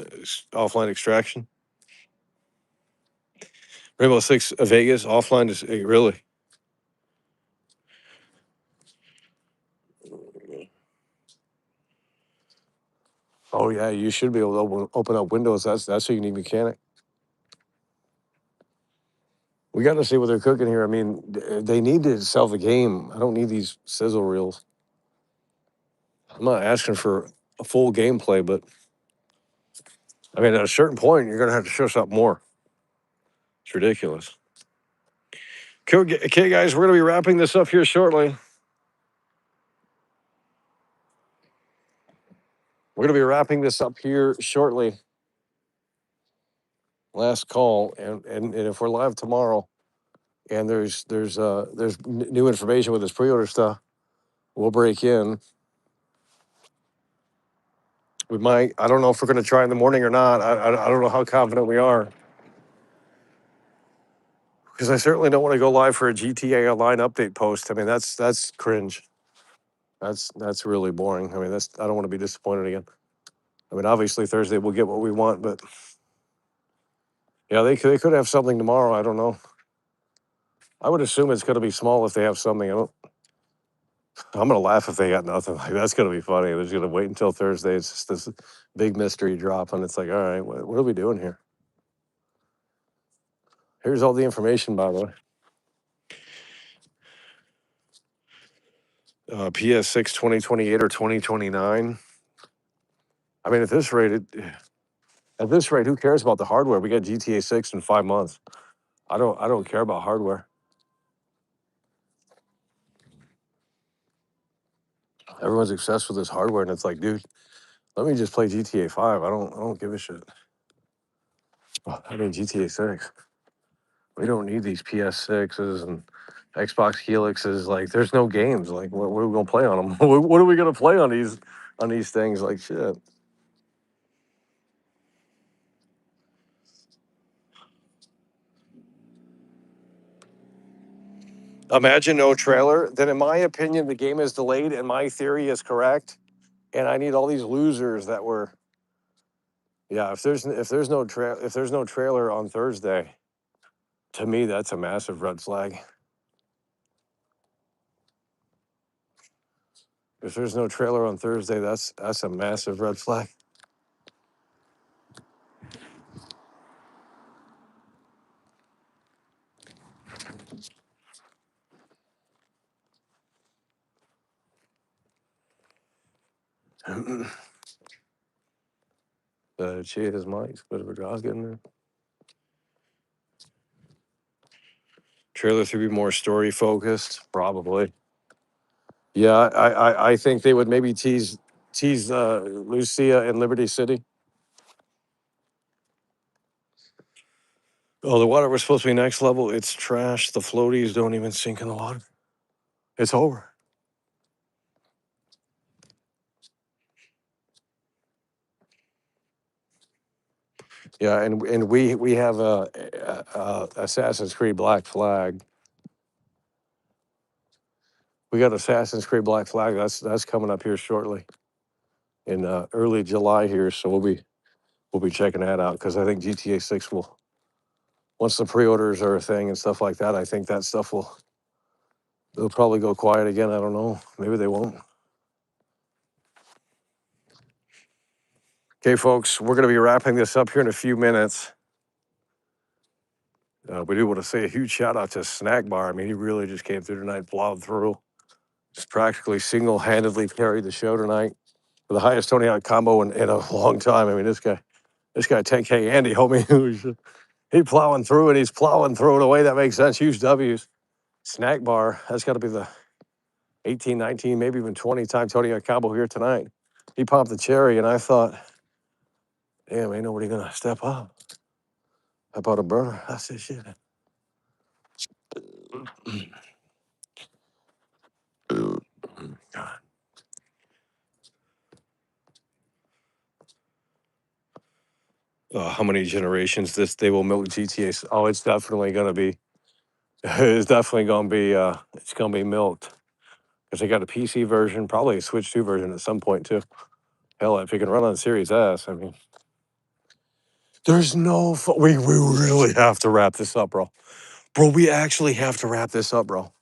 offline extraction. Rainbow Six Vegas offline is really. Oh yeah, you should be able to open up Windows. That's a unique mechanic. We got to see what they're cooking here. I mean, they need to sell the game. I don't need these sizzle reels. I'm not asking for a full gameplay, but I mean, at a certain point, you're gonna have to show something more. It's ridiculous. Okay, guys, we're gonna be wrapping this up here shortly. We're gonna be wrapping this up here shortly. Last call, and if we're live tomorrow, and there's new information with this pre-order stuff, we'll break in. We might. I don't know if we're gonna try in the morning or not. I don't know how confident we are. Because I certainly don't want to go live for a GTA Online update post. I mean, that's cringe. That's really boring. I mean, I don't want to be disappointed again. I mean, obviously Thursday we'll get what we want, but yeah, they could have something tomorrow. I don't know. I would assume it's going to be small if they have something. I'm going to laugh if they got nothing. Like that's going to be funny. They're just going to wait until Thursday. It's just this big mystery drop, and it's like, all right, what are we doing here? Here's all the information, by the way. PS6 2028 or 2029. I mean, at this rate, who cares about the hardware? We got GTA 6 in 5 months. I don't care about hardware. Everyone's obsessed with this hardware, and it's like, dude, let me just play GTA 5. I don't give a shit. I mean GTA 6. We don't need these PS6s and Xbox Helixes. Like, there's no games. Like, what are we gonna play on them? What are we gonna play on these things? Like, shit. Imagine no trailer. Then, in my opinion, the game is delayed, and my theory is correct. And I need all these losers that were. Yeah, if there's no trailer on Thursday, to me that's a massive red flag. If there's no trailer on Thursday, that's a massive red flag. Cheers, Mike. Bit of a draw getting there. Trailer to be more story focused, probably. Yeah, I think they would maybe tease Lucia and Liberty City. Oh, the water was supposed to be next level. It's trash. The floaties don't even sink in the water. It's over. Yeah, and we have a Assassin's Creed Black Flag. We got Assassin's Creed Black Flag. That's coming up here shortly in early July here. So we'll be checking that out because I think GTA 6 will, once the pre-orders are a thing and stuff like that, I think that stuff they'll probably go quiet again. I don't know. Maybe they won't. Okay, folks, we're going to be wrapping this up here in a few minutes. We do want to say a huge shout out to Snack Bar. I mean, he really just came through tonight, plowed through, just practically single-handedly carried the show tonight for the highest Tony Hawk combo in a long time. I mean, this guy 10K Andy, homie, he plowing through and he's plowing through in a way that makes sense. Huge W's. Snack Bar, that's got to be the 18, 19, maybe even 20 time Tony Hawk combo here tonight. He popped the cherry and I thought, damn, ain't nobody going to step up. How about a burner? I said, shit. God. How many generations they will milk GTA? Oh, it's definitely going to be. It's definitely going to be. It's going to be milked because they got a PC version, probably a Switch 2 version at some point too. Hell, if you can run on Series S, I mean, there's no. We really have to wrap this up, bro. Bro, we actually have to wrap this up, bro.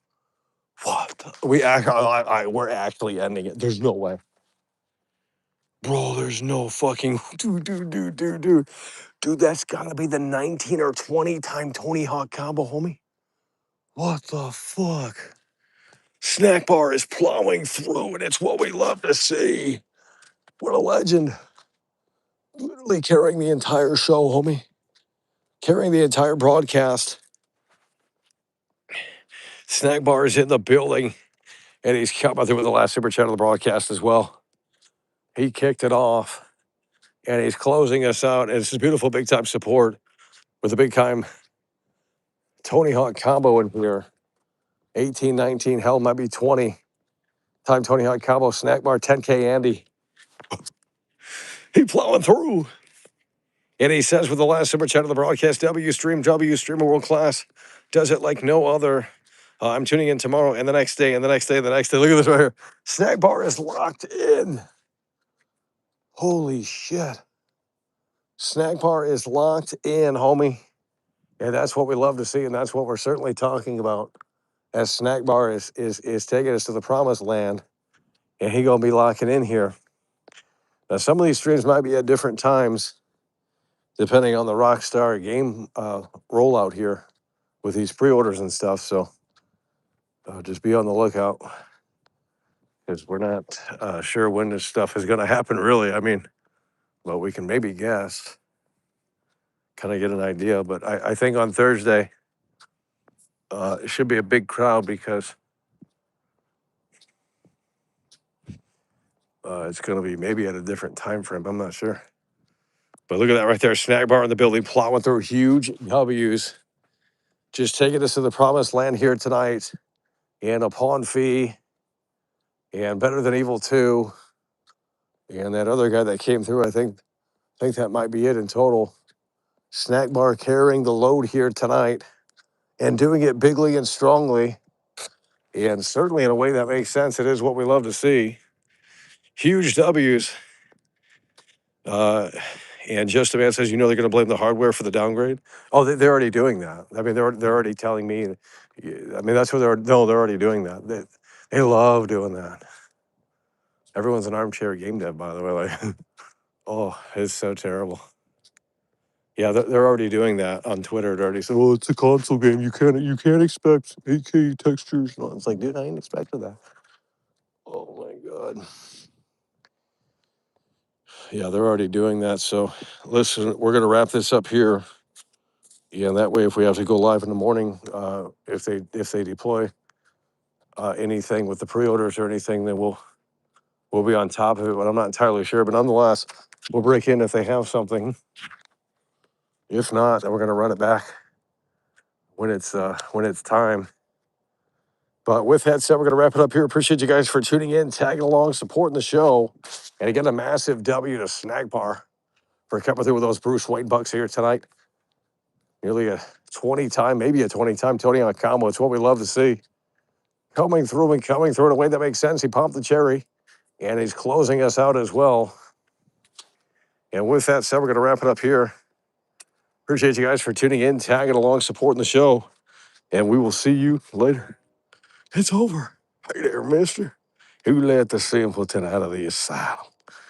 What? We're actually ending it. There's no way. Bro, there's no fucking dude. Dude, that's gotta be the 19 or 20 time Tony Hawk combo, homie. What the fuck? Snack Bar is plowing through, and it's what we love to see. What a legend. Literally carrying the entire show, homie. Carrying the entire broadcast. Snack Bar is in the building, and he's coming through with the last super chat of the broadcast as well. He kicked it off, and he's closing us out. And it's a beautiful big time support with a big time Tony Hawk combo in here. 18, 19, hell, might be 20 time Tony Hawk combo. Snack Bar, 10K Andy. He plowing through. And he says with the last super chat of the broadcast, W Stream World Class does it like no other. I'm tuning in tomorrow and the next day and the next day and the next day. Look at this right here. Snack Bar is locked in. Holy shit. Snack Bar is locked in, homie. And that's what we love to see. And that's what we're certainly talking about as Snack Bar is taking us to the promised land. And he going to be locking in here. Now, some of these streams might be at different times, depending on the Rockstar game rollout here with these pre-orders and stuff. So just be on the lookout because we're not sure when this stuff is going to happen, really. I mean, but we can maybe guess, kind of get an idea. But I think on Thursday, it should be a big crowd because it's going to be maybe at a different time frame. I'm not sure. But look at that right there. Snack Bar in the building, plowing through huge W's. Just taking us to the promised land here tonight. And a pawn fee. And Better Than Evil 2. And that other guy that came through, I think that might be it in total. Snack Bar carrying the load here tonight and doing it bigly and strongly. And certainly in a way that makes sense. It is what we love to see. Huge W's. And Just a Man says, they're going to blame the hardware for the downgrade. Oh, they're already doing that. I mean, they're already telling me. I mean, that's what they're already doing that. They love doing that. Everyone's an armchair game dev, by the way. Like, oh, it's so terrible. Yeah, they're already doing that on Twitter. It already said, "Well, it's a console game. You can't expect 8K textures." No, it's like, dude, I ain't expected that. Oh my god. Yeah, they're already doing that. So, listen, we're gonna wrap this up here. Yeah, that way, if we have to go live in the morning, if they deploy anything with the pre-orders or anything, then we'll be on top of it. But I'm not entirely sure. But nonetheless, we'll break in if they have something. If not, then we're gonna run it back when it's time. But with that said, we're going to wrap it up here. Appreciate you guys for tuning in, tagging along, supporting the show. And again, a massive W to Snack Bar for coming through with those Bruce Wayne bucks here tonight. Nearly a 20 time, maybe a 20 time Tony Hawk combo. It's what we love to see. coming through and coming through in a way that makes sense. He popped the cherry, and he's closing us out as well. And with that said, we're going to wrap it up here. Appreciate you guys for tuning in, tagging along, supporting the show, and we will see you later. It's over. Hey there, mister. Who let the simpleton out of the asylum?